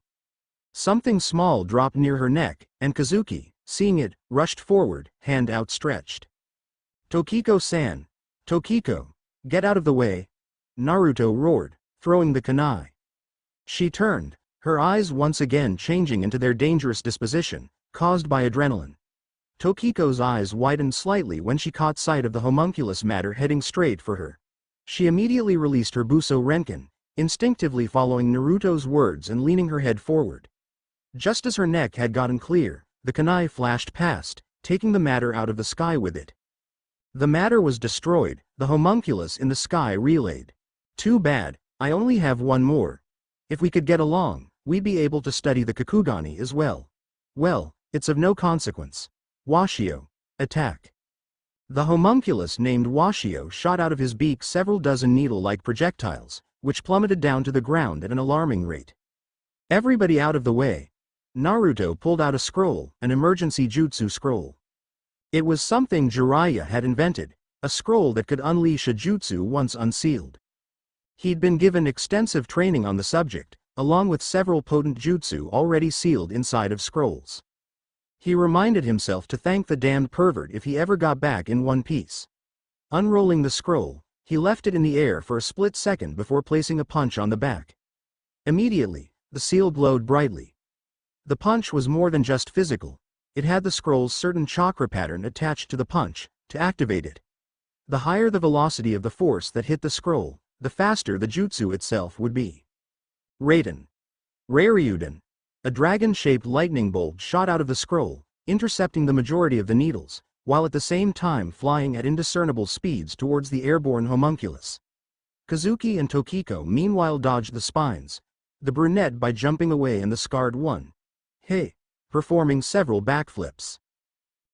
Something small dropped near her neck, and Kazuki, seeing it, rushed forward, hand outstretched. Tokiko-san! Tokiko! Get out of the way! Naruto roared, throwing the kunai. She turned, her eyes once again changing into their dangerous disposition, caused by adrenaline. Tokiko's eyes widened slightly when she caught sight of the homunculus matter heading straight for her. She immediately released her Buso Renkin, instinctively following Naruto's words and leaning her head forward. Just as her neck had gotten clear, the kunai flashed past, taking the matter out of the sky with it. The matter was destroyed, the homunculus in the sky relayed. Too bad, I only have one more. If we could get along, we'd be able to study the Kakugani as well. Well, it's of no consequence. Washio, attack. The homunculus named Washio shot out of his beak several dozen needle-like projectiles, which plummeted down to the ground at an alarming rate. Everybody out of the way. Naruto pulled out a scroll, an emergency jutsu scroll. It was something Jiraiya had invented, a scroll that could unleash a jutsu once unsealed. He'd been given extensive training on the subject, along with several potent jutsu already sealed inside of scrolls. He reminded himself to thank the damned pervert if he ever got back in one piece. Unrolling the scroll, he left it in the air for a split second before placing a punch on the back. Immediately, the seal glowed brightly. The punch was more than just physical. It had the scroll's certain chakra pattern attached to the punch, to activate it. The higher the velocity of the force that hit the scroll, the faster the jutsu itself would be. Raiden. Raryuden. A dragon-shaped lightning bolt shot out of the scroll, intercepting the majority of the needles, while at the same time flying at indiscernible speeds towards the airborne homunculus. Kazuki and Tokiko meanwhile dodged the spines, the brunette by jumping away and the scarred one, hey, performing several backflips.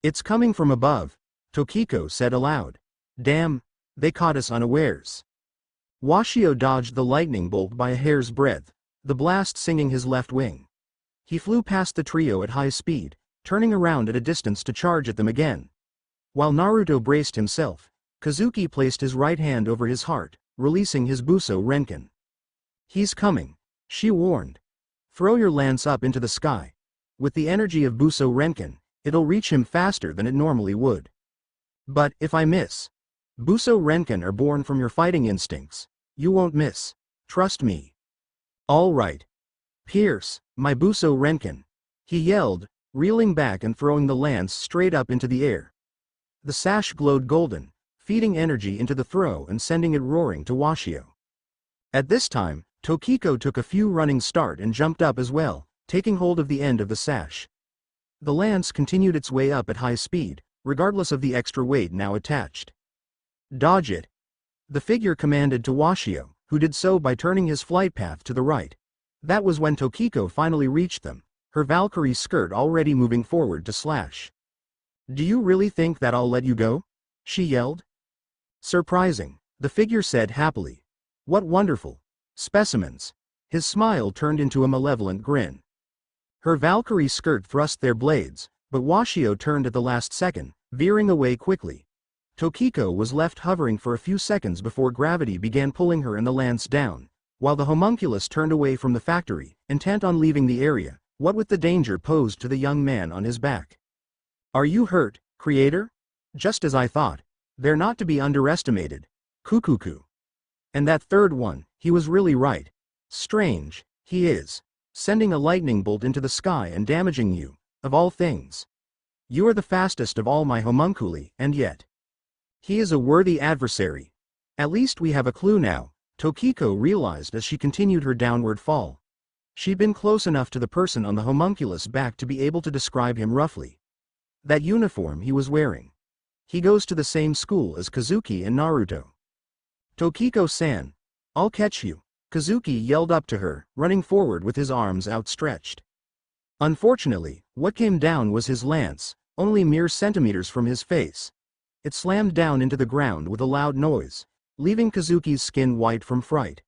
It's coming from above, Tokiko said aloud. Damn, they caught us unawares. Washio dodged the lightning bolt by a hair's breadth, the blast singing his left wing. He flew past the trio at high speed, turning around at a distance to charge at them again. While Naruto braced himself, Kazuki placed his right hand over his heart, releasing his Buso Renkin. He's coming, she warned. Throw your lance up into the sky. With the energy of Buso Renkin, it'll reach him faster than it normally would. But if I miss, Buso Renkin are born from your fighting instincts. You won't miss. Trust me. All right. Pierce, my Buso Renkin, he yelled, reeling back and throwing the lance straight up into the air. The sash glowed golden, feeding energy into the throw and sending it roaring to Washio. At this time, Tokiko took a few running start and jumped up as well, taking hold of the end of the sash. The lance continued its way up at high speed, regardless of the extra weight now attached. Dodge it. The figure commanded to Washio, who did so by turning his flight path to the right. That was when Tokiko finally reached them, her Valkyrie skirt already moving forward to slash. Do you really think that I'll let you go? She yelled. Surprising, the figure said happily. What wonderful specimens. His smile turned into a malevolent grin. Her Valkyrie skirt thrust their blades, but Washio turned at the last second, veering away quickly. Tokiko was left hovering for a few seconds before gravity began pulling her and the lance down, while the homunculus turned away from the factory, intent on leaving the area, what with the danger posed to the young man on his back. Are you hurt, creator? Just as I thought. They're not to be underestimated. Kukuku. And that third one, he was really right. Strange, He is. Sending a lightning bolt into the sky and damaging you, of all things. You are the fastest of all my homunculi, and yet. He is a worthy adversary. At least we have a clue now, Tokiko realized as she continued her downward fall. She'd been close enough to the person on the homunculus back to be able to describe him roughly. That uniform he was wearing. He goes to the same school as Kazuki and Naruto. Tokiko-san, I'll catch you, Kazuki yelled up to her, running forward with his arms outstretched. Unfortunately, what came down was his lance, only mere centimeters from his face. It slammed down into the ground with a loud noise, leaving Kazuki's skin white from fright.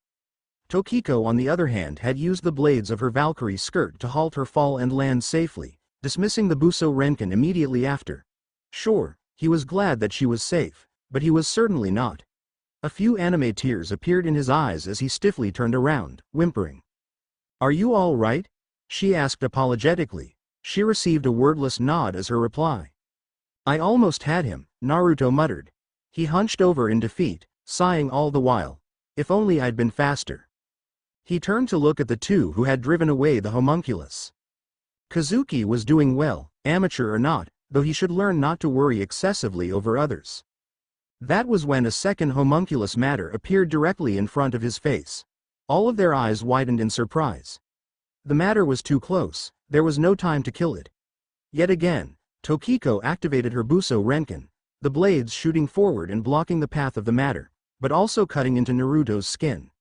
Tokiko on the other hand had used the blades of her Valkyrie skirt to halt her fall and land safely, dismissing the Buso Renkin immediately after. Sure, he was glad that she was safe, but he was certainly not. A few anime tears appeared in his eyes as he stiffly turned around, whimpering. "Are you all right?" she asked apologetically. She received a wordless nod as her reply. "I almost had him," Naruto muttered. He hunched over in defeat, sighing all the while. "If only I'd been faster." He turned to look at the two who had driven away the homunculus. Kazuki was doing well, amateur or not, though he should learn not to worry excessively over others. That was when a second homunculus matter appeared directly in front of his face. All of their eyes widened in surprise. The matter was too close, there was no time to kill it. Yet again, Tokiko activated her Buso Renkin, the blades shooting forward and blocking the path of the matter, but also cutting into Naruto's skin.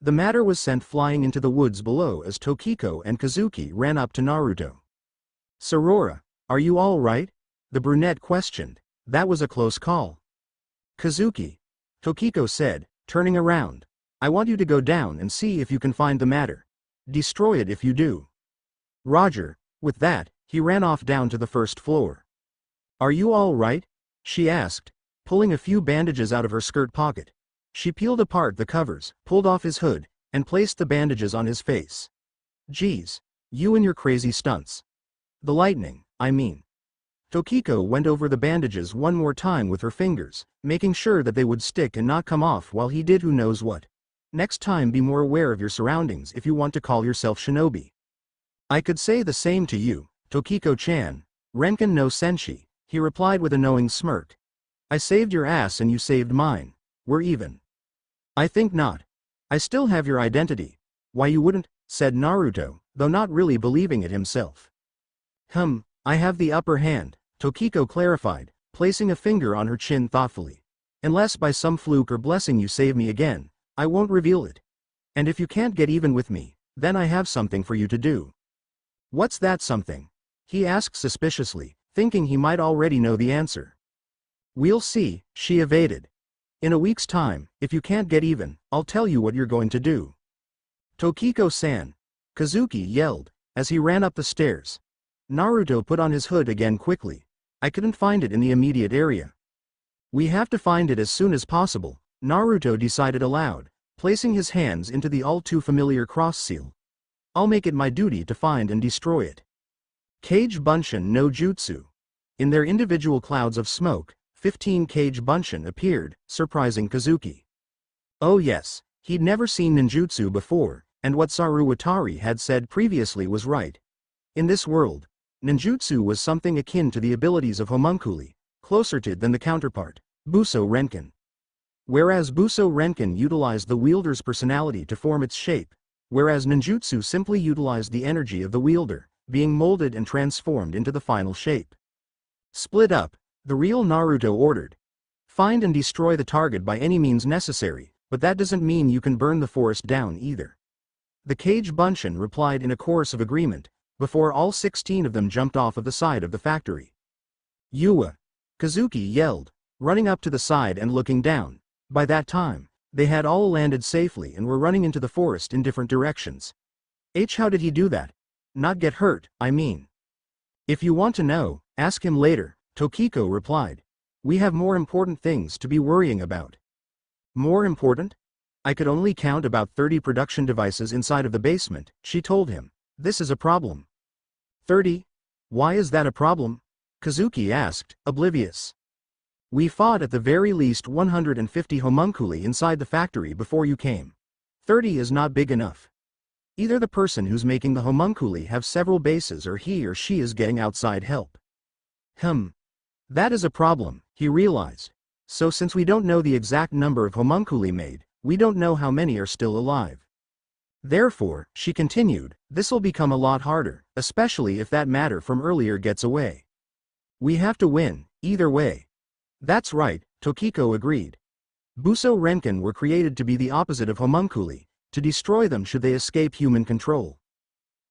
The matter was sent flying into the woods below as Tokiko and Kazuki ran up to Naruto. "Sorora, are you all right?" the brunette questioned. "That was a close call." "Kazuki," Tokiko said, turning around. "I want you to go down and see if you can find the matter. Destroy it if you do." "Roger." With that, he ran off down to the first floor. "Are you all right?" she asked, pulling a few bandages out of her skirt pocket. She peeled apart the covers, pulled off his hood, and placed the bandages on his face. "Geez, you and your crazy stunts. The lightning, I mean." Tokiko went over the bandages one more time with her fingers, making sure that they would stick and not come off while he did who knows what. "Next time be more aware of your surroundings if you want to call yourself shinobi." "I could say the same to you, Tokiko-chan. Renkin no senshi," he replied with a knowing smirk. "I saved your ass and you saved mine. We're even." "I think not. I still have your identity." "Why you wouldn't," said Naruto, though not really believing it himself. I have the upper hand," Tokiko clarified, placing a finger on her chin thoughtfully. "Unless by some fluke or blessing you save me again, I won't reveal it. And if you can't get even with me, then I have something for you to do." "What's that something?" he asked suspiciously, thinking he might already know the answer. "We'll see," she evaded. "In a week's time, if you can't get even, I'll tell you what you're going to do." "Tokiko-san!" Kazuki yelled, as he ran up the stairs. Naruto put on his hood again quickly. "I couldn't find it in the immediate area." "We have to find it as soon as possible," Naruto decided aloud, placing his hands into the all-too-familiar cross seal. "I'll make it my duty to find and destroy it." Kage Bunshin no Jutsu. In their individual clouds of smoke, 15 Kage Bunshin appeared, surprising Kazuki. Oh yes, he'd never seen ninjutsu before, and what Saruwatari had said previously was right. In this world, ninjutsu was something akin to the abilities of homunculi, closer to than the counterpart, Buso Renkin. Whereas Buso Renkin utilized the wielder's personality to form its shape, whereas ninjutsu simply utilized the energy of the wielder, being molded and transformed into the final shape. "Split up," the real Naruto ordered. "Find and destroy the target by any means necessary, but that doesn't mean you can burn the forest down either." The Kage Bunshin replied in a chorus of agreement, before all 16 of them jumped off of the side of the factory. "Yua!" Kazuki yelled, running up to the side and looking down. By that time, they had all landed safely and were running into the forest in different directions. How did he do that? Not get hurt, I mean. "If you want to know, ask him later," Tokiko replied. "We have more important things to be worrying about." "More important?" "I could only count about 30 production devices inside of the basement," she told him. "This is a problem." 30? Why is that a problem?" Kazuki asked, oblivious. "We fought at the very least 150 homunculi inside the factory before you came. 30 is not big enough." Either the person who's making the homunculi have several bases or he or she is getting outside help. That is a problem, he realized. So since we don't know the exact number of homunculi made, we don't know how many are still alive. Therefore, she continued, this'll become a lot harder, especially if that matter from earlier gets away. We have to win, either way. That's right, Tokiko agreed. Buso Renkin were created to be the opposite of homunculi, to destroy them should they escape human control.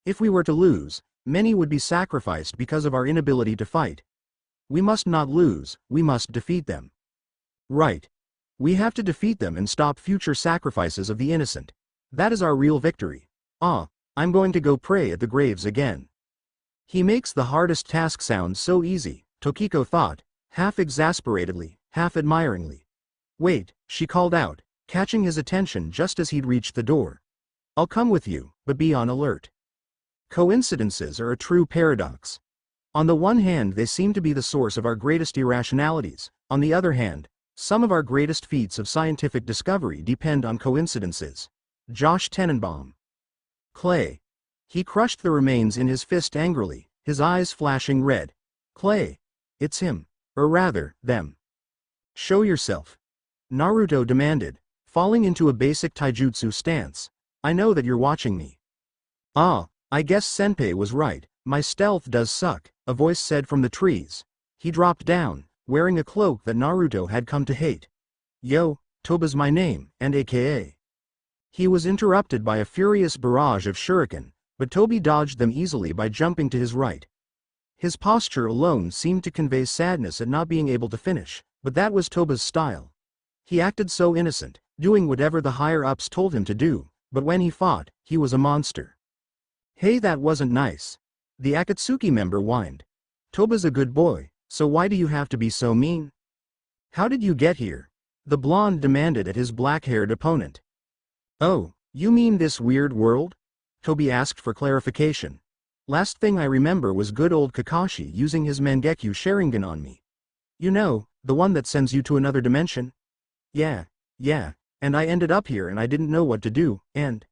If we were to lose, many would be sacrificed because of our inability to fight. We must not lose, we must defeat them. Right. We have to defeat them and stop future sacrifices of the innocent. That is our real victory. I'm going to go pray at the graves again. He makes the hardest task sound so easy, Tokiko thought, half exasperatedly, half admiringly. Wait, she called out, catching his attention just as he'd reached the door. I'll come with you, but be on alert. Coincidences are a true paradox. On the one hand, they seem to be the source of our greatest irrationalities. On the other hand, some of our greatest feats of scientific discovery depend on coincidences. Josh Tenenbaum. Clay. He crushed the remains in his fist angrily, his eyes flashing red. Clay. It's him. Or rather, them. Show yourself. Naruto demanded, falling into a basic taijutsu stance. I know that you're watching me. I guess Senpai was right, my stealth does suck, a voice said from the trees. He dropped down, wearing a cloak that Naruto had come to hate. Yo, Toba's my name, and aka. He was interrupted by a furious barrage of shuriken, but Toby dodged them easily by jumping to his right. His posture alone seemed to convey sadness at not being able to finish, but that was Toba's style. He acted so innocent, doing whatever the higher-ups told him to do, but when he fought, he was a monster. Hey, that wasn't nice. The Akatsuki member whined. Toba's a good boy, so why do you have to be so mean? How did you get here? The blonde demanded at his black-haired opponent. Oh, you mean this weird world? Toby asked for clarification. Last thing I remember was good old Kakashi using his Mangekyo Sharingan on me. You know, the one that sends you to another dimension? Yeah, and I ended up here and I didn't know what to do, and...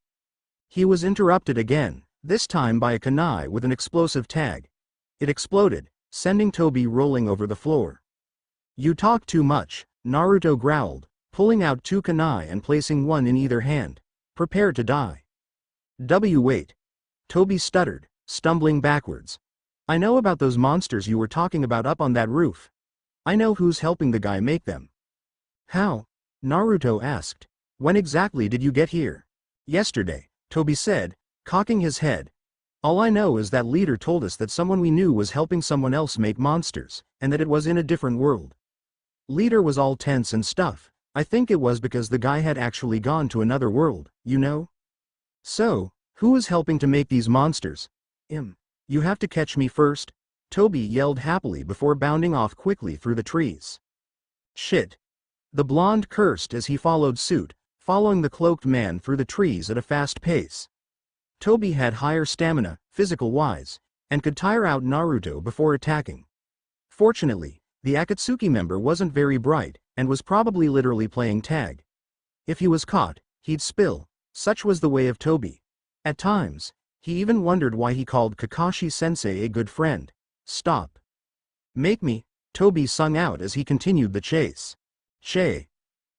He was interrupted again, this time by a kunai with an explosive tag. It exploded, sending Toby rolling over the floor. You talk too much, Naruto growled, pulling out 2 kunai and placing one in either hand. Prepare to die. Wait. Toby stuttered, stumbling backwards. I know about those monsters you were talking about up on that roof. I know who's helping the guy make them. How? Naruto asked. When exactly did you get here? Yesterday, Toby said, cocking his head. All I know is that leader told us that someone we knew was helping someone else make monsters, and that it was in a different world. Leader was all tense and stuff. I think it was because the guy had actually gone to another world, you know? So, who is helping to make these monsters? You have to catch me first, Toby yelled happily before bounding off quickly through the trees. Shit. The blonde cursed as he followed suit, following the cloaked man through the trees at a fast pace. Toby had higher stamina, physical-wise, and could tire out Naruto before attacking. Fortunately, the Akatsuki member wasn't very bright, and was probably literally playing tag. If he was caught, he'd spill, such was the way of Toby. At times, he even wondered why he called Kakashi-sensei a good friend. Stop. Make me, Toby sung out as he continued the chase. Che.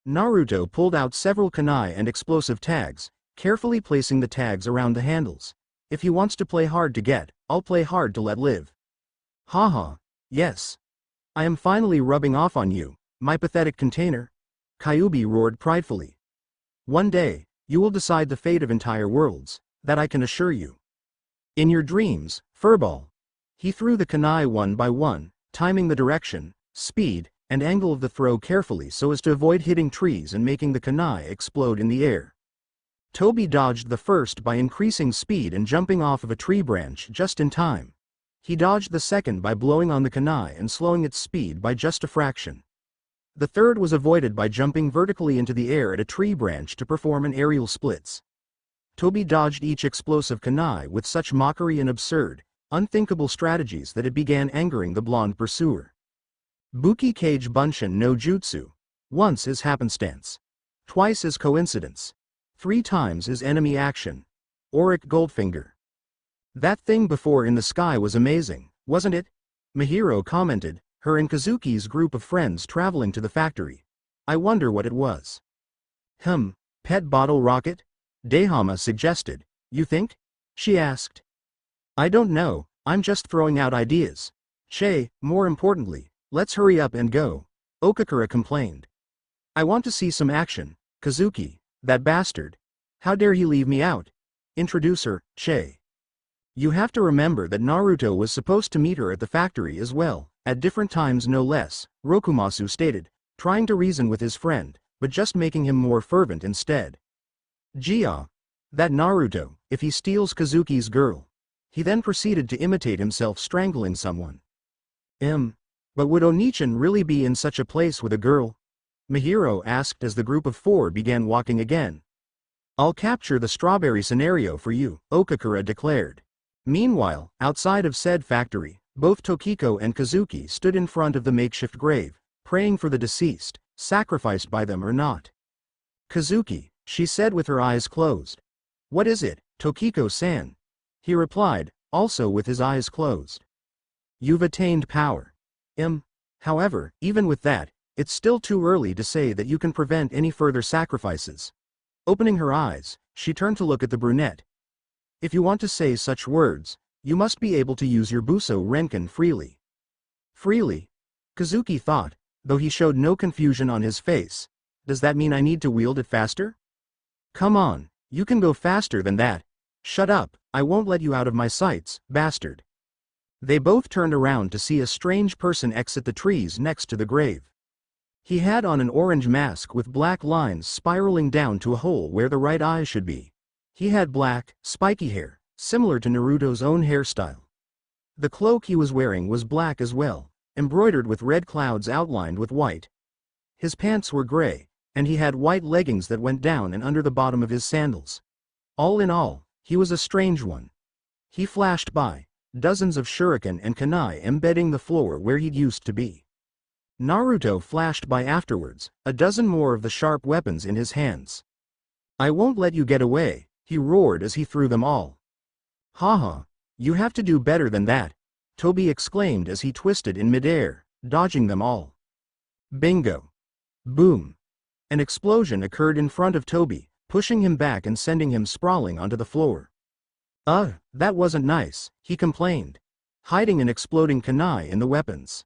Naruto pulled out several kunai and explosive tags, carefully placing the tags around the handles. If he wants to play hard to get, I'll play hard to let live. Haha, yes. I am finally rubbing off on you, my pathetic container. Kyuubi roared pridefully. One day, you will decide the fate of entire worlds, that I can assure you. In your dreams, furball. He threw the kunai one by one, timing the direction, speed, and angle of the throw carefully so as to avoid hitting trees and making the kunai explode in the air. Toby dodged the first by increasing speed and jumping off of a tree branch just in time. He dodged the second by blowing on the kunai and slowing its speed by just a fraction. The third was avoided by jumping vertically into the air at a tree branch to perform an aerial splits. Toby dodged each explosive kunai with such mockery and absurd, unthinkable strategies that it began angering the blonde pursuer. Buki Kage Bunshin no Jutsu. Once is happenstance. Twice is coincidence. 3 times is enemy action. Auric Goldfinger. That thing before in the sky was amazing, wasn't it? Mihiro commented, her and Kazuki's group of friends traveling to the factory. I wonder what it was. Pet bottle rocket? Dehama suggested. You think? She asked. I don't know, I'm just throwing out ideas. Che, more importantly, let's hurry up and go. Okakura complained. I want to see some action, Kazuki, that bastard. How dare he leave me out? Introducer, Che. You have to remember that Naruto was supposed to meet her at the factory as well, at different times no less, Rokumasu stated, trying to reason with his friend, but just making him more fervent instead. Gia. That Naruto, if he steals Kazuki's girl. He then proceeded to imitate himself strangling someone. But would Onichan really be in such a place with a girl? Mihiro asked as the group of four began walking again. I'll capture the strawberry scenario for you, Okakura declared. Meanwhile, outside of said factory, both Tokiko and Kazuki stood in front of the makeshift grave, praying for the deceased, sacrificed by them or not. Kazuki, she said with her eyes closed. What is it, Tokiko-san? He replied, also with his eyes closed. You've attained power. However, even with that, it's still too early to say that you can prevent any further sacrifices. Opening her eyes, she turned to look at the brunette. If you want to say such words, you must be able to use your Buso Renkin freely. Freely? Kazuki thought, though he showed no confusion on his face. Does that mean I need to wield it faster? Come on, you can go faster than that. Shut up, I won't let you out of my sights, bastard. They both turned around to see a strange person exit the trees next to the grave. He had on an orange mask with black lines spiraling down to a hole where the right eye should be. He had black, spiky hair, similar to Naruto's own hairstyle. The cloak he was wearing was black as well, embroidered with red clouds outlined with white. His pants were gray, and he had white leggings that went down and under the bottom of his sandals. All in all, he was a strange one. He flashed by, dozens of shuriken and kunai embedding the floor where he'd used to be. Naruto flashed by afterwards, a dozen more of the sharp weapons in his hands. I won't let you get away, he roared as he threw them all. Haha, you have to do better than that, Toby exclaimed as he twisted in midair, dodging them all. Bingo. Boom. An explosion occurred in front of Toby, pushing him back and sending him sprawling onto the floor. That wasn't nice, he complained, hiding an exploding kunai in the weapons.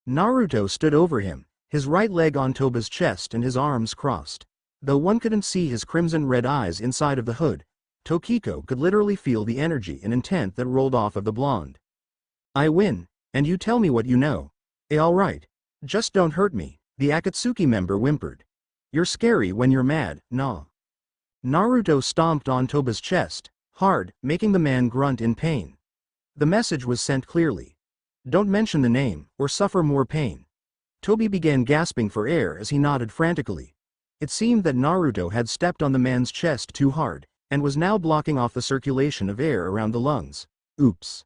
Naruto stood over him, his right leg on Toba's chest and his arms crossed. Though one couldn't see his crimson-red eyes inside of the hood, Tokiko could literally feel the energy and intent that rolled off of the blonde. I win, and you tell me what you know. Alright. Just don't hurt me, the Akatsuki member whimpered. You're scary when you're mad, nah. Naruto stomped on Toba's chest, hard, making the man grunt in pain. The message was sent clearly. Don't mention the name, or suffer more pain. Toby began gasping for air as he nodded frantically. It seemed that Naruto had stepped on the man's chest too hard, and was now blocking off the circulation of air around the lungs. Oops.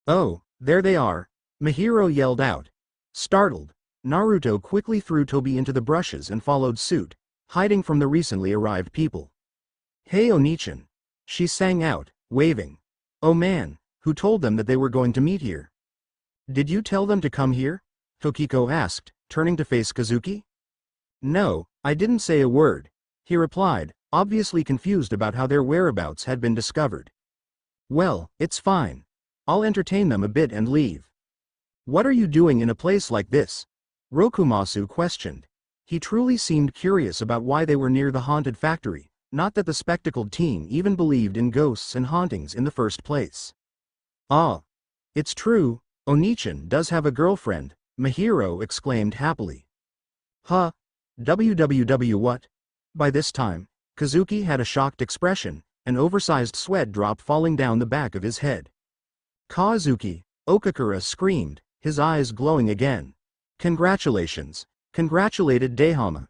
Oh, there they are, Mihiro yelled out. Startled, Naruto quickly threw Toby into the brushes and followed suit, hiding from the recently arrived people. Hey Onichan. She sang out, waving. Oh man, who told them that they were going to meet here? Did you tell them to come here? Tokiko asked, turning to face Kazuki. No, I didn't say a word, he replied, obviously confused about how their whereabouts had been discovered. Well, it's fine. I'll entertain them a bit and leave. What are you doing in a place like this? Rokumasu questioned. He truly seemed curious about why they were near the haunted factory, not that the spectacled teen even believed in ghosts and hauntings in the first place. Ah. It's true, Onichan does have a girlfriend, Mihiro exclaimed happily. Huh? WWW what? By this time, Kazuki had a shocked expression, an oversized sweat drop falling down the back of his head. Kazuki, Okakura screamed, his eyes glowing again. Congratulations, congratulated Dehama.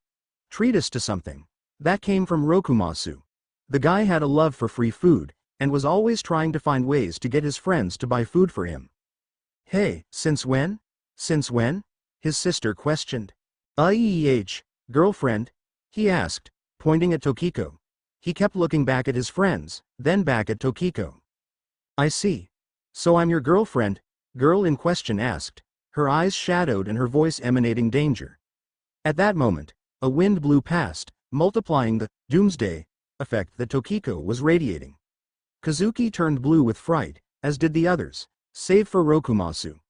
Treat us to something. That came from Rokumasu. The guy had a love for free food, and was always trying to find ways to get his friends to buy food for him. Hey, since when? Since when? His sister questioned. Girlfriend? He asked, pointing at Tokiko. He kept looking back at his friends, then back at Tokiko. I see. So I'm your girlfriend? Girl in question asked, her eyes shadowed and her voice emanating danger. At that moment, a wind blew past, multiplying the doomsday effect that Tokiko was radiating. Kazuki turned blue with fright, as did the others, save for Rokumasu.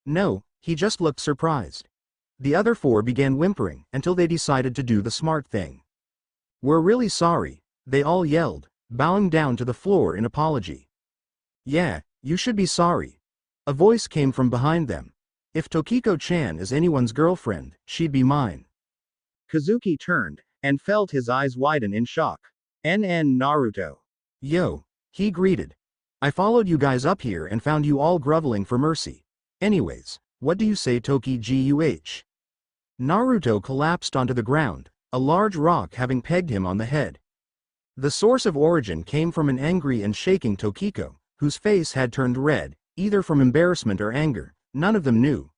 No, he just looked surprised. The other four began whimpering until they decided to do the smart thing. We're really sorry, they all yelled, bowing down to the floor in apology. Yeah, you should be sorry. A voice came from behind them. If Tokiko-chan is anyone's girlfriend, she'd be mine. Kazuki turned, and felt his eyes widen in shock. NN Naruto. Yo, he greeted. I followed you guys up here and found you all groveling for mercy. Anyways, what do you say Toki Guh? Naruto collapsed onto the ground, a large rock having pegged him on the head. The source of origin came from an angry and shaking Tokiko, whose face had turned red, either from embarrassment or anger, none of them knew.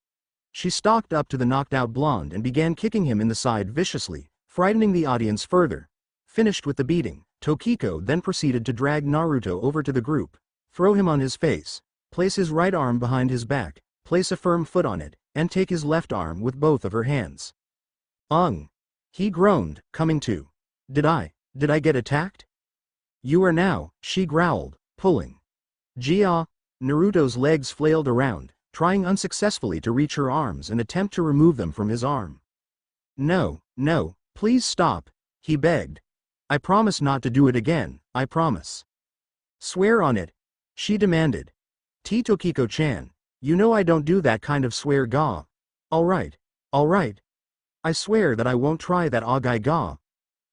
She stalked up to the knocked-out blonde and began kicking him in the side viciously, frightening the audience further. Finished with the beating, Tokiko then proceeded to drag Naruto over to the group, throw him on his face, place his right arm behind his back, place a firm foot on it, and take his left arm with both of her hands. He groaned, coming to. Did I get attacked? You are now, she growled, pulling. Gia. Naruto's legs flailed around, trying unsuccessfully to reach her arms and attempt to remove them from his arm. No, please stop, he begged. I promise not to do it again, I promise. Swear on it, she demanded. Tokiko-chan, you know I don't do that kind of swear ga. Alright. I swear that I won't try that agai ga.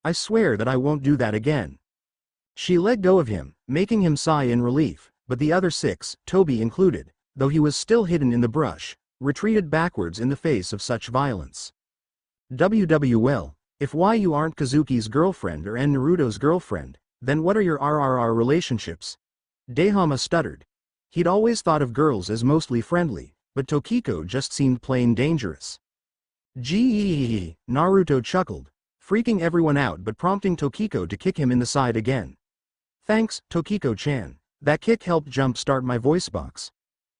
I swear that I won't do that again. She let go of him, making him sigh in relief, but the other six, Toby included, though he was still hidden in the brush, retreated backwards in the face of such violence. WWL, if why you aren't Kazuki's girlfriend or Naruto's girlfriend, then what are your RRR relationships? Dehama stuttered. He'd always thought of girls as mostly friendly, but Tokiko just seemed plain dangerous. Gee, Naruto chuckled, freaking everyone out but prompting Tokiko to kick him in the side again. Thanks, Tokiko-chan, that kick helped jumpstart my voice box.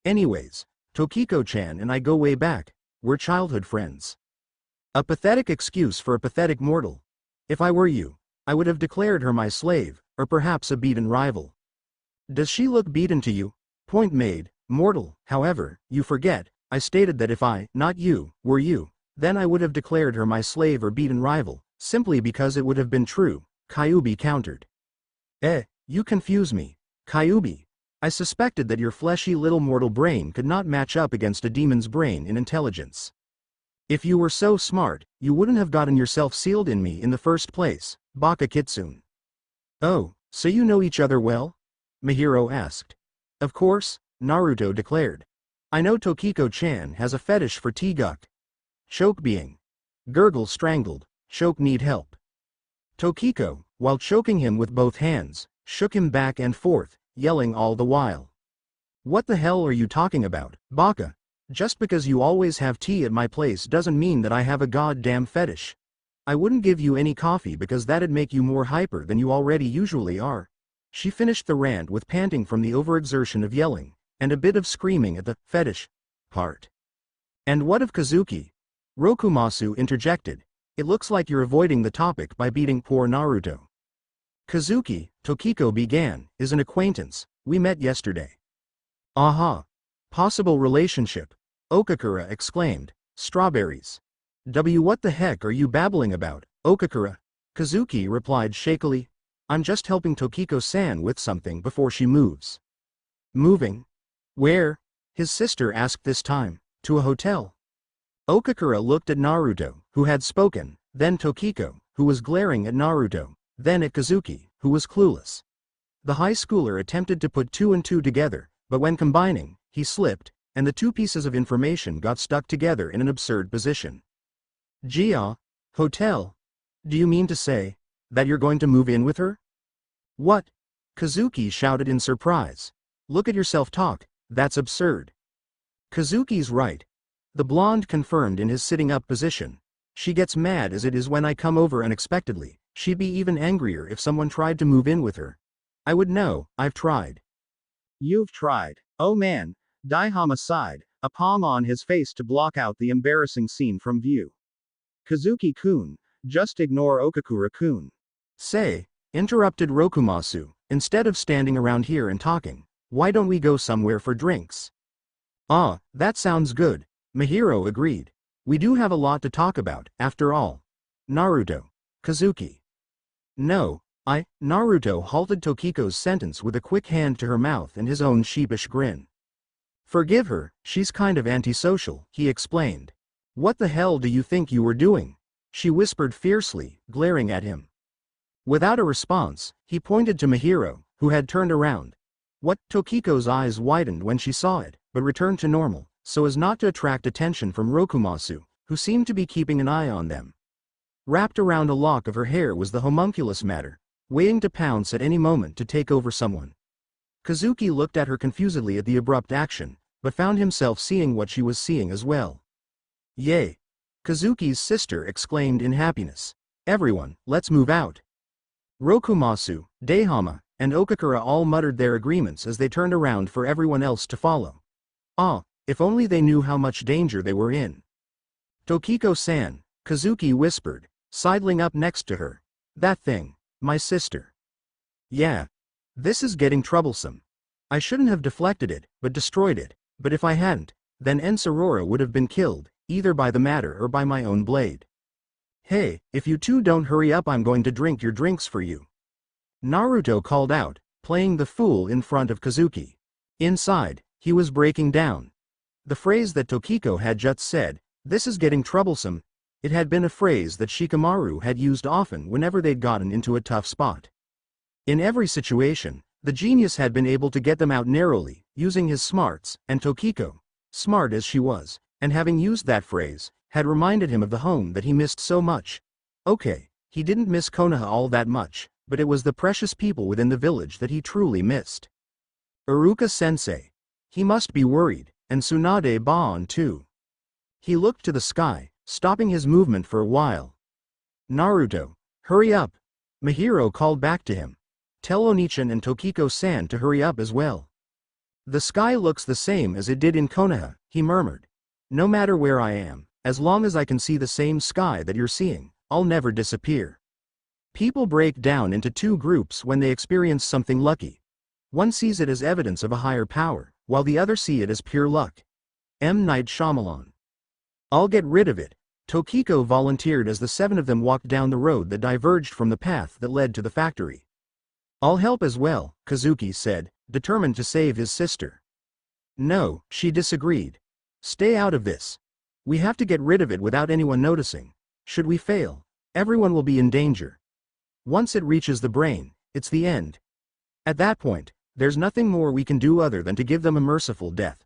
Anyways, Tokiko-chan and I go way back, we're childhood friends. A pathetic excuse for a pathetic mortal. If I were you, I would have declared her my slave, or perhaps a beaten rival. Does she look beaten to you? Point made, mortal. However, you forget, I stated that if I, not you, were you, then I would have declared her my slave or beaten rival, simply because it would have been true, Kyuubi countered. You confuse me, Kyuubi. I suspected that your fleshy little mortal brain could not match up against a demon's brain in intelligence. If you were so smart, you wouldn't have gotten yourself sealed in me in the first place, Baka Kitsune. Oh, so you know each other well? Mihiro asked. Of course, Naruto declared. I know Tokiko-chan has a fetish for T-guk. Choke being. Gurgle strangled, choke need help. Tokiko, while choking him with both hands, shook him back and forth, yelling all the while. What the hell are you talking about, Baka? Just because you always have tea at my place doesn't mean that I have a goddamn fetish. I wouldn't give you any coffee because that'd make you more hyper than you already usually are. She finished the rant with panting from the overexertion of yelling, and a bit of screaming at the fetish part. And what of Kazuki? Rokumasu interjected. It looks like you're avoiding the topic by beating poor Naruto. Kazuki, Tokiko began, is an acquaintance, we met yesterday. Aha. Possible relationship, Okakura exclaimed. Strawberries. What the heck are you babbling about, Okakura? Kazuki replied shakily. I'm just helping Tokiko-san with something before she moves. Moving? Where? His sister asked this time. To a hotel. Okakura looked at Naruto, who had spoken, then Tokiko, who was glaring at Naruto, then at Kazuki, who was clueless. The high schooler attempted to put two and two together, but when combining, he slipped, and the two pieces of information got stuck together in an absurd position. Gia? Hotel? Do you mean to say that you're going to move in with her? What? Kazuki shouted in surprise. Look at yourself talk, that's absurd. Kazuki's right. The blonde confirmed in his sitting up position. She gets mad as it is when I come over unexpectedly, She'd be even angrier if someone tried to move in with her. I would know, I've tried. You've tried. Oh man, Daihama sighed, a palm on his face to block out the embarrassing scene from view. Kazuki-kun, just ignore Okakura-kun. Say, interrupted Rokumasu, instead of standing around here and talking, why don't we go somewhere for drinks? Ah, that sounds good, Mahiro agreed. We do have a lot to talk about, after all. Naruto. Kazuki. No, Naruto halted Tokiko's sentence with a quick hand to her mouth and his own sheepish grin. Forgive her, she's kind of antisocial, he explained. What the hell do you think you were doing? She whispered fiercely, glaring at him. Without a response, he pointed to Mahiro, who had turned around. What? Tokiko's eyes widened when she saw it, but returned to normal, so as not to attract attention from Rokumasu, who seemed to be keeping an eye on them. Wrapped around a lock of her hair was the homunculus matter, waiting to pounce at any moment to take over someone. Kazuki looked at her confusedly at the abrupt action, but found himself seeing what she was seeing as well. Yay! Kazuki's sister exclaimed in happiness. Everyone, let's move out. Rokumasu, Daihama, and Okakura all muttered their agreements as they turned around for everyone else to follow. Ah, if only they knew how much danger they were in. Tokiko-san, Kazuki whispered, sidling up next to her. That thing, my sister. Yeah. This is getting troublesome. I shouldn't have deflected it, but destroyed it, but if I hadn't, then Ensorora would have been killed, either by the matter or by my own blade. Hey, if you two don't hurry up I'm going to drink your drinks for you. Naruto called out, playing the fool in front of Kazuki. Inside, he was breaking down. The phrase that Tokiko had just said, this is getting troublesome, it had been a phrase that Shikamaru had used often whenever they'd gotten into a tough spot. In every situation, the genius had been able to get them out narrowly, using his smarts, and Tokiko, smart as she was, and having used that phrase, had reminded him of the home that he missed so much. Okay, he didn't miss Konoha all that much, but it was the precious people within the village that he truly missed. Iruka-sensei. He must be worried, and Tsunade-ban too. He looked to the sky, stopping his movement for a while. Naruto, hurry up. Mahiro called back to him. Tell Onichan and Tokiko-san to hurry up as well. The sky looks the same as it did in Konoha, he murmured. No matter where I am, as long as I can see the same sky that you're seeing, I'll never disappear. People break down into two groups when they experience something lucky. One sees it as evidence of a higher power, while the other see it as pure luck. M. Night Shyamalan. I'll get rid of it. Tokiko volunteered as the seven of them walked down the road that diverged from the path that led to the factory. I'll help as well, Kazuki said, determined to save his sister. No, she disagreed. Stay out of this. We have to get rid of it without anyone noticing. Should we fail, everyone will be in danger. Once it reaches the brain, it's the end. At that point, there's nothing more we can do other than to give them a merciful death.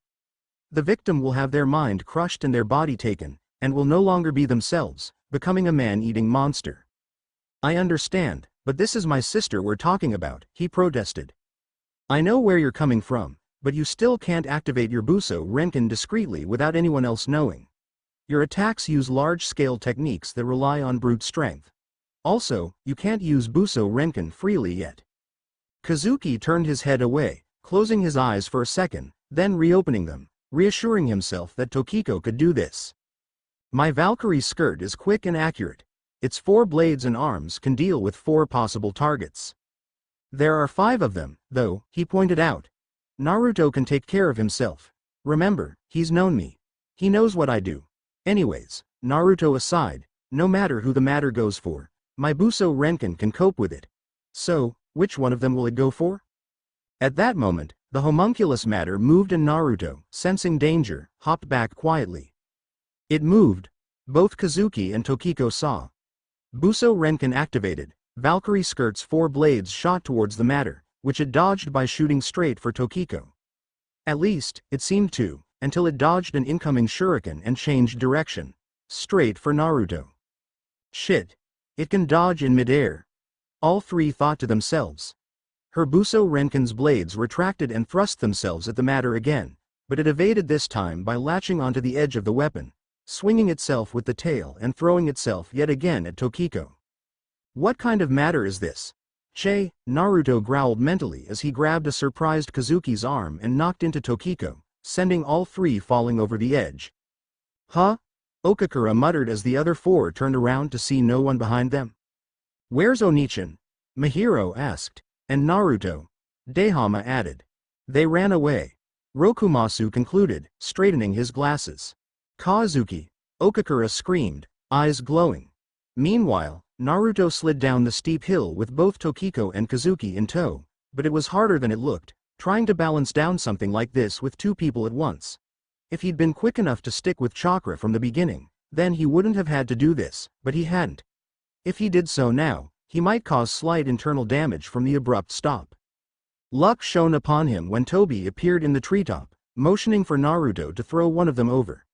The victim will have their mind crushed and their body taken, and will no longer be themselves, becoming a man-eating monster. I understand, but this is my sister we're talking about, he protested. I know where you're coming from, but you still can't activate your Buso Renkin discreetly without anyone else knowing. Your attacks use large-scale techniques that rely on brute strength. Also, you can't use Buso Renkin freely yet. Kazuki turned his head away, closing his eyes for a second, then reopening them, reassuring himself that Tokiko could do this. My Valkyrie skirt is quick and accurate. Its 4 blades and arms can deal with 4 possible targets. There are 5 of them, though, he pointed out. Naruto can take care of himself. Remember, he's known me. He knows what I do. Anyways, Naruto aside, no matter who the matter goes for, my Buso Renkin can cope with it. So, which one of them will it go for? At that moment, the homunculus matter moved and Naruto, sensing danger, hopped back quietly. It moved. Both Kazuki and Tokiko saw. Buso Renkin activated. Valkyrie skirt's 4 blades shot towards the matter, which it dodged by shooting straight for Tokiko. At least, it seemed to, until it dodged an incoming shuriken and changed direction. Straight for Naruto. Shit. It can dodge in midair. All 3 thought to themselves. Her Buso Renkin's blades retracted and thrust themselves at the matter again, but it evaded this time by latching onto the edge of the weapon, swinging itself with the tail and throwing itself yet again at Tokiko. What kind of matter is this? Che, Naruto growled mentally as he grabbed a surprised Kazuki's arm and knocked into Tokiko, sending all three falling over the edge. Huh? Okakura muttered as the other four turned around to see no one behind them. Where's Onichan? Mahiro asked. And Naruto? Dehama added. They ran away. Rokumasu concluded, straightening his glasses. Kazuki! Okakura screamed, eyes glowing. Meanwhile, Naruto slid down the steep hill with both Tokiko and Kazuki in tow, but it was harder than it looked, trying to balance down something like this with two people at once. If he'd been quick enough to stick with chakra from the beginning, then he wouldn't have had to do this, but he hadn't. If he did so now, he might cause slight internal damage from the abrupt stop. Luck shone upon him when Tobi appeared in the treetop, motioning for Naruto to throw one of them over.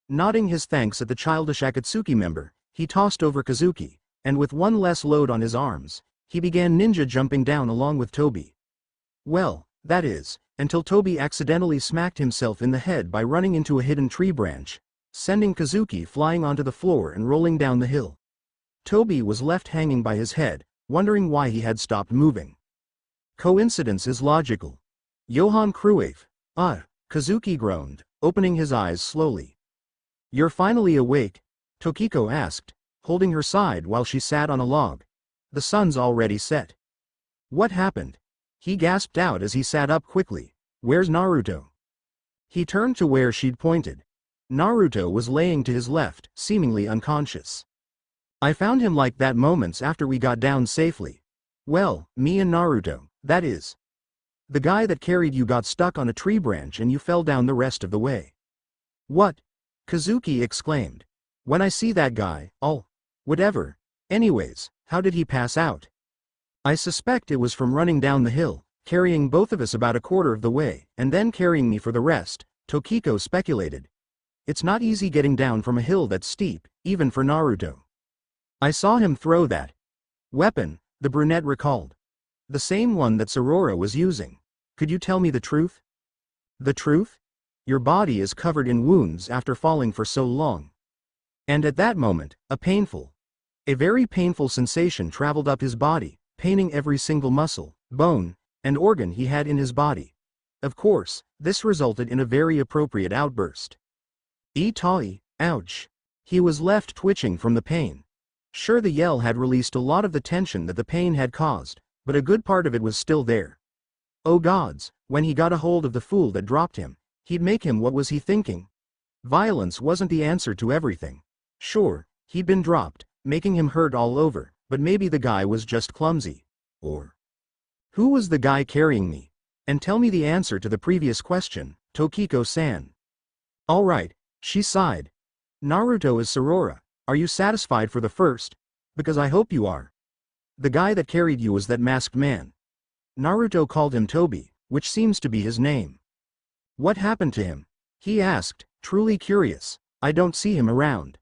Nodding his thanks at the childish Akatsuki member, he tossed over Kazuki, and with one less load on his arms, he began ninja jumping down along with Tobi. Well, that is, until Tobi accidentally smacked himself in the head by running into a hidden tree branch, sending Kazuki flying onto the floor and rolling down the hill. Tobi was left hanging by his head, wondering why he had stopped moving. Coincidence is logical. Johann Cruyff. Kazuki groaned, opening his eyes slowly. You're finally awake? Tokiko asked, holding her side while she sat on a log. The sun's already set. What happened? He gasped out as he sat up quickly. Where's Naruto? He turned to where she'd pointed. Naruto was laying to his left, seemingly unconscious. I found him like that moments after we got down safely. Well, me and Naruto, that is. The guy that carried you got stuck on a tree branch and you fell down the rest of the way. What? Kazuki exclaimed. When I see that guy, whatever. Anyways, how did he pass out? I suspect it was from running down the hill, carrying both of us about a quarter of the way, and then carrying me for the rest, Tokiko speculated. It's not easy getting down from a hill that's steep, even for Naruto. I saw him throw that weapon, the brunette recalled. The same one that Sorora was using. Could you tell me the truth? The truth? Your body is covered in wounds after falling for so long. And at that moment, a very painful sensation traveled up his body, paining every single muscle, bone, and organ he had in his body. Of course, this resulted in a very appropriate outburst. Itai, ouch. He was left twitching from the pain. Sure, the yell had released a lot of the tension that the pain had caused, but a good part of it was still there. Oh gods, when he got a hold of the fool that dropped him, he'd make him. What was he thinking? Violence wasn't the answer to everything. Sure, he'd been dropped, making him hurt all over, but maybe the guy was just clumsy. Or who was the guy carrying me? And tell me the answer to the previous question, Tokiko-san. Alright, she sighed. Naruto is Sorora. Are you satisfied for the first? Because I hope you are. The guy that carried you was that masked man. Naruto called him Tobi, which seems to be his name. What happened to him? He asked, truly curious. I don't see him around.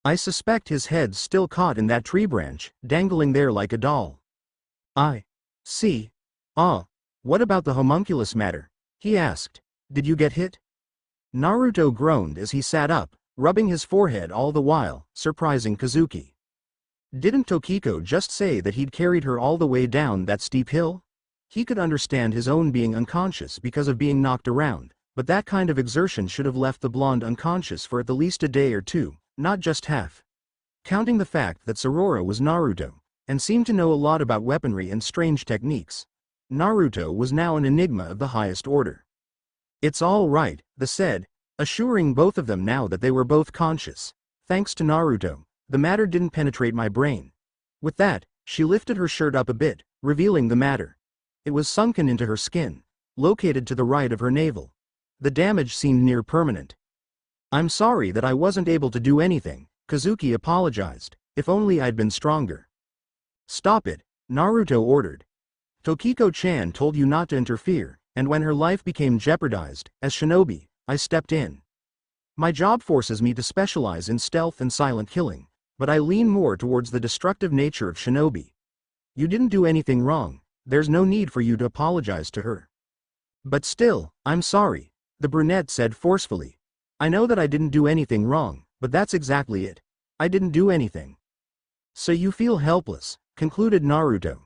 I suspect his head's still caught in that tree branch, dangling there like a doll. I see. What about the homunculus matter? He asked. Did you get hit? Naruto groaned as he sat up, rubbing his forehead all the while, surprising Kazuki. Didn't Tokiko just say that he'd carried her all the way down that steep hill? He could understand his own being unconscious because of being knocked around, but that kind of exertion should have left the blonde unconscious for at the least a day or two, not just half. Counting the fact that Sorora was Naruto, and seemed to know a lot about weaponry and strange techniques, Naruto was now an enigma of the highest order. It's all right, the said, assuring both of them now that they were both conscious. Thanks to Naruto, the matter didn't penetrate my brain. With that, she lifted her shirt up a bit, revealing the matter. It was sunken into her skin, located to the right of her navel. The damage seemed near permanent. I'm sorry that I wasn't able to do anything, Kazuki apologized. If only I'd been stronger. Stop it, Naruto ordered. Tokiko-chan told you not to interfere, and when her life became jeopardized, as shinobi, I stepped in. My job forces me to specialize in stealth and silent killing, but I lean more towards the destructive nature of shinobi. You didn't do anything wrong, there's no need for you to apologize to her. But still, I'm sorry, the brunette said forcefully. I know that I didn't do anything wrong, but that's exactly it. I didn't do anything. So you feel helpless, concluded Naruto.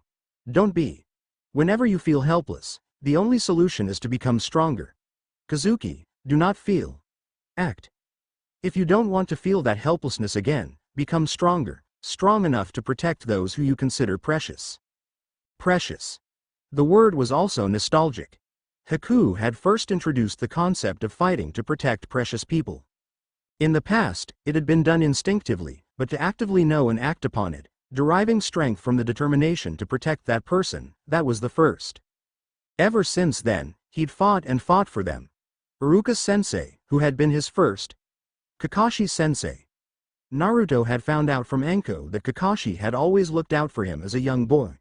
Don't be. Whenever you feel helpless, the only solution is to become stronger. Kazuki, do not feel. Act. If you don't want to feel that helplessness again, become stronger, strong enough to protect those who you consider precious. Precious. The word was also nostalgic. Haku had first introduced the concept of fighting to protect precious people. In the past, it had been done instinctively, but to actively know and act upon it, deriving strength from the determination to protect that person, that was the first. Ever since then, he'd fought and fought for them. Iruka-sensei, who had been his first. Kakashi-sensei. Naruto had found out from Enko that Kakashi had always looked out for him as a young boy.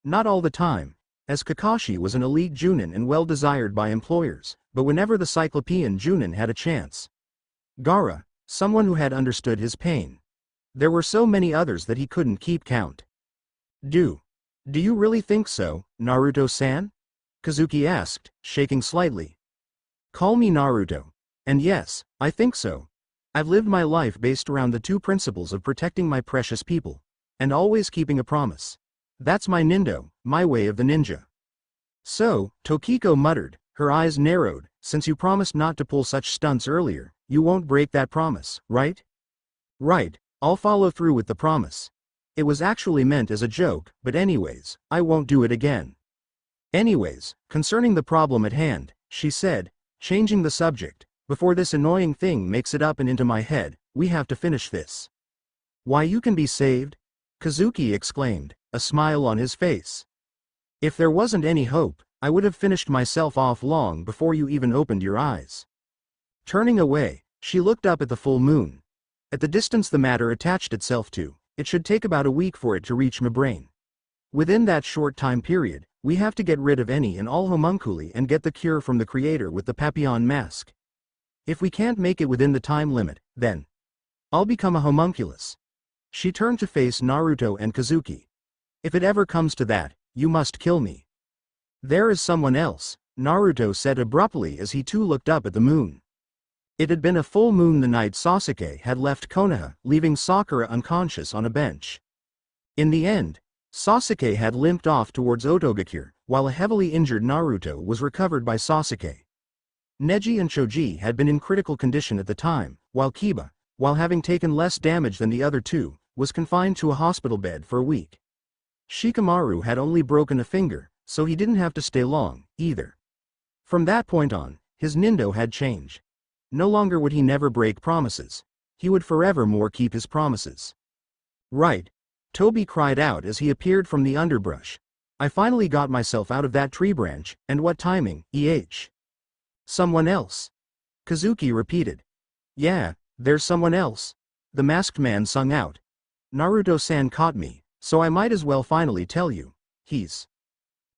Not all the time, as Kakashi was an elite Junin and well desired by employers, but whenever the Cyclopean Junin had a chance. Gaara, someone who had understood his pain. There were so many others that he couldn't keep count. Do you really think so, Naruto-san? Kazuki asked, shaking slightly. Call me Naruto. And yes, I think so. I've lived my life based around the two principles of protecting my precious people, and always keeping a promise. That's my nindo, my way of the ninja. So, Tokiko muttered, her eyes narrowed, since you promised not to pull such stunts earlier, you won't break that promise, right? Right, I'll follow through with the promise. It was actually meant as a joke, but anyways, I won't do it again. Anyways, concerning the problem at hand, she said, changing the subject, before this annoying thing makes it up and into my head, we have to finish this. Why, you can be saved? Kazuki exclaimed, a smile on his face. If there wasn't any hope, I would have finished myself off long before you even opened your eyes. Turning away, she looked up at the full moon. At the distance the matter attached itself to, it should take about a week for it to reach my brain. Within that short time period, we have to get rid of any and all homunculi and get the cure from the creator with the Papillon mask. If we can't make it within the time limit, then I'll become a homunculus. She turned to face Naruto and Kazuki. If it ever comes to that, you must kill me. There is someone else, Naruto said abruptly as he too looked up at the moon. It had been a full moon the night Sasuke had left Konoha, leaving Sakura unconscious on a bench. In the end, Sasuke had limped off towards Otogakure, while a heavily injured Naruto was recovered by Sasuke. Neji and Choji had been in critical condition at the time, while Kiba, while having taken less damage than the other two, was confined to a hospital bed for a week. Shikamaru had only broken a finger, so he didn't have to stay long, either. From that point on, his nindo had changed. No longer would he never break promises. He would forevermore keep his promises. Right. Toby cried out as he appeared from the underbrush. I finally got myself out of that tree branch, and what timing, Someone else. Kazuki repeated. Yeah, there's someone else. The masked man sung out. Naruto-san caught me, so I might as well finally tell you. He's.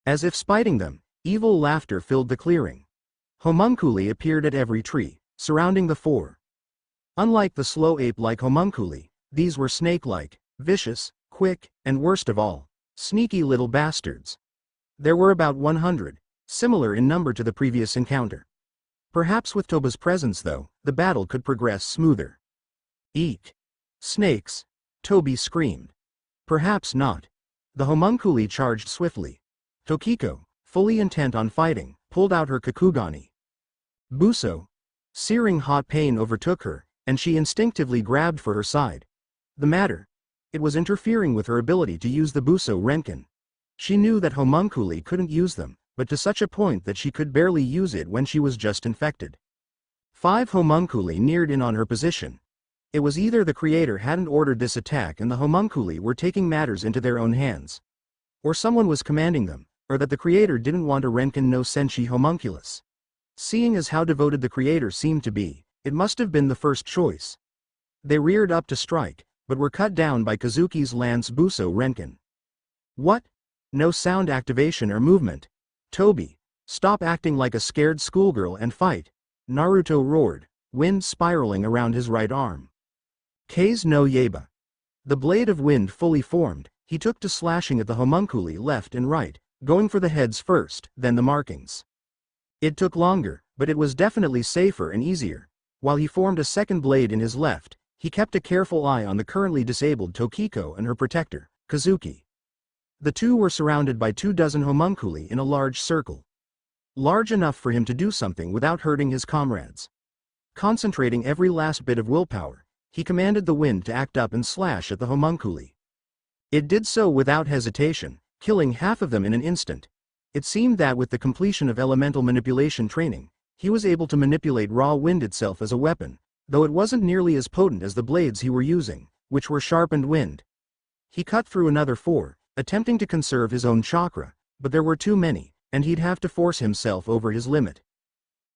As if spiting them, evil laughter filled the clearing. Homunculi appeared at every tree, surrounding the four. Unlike the slow ape-like homunculi, these were snake-like, vicious, quick, and worst of all, sneaky little bastards. There were about 100, similar in number to the previous encounter. Perhaps with Toba's presence though, the battle could progress smoother. Eek! Snakes! Toby screamed. Perhaps not. The homunculi charged swiftly. Tokiko, fully intent on fighting, pulled out her Kakugani. Buso! Searing hot pain overtook her, and she instinctively grabbed for her side. The matter? It was interfering with her ability to use the Buso Renkin. She knew that homunculi couldn't use them, but to such a point that she could barely use it when she was just infected. 5 homunculi neared in on her position. It was either the creator hadn't ordered this attack and the homunculi were taking matters into their own hands, or someone was commanding them, or that the creator didn't want a Renkin no Senshi homunculus. Seeing as how devoted the creator seemed to be, it must have been the first choice. They reared up to strike, but were cut down by Kazuki's Lance Buso Renkin. What? No sound activation or movement. Toby, stop acting like a scared schoolgirl and fight, Naruto roared, wind spiraling around his right arm. Kei's no Yaiba. The blade of wind fully formed, he took to slashing at the homunculi left and right, going for the heads first, then the markings. It took longer, but it was definitely safer and easier. While he formed a second blade in his left, He kept a careful eye on the currently disabled Tokiko and her protector, Kazuki. The two were surrounded by 24 homunculi in a large circle. Large enough for him to do something without hurting his comrades. Concentrating every last bit of willpower, he commanded the wind to act up and slash at the homunculi. It did so without hesitation, killing half of them in an instant. It seemed that with the completion of elemental manipulation training, he was able to manipulate raw wind itself as a weapon, though it wasn't nearly as potent as the blades he were using, which were sharpened wind. He cut through another 4, attempting to conserve his own chakra, but there were too many, and he'd have to force himself over his limit.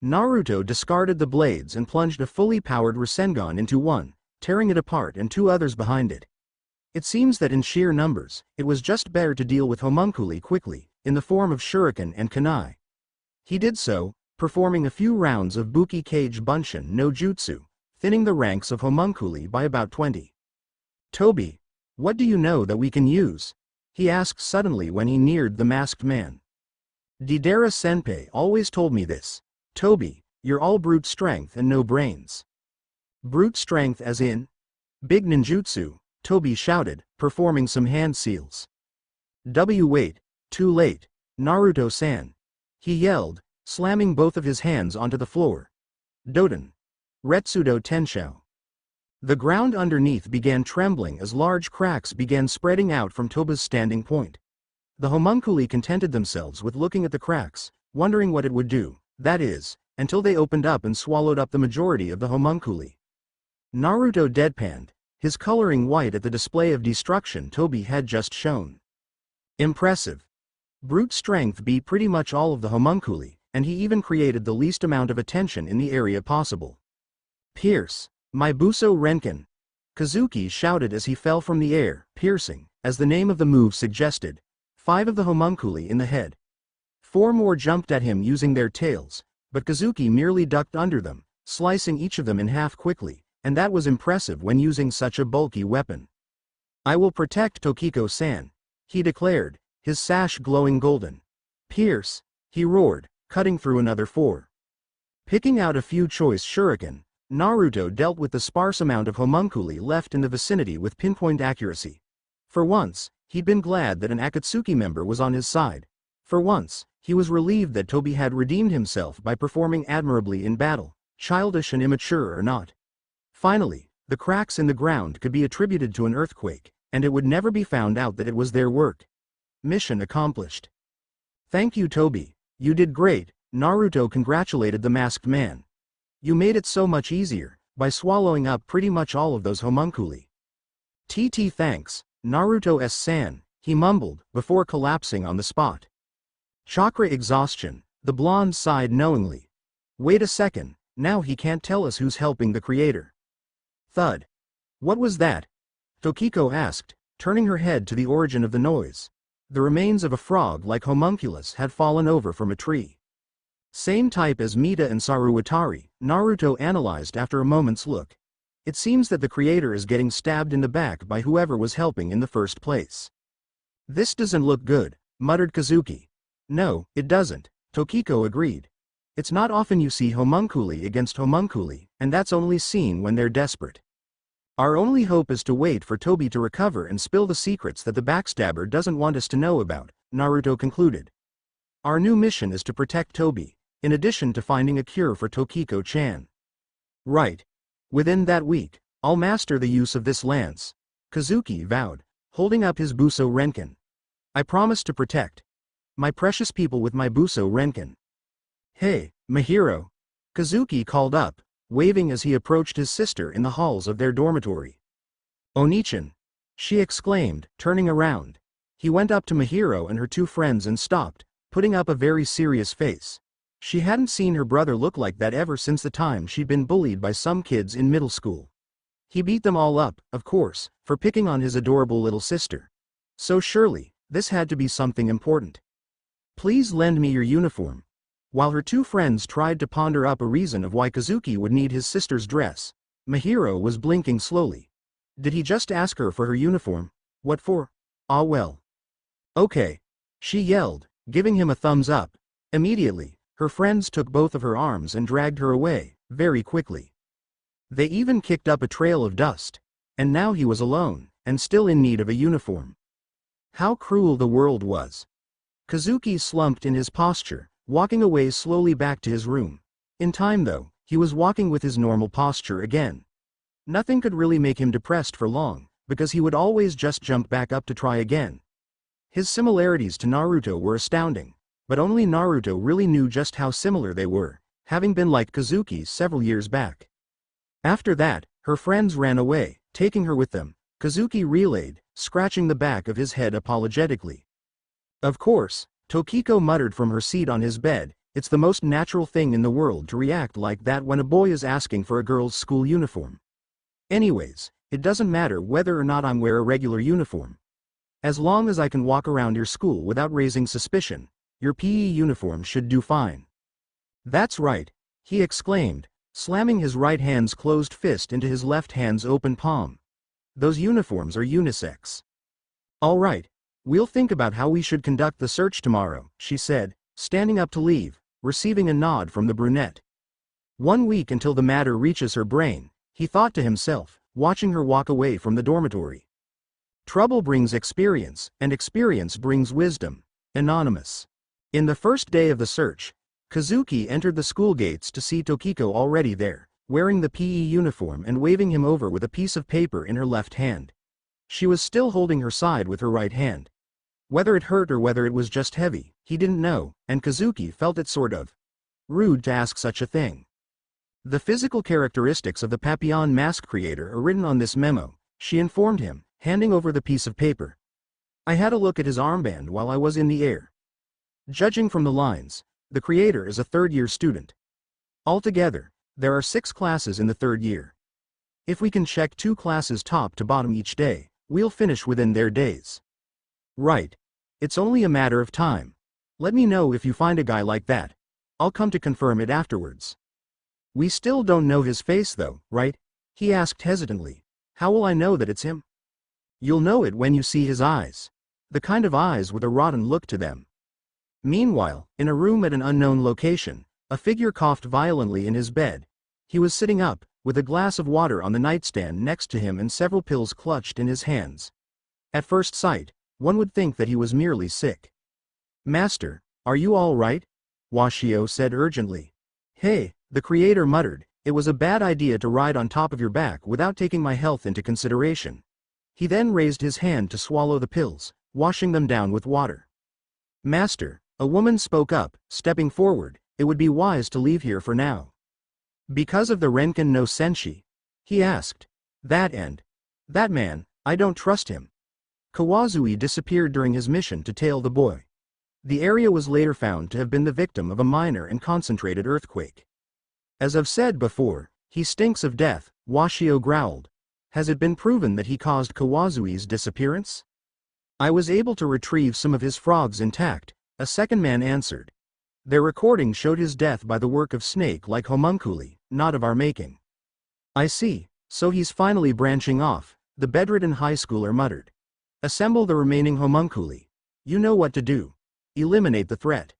Naruto discarded the blades and plunged a fully powered Rasengan into one, tearing it apart and 2 others behind it. It seems that in sheer numbers, it was just better to deal with homunculi quickly, in the form of shuriken and kunai. He did so, performing a few rounds of Buki Kage Bunshin no Jutsu, thinning the ranks of homunculi by about 20. Toby, what do you know that we can use? He asked suddenly when he neared the masked man. Deidara Senpai always told me this. Toby, you're all brute strength and no brains. Brute strength as in? Big ninjutsu, Toby shouted, performing some hand seals. Wait, too late, Naruto-san. He yelled, slamming both of his hands onto the floor. Doten. Retsudo Tenshou. The ground underneath began trembling as large cracks began spreading out from Toba's standing point. The homunculi contented themselves with looking at the cracks, wondering what it would do, that is, until they opened up and swallowed up the majority of the homunculi. Naruto deadpanned, his coloring white at the display of destruction Toby had just shown. Impressive. Brute strength beat pretty much all of the homunculi, and he even created the least amount of attention in the area possible. Pierce, my Buso Renkin! Kazuki shouted as he fell from the air, piercing, as the name of the move suggested, 5 of the homunculi in the head. 4 more jumped at him using their tails, but Kazuki merely ducked under them, slicing each of them in half quickly, and that was impressive when using such a bulky weapon. I will protect Tokiko-san, he declared, his sash glowing golden. Pierce, he roared, cutting through another 4. Picking out a few choice shuriken, Naruto dealt with the sparse amount of homunculi left in the vicinity with pinpoint accuracy. For once, he'd been glad that an Akatsuki member was on his side. For once, he was relieved that Toby had redeemed himself by performing admirably in battle, childish and immature or not. Finally, the cracks in the ground could be attributed to an earthquake, and it would never be found out that it was their work. Mission accomplished. Thank you, Toby. You did great, Naruto congratulated the masked man. You made it so much easier, by swallowing up pretty much all of those homunculi. Thanks, Naruto-san, he mumbled, before collapsing on the spot. Chakra exhaustion, the blonde sighed knowingly. Wait a second, now he can't tell us who's helping the creator. Thud. What was that? Tokiko asked, turning her head to the origin of the noise. The remains of a frog-like homunculus had fallen over from a tree. Same type as Mita and Saruwatari, Naruto analyzed after a moment's look. It seems that the creator is getting stabbed in the back by whoever was helping in the first place. This doesn't look good, muttered Kazuki. No, it doesn't, Tokiko agreed. It's not often you see homunculi against homunculi, and that's only seen when they're desperate. Our only hope is to wait for Toby to recover and spill the secrets that the backstabber doesn't want us to know about, Naruto concluded. Our new mission is to protect Toby, in addition to finding a cure for Tokiko-chan. Right. Within that week, I'll master the use of this lance, Kazuki vowed, holding up his Buso Renkin. I promise to protect my precious people with my Buso Renkin. Hey, Mahiro! Kazuki called up, waving as he approached his sister in the halls of their dormitory. Onichan! She exclaimed, turning around. He went up to Mahiro and her 2 friends and stopped, putting up a very serious face. She hadn't seen her brother look like that ever since the time she'd been bullied by some kids in middle school. He beat them all up, of course, for picking on his adorable little sister. So surely, this had to be something important. Please lend me your uniform. While her 2 friends tried to ponder up a reason of why Kazuki would need his sister's dress, Mahiro was blinking slowly. Did he just ask her for her uniform? What for? Ah well. Okay. She yelled, giving him a thumbs up. Immediately, her friends took both of her arms and dragged her away, very quickly. They even kicked up a trail of dust. And now he was alone, and still in need of a uniform. How cruel the world was. Kazuki slumped in his posture, walking away slowly back to his room. In time though, he was walking with his normal posture again. Nothing could really make him depressed for long, because he would always just jump back up to try again. His similarities to Naruto were astounding, but only Naruto really knew just how similar they were, having been like Kazuki several years back. After that, her friends ran away, taking her with them. Kazuki relayed, scratching the back of his head apologetically. Of course, Tokiko muttered from her seat on his bed, it's the most natural thing in the world to react like that when a boy is asking for a girl's school uniform. Anyways, it doesn't matter whether or not I'm wear a regular uniform. As long as I can walk around your school without raising suspicion, your PE uniform should do fine. That's right, he exclaimed, slamming his right hand's closed fist into his left hand's open palm. Those uniforms are unisex. All right, we'll think about how we should conduct the search tomorrow, she said, standing up to leave, receiving a nod from the brunette. 1 week until the matter reaches her brain, he thought to himself, watching her walk away from the dormitory. Trouble brings experience, and experience brings wisdom. Anonymous. In the first day of the search, Kazuki entered the school gates to see Tokiko already there, wearing the PE uniform and waving him over with a piece of paper in her left hand. She was still holding her side with her right hand. Whether it hurt or whether it was just heavy, he didn't know, and Kazuki felt it sort of rude to ask such a thing. The physical characteristics of the Papillon mask creator are written on this memo, she informed him, handing over the piece of paper. I had a look at his armband while I was in the air. Judging from the lines, the creator is a third-year student. Altogether, there are 6 classes in the 3rd year. If we can check 2 classes top to bottom each day, we'll finish within their days. Right. It's only a matter of time. Let me know if you find a guy like that. I'll come to confirm it afterwards. We still don't know his face though, right? He asked hesitantly. How will I know that it's him? You'll know it when you see his eyes. The kind of eyes with a rotten look to them. Meanwhile, in a room at an unknown location, a figure coughed violently in his bed. He was sitting up, with a glass of water on the nightstand next to him and several pills clutched in his hands. At first sight, one would think that he was merely sick. Master, are you all right? Washio said urgently. Hey, the creator muttered, it was a bad idea to ride on top of your back without taking my health into consideration. He then raised his hand to swallow the pills, washing them down with water. Master, a woman spoke up, stepping forward, it would be wise to leave here for now. Because of the Renkin no Senshi? He asked. That man, I don't trust him. Kawazui disappeared during his mission to tail the boy. The area was later found to have been the victim of a minor and concentrated earthquake. As I've said before, he stinks of death, Washio growled. Has it been proven that he caused Kawazui's disappearance? I was able to retrieve some of his frogs intact, a second man answered. Their recording showed his death by the work of snake-like homunculi, not of our making. I see, so he's finally branching off, the bedridden high schooler muttered. Assemble the remaining homunculi. You know what to do. Eliminate the threat.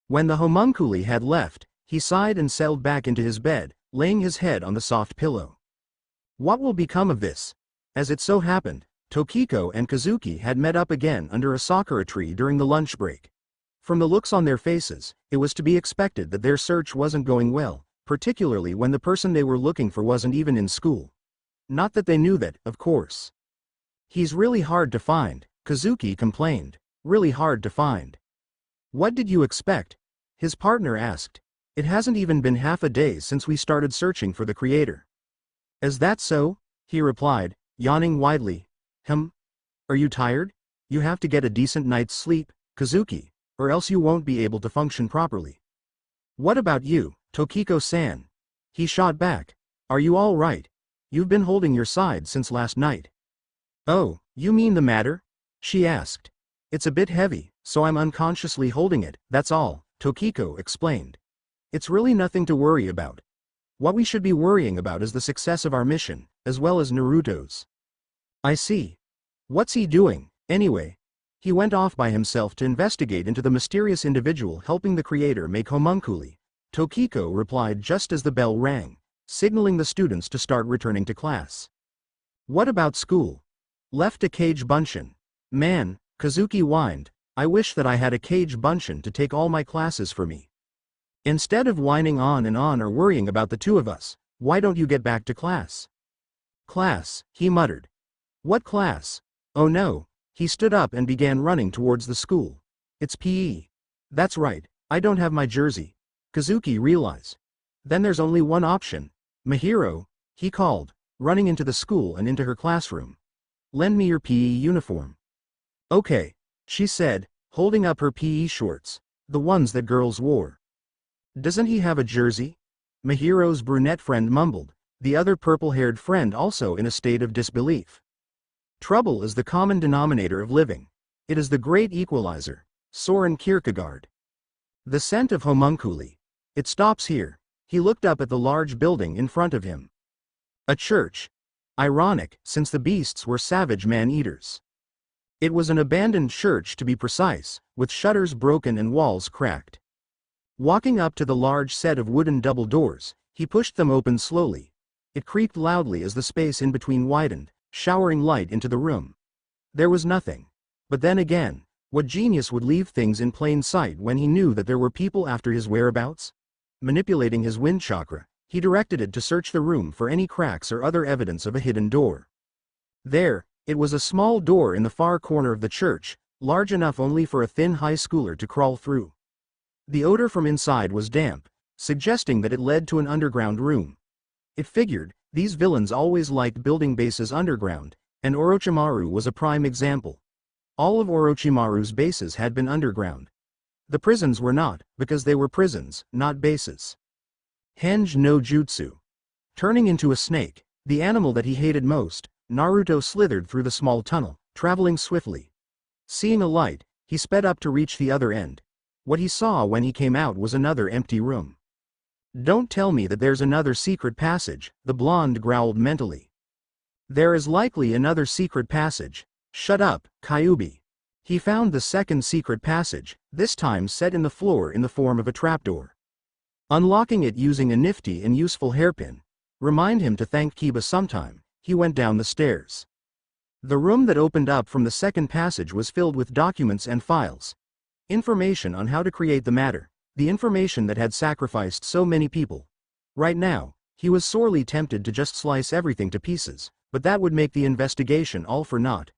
When the homunculi had left, he sighed and settled back into his bed, laying his head on the soft pillow. What will become of this? As it so happened, Tokiko and Kazuki had met up again under a sakura tree during the lunch break. From the looks on their faces, it was to be expected that their search wasn't going well, particularly when the person they were looking for wasn't even in school. Not that they knew that, of course. He's really hard to find, Kazuki complained. Really hard to find. What did you expect? His partner asked. It hasn't even been half a day since we started searching for the creator. Is that so? He replied, yawning widely. Are you tired? You have to get a decent night's sleep, Kazuki, or else you won't be able to function properly. What about you, Tokiko-san? He shot back. Are you all right? You've been holding your side since last night. Oh, you mean the matter? She asked. It's a bit heavy, so I'm unconsciously holding it, that's all, Tokiko explained. It's really nothing to worry about. What we should be worrying about is the success of our mission, as well as Naruto's. I see. What's he doing, anyway? He went off by himself to investigate into the mysterious individual helping the creator make homunculi. Tokiko replied just as the bell rang. signaling the students to start returning to class. What about school? Left a Kage Bunshin. Man, Kazuki whined, I wish that I had a Kage Bunshin to take all my classes for me. Instead of whining on and on or worrying about the two of us, why don't you get back to class? Class, he muttered. What class? Oh no. He stood up and began running towards the school. It's PE. That's right, I don't have my jersey. Kazuki realized. Then there's only one option. Mahiro, he called, running into the school and into her classroom. Lend me your PE uniform. Okay, she said, holding up her PE shorts, the ones that girls wore. Doesn't he have a jersey? Mahiro's brunette friend mumbled, the other purple-haired friend also in a state of disbelief. Trouble is the common denominator of living. It is the great equalizer. Soren Kierkegaard. The scent of homunculi. It stops here. He looked up at the large building in front of him. A church. Ironic, since the beasts were savage man-eaters. It was an abandoned church to be precise, with shutters broken and walls cracked. Walking up to the large set of wooden double doors, he pushed them open slowly. It creaked loudly as the space in between widened, showering light into the room. There was nothing. But then again, what genius would leave things in plain sight when he knew that there were people after his whereabouts? Manipulating his wind chakra, he directed it to search the room for any cracks or other evidence of a hidden door. There, it was a small door in the far corner of the church, large enough only for a thin high schooler to crawl through. The odor from inside was damp, suggesting that it led to an underground room. It figured, these villains always liked building bases underground, and Orochimaru was a prime example. All of Orochimaru's bases had been underground. The prisons were not, because they were prisons, not bases. Henge no Jutsu. Turning into a snake, the animal that he hated most, Naruto slithered through the small tunnel, traveling swiftly. Seeing a light, he sped up to reach the other end. What he saw when he came out was another empty room. Don't tell me that there's another secret passage, the blonde growled mentally. There is likely another secret passage. Shut up, Kyuubi. He found the second secret passage, this time set in the floor in the form of a trapdoor. Unlocking it using a nifty and useful hairpin, remind him to thank Kiba sometime, he went down the stairs. The room that opened up from the second passage was filled with documents and files. Information on how to create the matter, the information that had sacrificed so many people. Right now, he was sorely tempted to just slice everything to pieces, but that would make the investigation all for naught.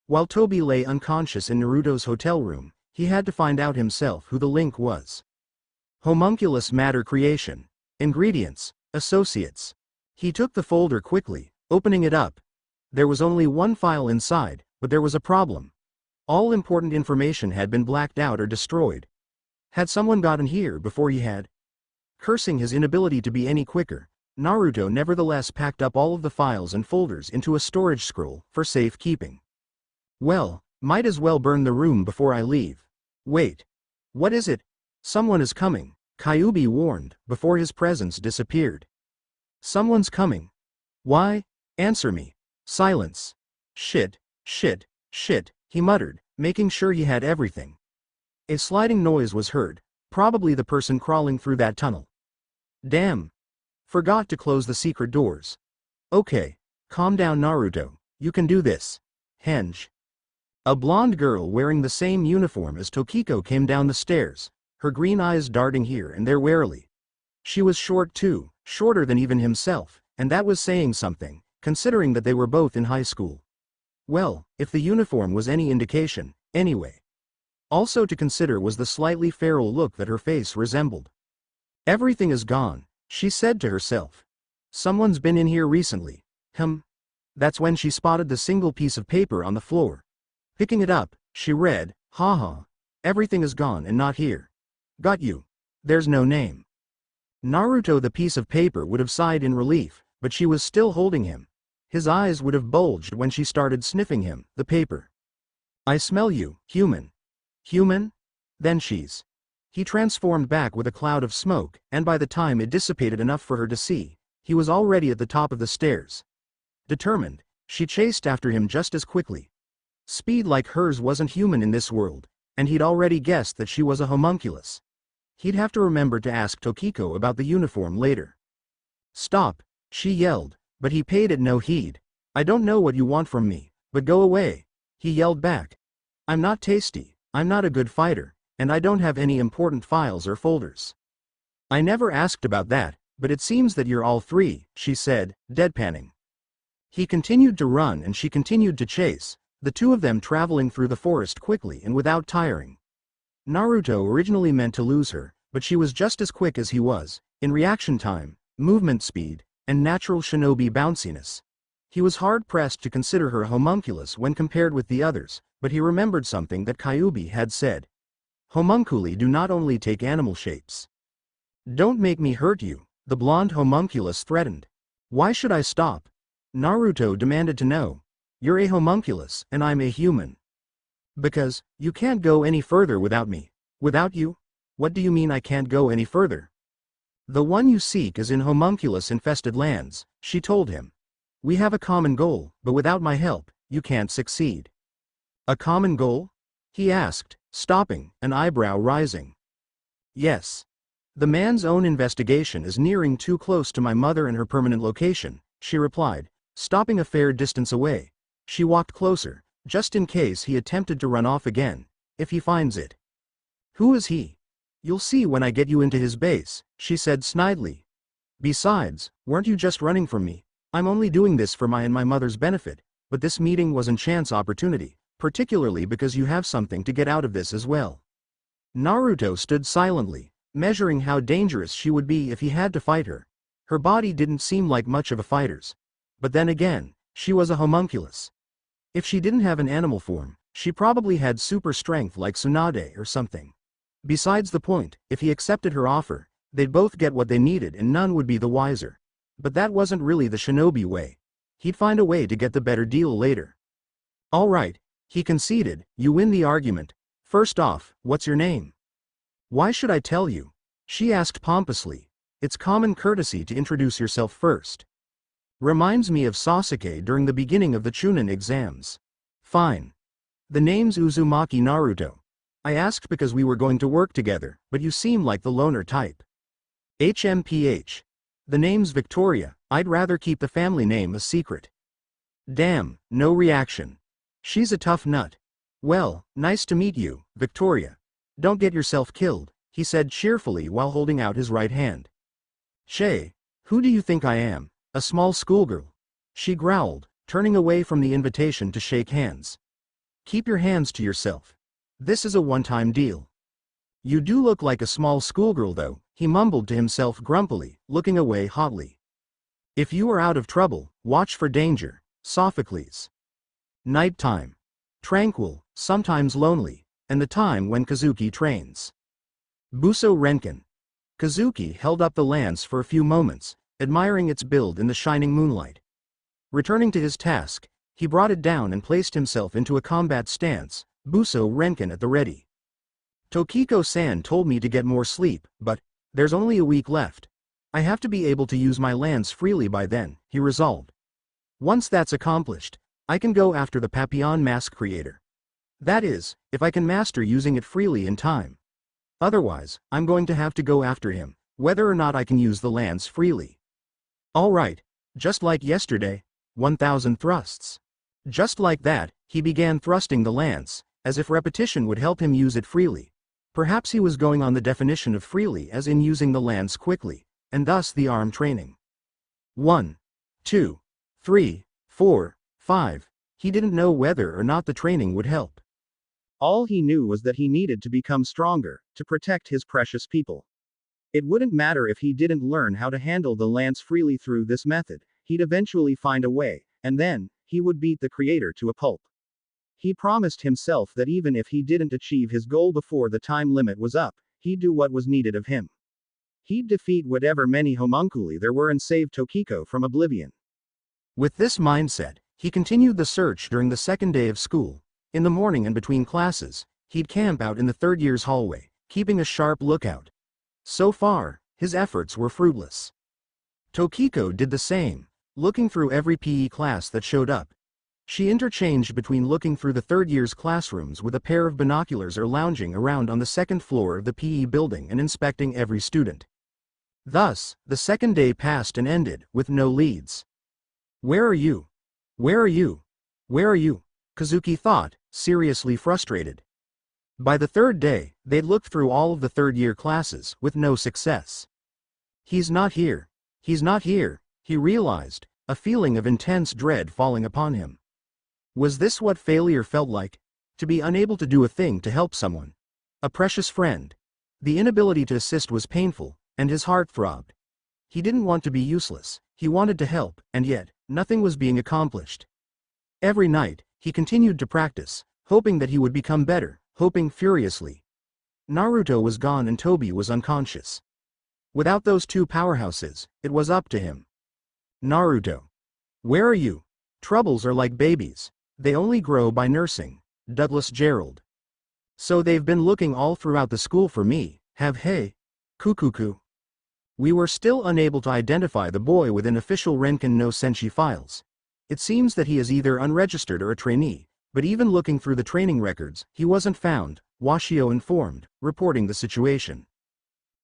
While Toby lay unconscious in Naruto's hotel room, he had to find out himself who the link was. Homunculus matter creation. Ingredients. Associates. He took the folder quickly, opening it up. There was only one file inside, but there was a problem. All important information had been blacked out or destroyed. Had someone gotten here before he had? Cursing his inability to be any quicker, Naruto nevertheless packed up all of the files and folders into a storage scroll for safekeeping. Well, might as well burn the room before I leave. Wait. What is it? Someone is coming, Kyuubi warned, before his presence disappeared. Someone's coming. Why? Answer me. Silence. Shit, shit, shit, he muttered, making sure he had everything. A sliding noise was heard, probably the person crawling through that tunnel. Damn. Forgot to close the secret doors. Okay, calm down Naruto, you can do this. Henge. A blonde girl wearing the same uniform as Tokiko came down the stairs, her green eyes darting here and there warily. She was short too, shorter than even himself, and that was saying something, considering that they were both in high school. Well, if the uniform was any indication, anyway. Also to consider was the slightly feral look that her face resembled. Everything is gone, she said to herself. Someone's been in here recently. That's when she spotted the single piece of paper on the floor. Picking it up, she read, haha. Everything is gone and not here. Got you. There's no name. Naruto the piece of paper would have sighed in relief, but she was still holding him. His eyes would have bulged when she started sniffing him, the paper. I smell you, human. Human? Then she's. He transformed back with a cloud of smoke, and by the time it dissipated enough for her to see, he was already at the top of the stairs. Determined, she chased after him just as quickly. Speed like hers wasn't human in this world, and he'd already guessed that she was a homunculus. He'd have to remember to ask Tokiko about the uniform later. Stop, she yelled, but he paid it no heed. I don't know what you want from me, but go away, he yelled back. I'm not tasty, I'm not a good fighter, and I don't have any important files or folders. I never asked about that, but it seems that you're all three, she said, deadpanning. He continued to run and she continued to chase, the two of them traveling through the forest quickly and without tiring. Naruto originally meant to lose her, but she was just as quick as he was, in reaction time, movement speed, and natural shinobi bounciness. He was hard-pressed to consider her a homunculus when compared with the others, but he remembered something that Kyuubi had said. Homunculi do not only take animal shapes. Don't make me hurt you, the blonde homunculus threatened. Why should I stop? Naruto demanded to know. You're a homunculus, and I'm a human. Because, you can't go any further without me. Without you? What do you mean I can't go any further? The one you seek is in homunculus-infested lands, she told him. We have a common goal, but without my help, you can't succeed. A common goal? He asked, stopping, an eyebrow rising. Yes. The man's own investigation is nearing too close to my mother and her permanent location, she replied, stopping a fair distance away. She walked closer, just in case he attempted to run off again, if he finds it. Who is he? You'll see when I get you into his base, she said snidely. Besides, weren't you just running from me? I'm only doing this for my and my mother's benefit, but this meeting was a chance opportunity, particularly because you have something to get out of this as well. Naruto stood silently, measuring how dangerous she would be if he had to fight her. Her body didn't seem like much of a fighter's. But then again, she was a homunculus. If she didn't have an animal form, she probably had super strength like Tsunade or something. Besides the point, if he accepted her offer, they'd both get what they needed and none would be the wiser. But that wasn't really the shinobi way. He'd find a way to get the better deal later. All right, he conceded, you win the argument. First off, what's your name? Why should I tell you? She asked pompously. It's common courtesy to introduce yourself first. Reminds me of Sasuke during the beginning of the Chunin exams. Fine. The name's Uzumaki Naruto. I asked because we were going to work together, but you seem like the loner type. HMPH. The name's Victoria, I'd rather keep the family name a secret. Damn, no reaction. She's a tough nut. Well, nice to meet you, Victoria. Don't get yourself killed, he said cheerfully while holding out his right hand. Shay, who do you think I am? A small schoolgirl? She growled, turning away from the invitation to shake hands. Keep your hands to yourself. This is a one-time deal. You do look like a small schoolgirl though, he mumbled to himself grumpily, looking away hotly. If you are out of trouble, watch for danger, Sophocles. Night time. Tranquil, sometimes lonely, and the time when Kazuki trains. Buso Renkin. Kazuki held up the lance for a few moments, admiring its build in the shining moonlight. Returning to his task, he brought it down and placed himself into a combat stance, Buso Renkin at the ready. Tokiko-san told me to get more sleep, but there's only a week left. I have to be able to use my lance freely by then, he resolved. Once that's accomplished, I can go after the Papillon mask creator. That is, if I can master using it freely in time. Otherwise, I'm going to have to go after him, whether or not I can use the lance freely. All right, just like yesterday, 1,000 thrusts. Just like that, he began thrusting the lance, as if repetition would help him use it freely. Perhaps he was going on the definition of freely as in using the lance quickly, and thus the arm training. 1, 2, 3, 4, 5. He didn't know whether or not the training would help. All he knew was that he needed to become stronger, to protect his precious people. It wouldn't matter if he didn't learn how to handle the lance freely through this method, he'd eventually find a way, and then, he would beat the creator to a pulp. He promised himself that even if he didn't achieve his goal before the time limit was up, he'd do what was needed of him. He'd defeat whatever many homunculi there were and save Tokiko from oblivion. With this mindset, he continued the search during the second day of school. In the morning and between classes, he'd camp out in the third year's hallway, keeping a sharp lookout. So far, his efforts were fruitless. Tokiko did the same, looking through every PE class that showed up. She interchanged between looking through the third year's classrooms with a pair of binoculars or lounging around on the second floor of the PE building and inspecting every student. Thus, the second day passed and ended, with no leads. Where are you? Where are you? Where are you? Kazuki thought, seriously frustrated. By the third day, they'd looked through all of the third-year classes, with no success. He's not here. He's not here, he realized, a feeling of intense dread falling upon him. Was this what failure felt like? To be unable to do a thing to help someone. A precious friend. The inability to assist was painful, and his heart throbbed. He didn't want to be useless, he wanted to help, and yet, nothing was being accomplished. Every night, he continued to practice, hoping that he would become better, hoping furiously. Naruto was gone and Tobi was unconscious. Without those two powerhouses, it was up to him. Naruto. Where are you? Troubles are like babies. They only grow by nursing. Douglas Gerald. So they've been looking all throughout the school for me, have hey? Kukuku. We were still unable to identify the boy within official Renkin no Senshi files. It seems that he is either unregistered or a trainee, but even looking through the training records, he wasn't found, Washio informed, reporting the situation.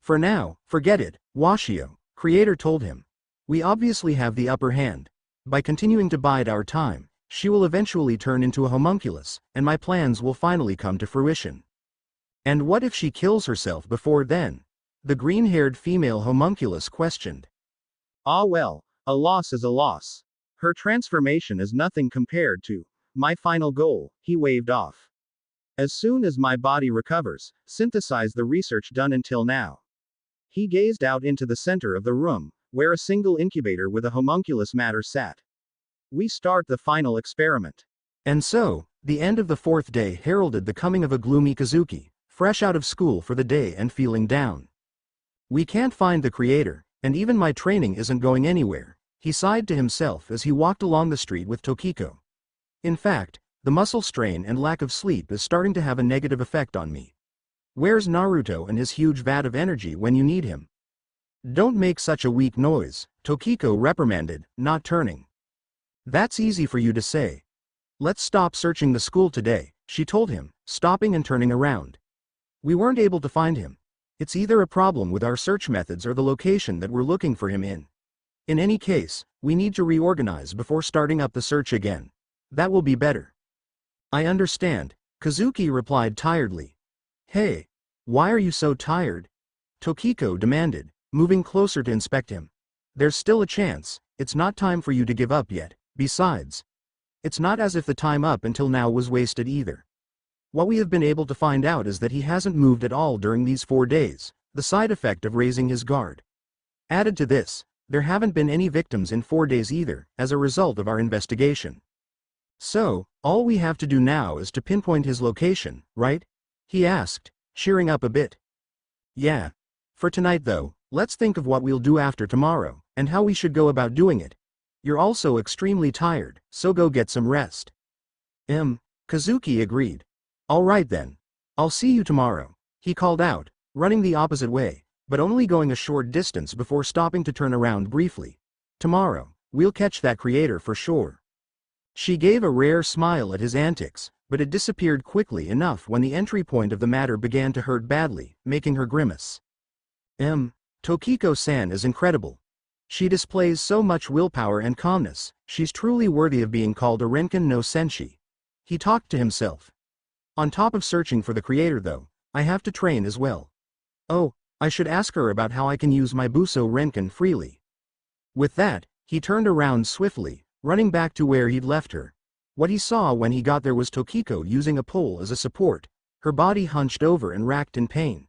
For now, forget it, Washio, Creator told him. We obviously have the upper hand. By continuing to bide our time, she will eventually turn into a homunculus, and my plans will finally come to fruition. And what if she kills herself before then? The green-haired female homunculus questioned. Ah well, a loss is a loss. Her transformation is nothing compared to my final goal, he waved off. As soon as my body recovers, synthesize the research done until now. He gazed out into the center of the room, where a single incubator with a homunculus matter sat. We start the final experiment. And so, the end of the fourth day heralded the coming of a gloomy Kazuki, fresh out of school for the day and feeling down. We can't find the Creator, and even my training isn't going anywhere, he sighed to himself as he walked along the street with Tokiko. In fact, the muscle strain and lack of sleep is starting to have a negative effect on me. Where's Naruto and his huge vat of energy when you need him? Don't make such a weak noise, Tokiko reprimanded, not turning. That's easy for you to say. Let's stop searching the school today, she told him, stopping and turning around. We weren't able to find him. It's either a problem with our search methods or the location that we're looking for him in. In any case, we need to reorganize before starting up the search again. That will be better. I understand, Kazuki replied tiredly. Hey, why are you so tired? Tokiko demanded, moving closer to inspect him. There's still a chance, it's not time for you to give up yet, besides. It's not as if the time up until now was wasted either. What we have been able to find out is that he hasn't moved at all during these 4 days, the side effect of raising his guard. Added to this, there haven't been any victims in 4 days either, as a result of our investigation. So, all we have to do now is to pinpoint his location, right? He asked, cheering up a bit. Yeah. For tonight though, let's think of what we'll do after tomorrow, and how we should go about doing it. You're also extremely tired, so go get some rest. Kazuki agreed. All right then. I'll see you tomorrow, he called out, running the opposite way, but only going a short distance before stopping to turn around briefly. Tomorrow, we'll catch that Creator for sure. She gave a rare smile at his antics, but it disappeared quickly enough when the entry point of the matter began to hurt badly, making her grimace. Tokiko-san is incredible. She displays so much willpower and calmness, she's truly worthy of being called a Renkin no Senshi. He talked to himself. On top of searching for the Creator though, I have to train as well. Oh, I should ask her about how I can use my Buso Renkin freely. With that, he turned around swiftly, running back to where he'd left her. What he saw when he got there was Tokiko using a pole as a support, her body hunched over and racked in pain.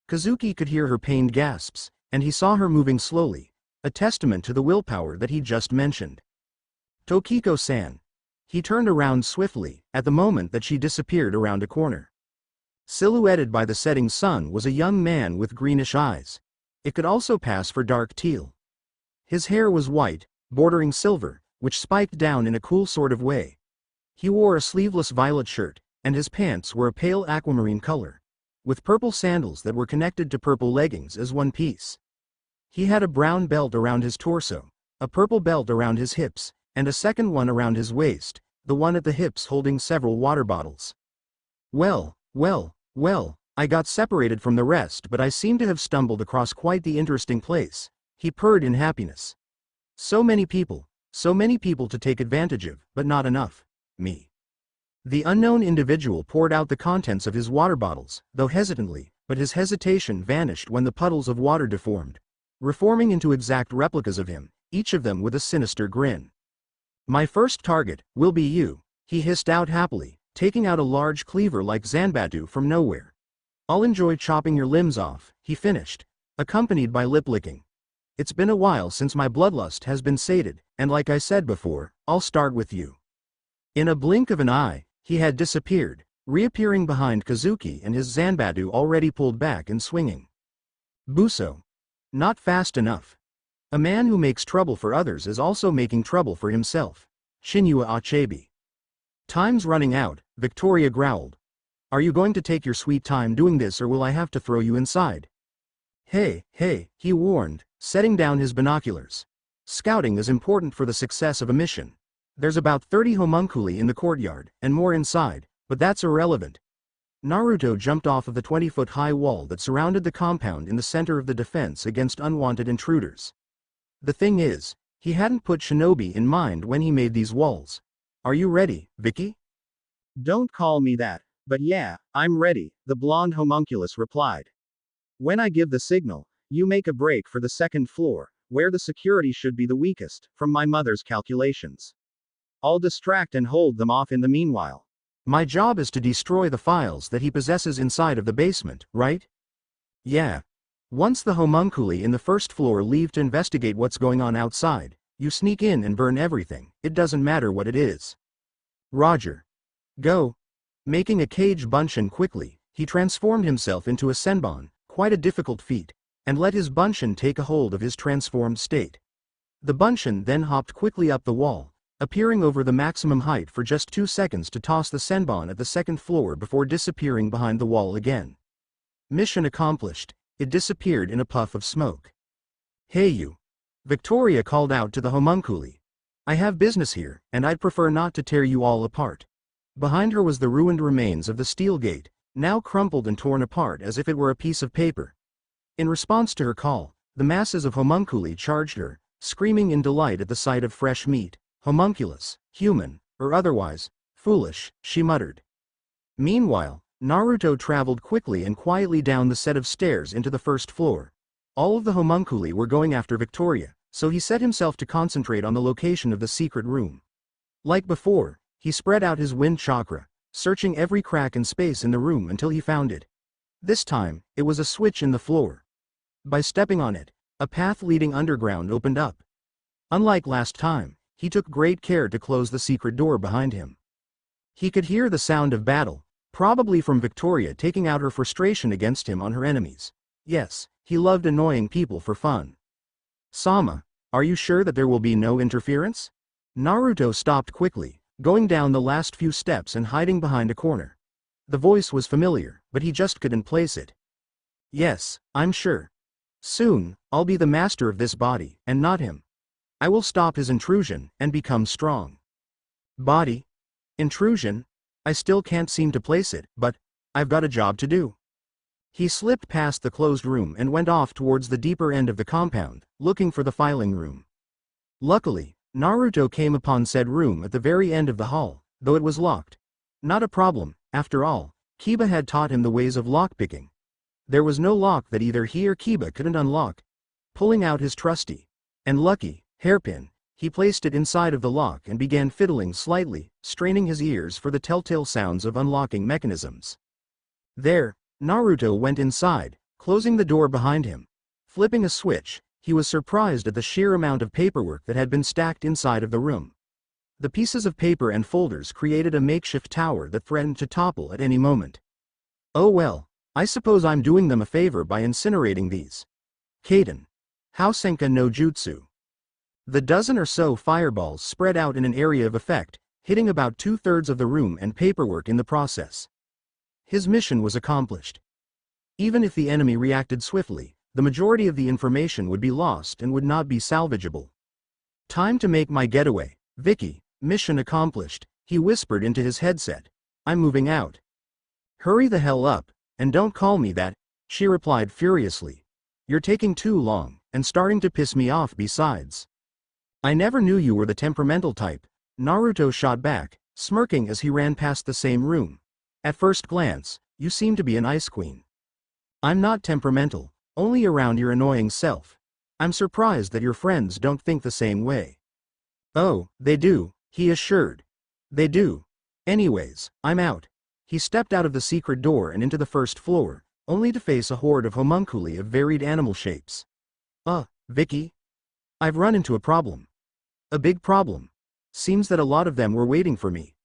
Kazuki could hear her pained gasps, and he saw her moving slowly, a testament to the willpower that he just mentioned. Tokiko-san. He turned around swiftly, at the moment that she disappeared around a corner. Silhouetted by the setting sun was a young man with greenish eyes. It could also pass for dark teal. His hair was white, bordering silver, which spiked down in a cool sort of way. He wore a sleeveless violet shirt, and his pants were a pale aquamarine color, with purple sandals that were connected to purple leggings as one piece. He had a brown belt around his torso, a purple belt around his hips, and a second one around his waist, the one at the hips holding several water bottles. Well, I got separated from the rest, but I seem to have stumbled across quite the interesting place. He purred in happiness. So many people to take advantage of, but not enough. Me. The unknown individual poured out the contents of his water bottles, though hesitantly, but his hesitation vanished when the puddles of water deformed, reforming into exact replicas of him, each of them with a sinister grin. My first target will be you, he hissed out happily, taking out a large cleaver like Zanbatu from nowhere. I'll enjoy chopping your limbs off, he finished, accompanied by lip-licking. It's been a while since my bloodlust has been sated, and like I said before, I'll start with you. In a blink of an eye, he had disappeared, reappearing behind Kazuki and his Zanbatu already pulled back and swinging. Buso. Not fast enough. A man who makes trouble for others is also making trouble for himself. Shinyua Achebe. Time's running out, Victoria growled. Are you going to take your sweet time doing this, or will I have to throw you inside? Hey, he warned, setting down his binoculars. Scouting is important for the success of a mission. There's about 30 homunculi in the courtyard, and more inside, but that's irrelevant. Naruto jumped off of the 20-foot-high wall that surrounded the compound in the center of the defense against unwanted intruders. The thing is, he hadn't put shinobi in mind when he made these walls. Are you ready, Vicky? Don't call me that, but yeah, I'm ready, the blonde homunculus replied. When I give the signal, you make a break for the second floor, where the security should be the weakest, from my mother's calculations. I'll distract and hold them off in the meanwhile. My job is to destroy the files that he possesses inside of the basement, right? Yeah. Once the homunculi in the first floor leave to investigate what's going on outside, you sneak in and burn everything, it doesn't matter what it is. Roger. Go. Making a cage bunshin quickly, he transformed himself into a senbon, quite a difficult feat, and let his bunshin take a hold of his transformed state. The bunshin then hopped quickly up the wall, appearing over the maximum height for just 2 seconds to toss the senbon at the second floor before disappearing behind the wall again. Mission accomplished, it disappeared in a puff of smoke. Hey you! Victoria called out to the homunculi. I have business here, and I'd prefer not to tear you all apart. Behind her was the ruined remains of the steel gate, now crumpled and torn apart as if it were a piece of paper. In response to her call, the masses of homunculi charged her, screaming in delight at the sight of fresh meat. Homunculus, human, or otherwise, foolish, she muttered. Meanwhile, Naruto traveled quickly and quietly down the set of stairs into the first floor. All of the homunculi were going after Victoria, so he set himself to concentrate on the location of the secret room. Like before, he spread out his wind chakra, searching every crack and space in the room until he found it. This time, it was a switch in the floor. By stepping on it, a path leading underground opened up. Unlike last time, he took great care to close the secret door behind him. He could hear the sound of battle, probably from Victoria taking out her frustration against him on her enemies. Yes, he loved annoying people for fun. Sama, are you sure that there will be no interference? Naruto stopped quickly, going down the last few steps and hiding behind a corner. The voice was familiar, but he just couldn't place it. Yes, I'm sure. Soon, I'll be the master of this body, and not him. I will stop his intrusion, and become strong. Body? Intrusion? I still can't seem to place it, but I've got a job to do. He slipped past the closed room and went off towards the deeper end of the compound, looking for the filing room. Luckily, Naruto came upon said room at the very end of the hall, though it was locked. Not a problem, after all, Kiba had taught him the ways of lockpicking. There was no lock that either he or Kiba couldn't unlock. Pulling out his trusty and lucky hairpin, he placed it inside of the lock and began fiddling slightly, straining his ears for the telltale sounds of unlocking mechanisms. There, Naruto went inside, closing the door behind him. Flipping a switch, he was surprised at the sheer amount of paperwork that had been stacked inside of the room. The pieces of paper and folders created a makeshift tower that threatened to topple at any moment. Oh well, I suppose I'm doing them a favor by incinerating these. Kaden. Housenka no Jutsu. The dozen or so fireballs spread out in an area of effect, hitting about 2/3 of the room and paperwork in the process. His mission was accomplished. Even if the enemy reacted swiftly, the majority of the information would be lost and would not be salvageable. Time to make my getaway, Vicky, mission accomplished, he whispered into his headset. I'm moving out. Hurry the hell up, And don't call me that, she replied furiously. You're taking too long, and starting to piss me off besides. I never knew you were the temperamental type, Naruto shot back, smirking as he ran past the same room. At first glance, you seem to be an ice queen. I'm not temperamental, only around your annoying self. I'm surprised that your friends don't think the same way. Oh, they do, he assured. They do. Anyways, I'm out. He stepped out of the secret door and into the first floor, only to face a horde of homunculi of varied animal shapes. Vicky? I've run into a problem. A big problem. Seems that a lot of them were waiting for me.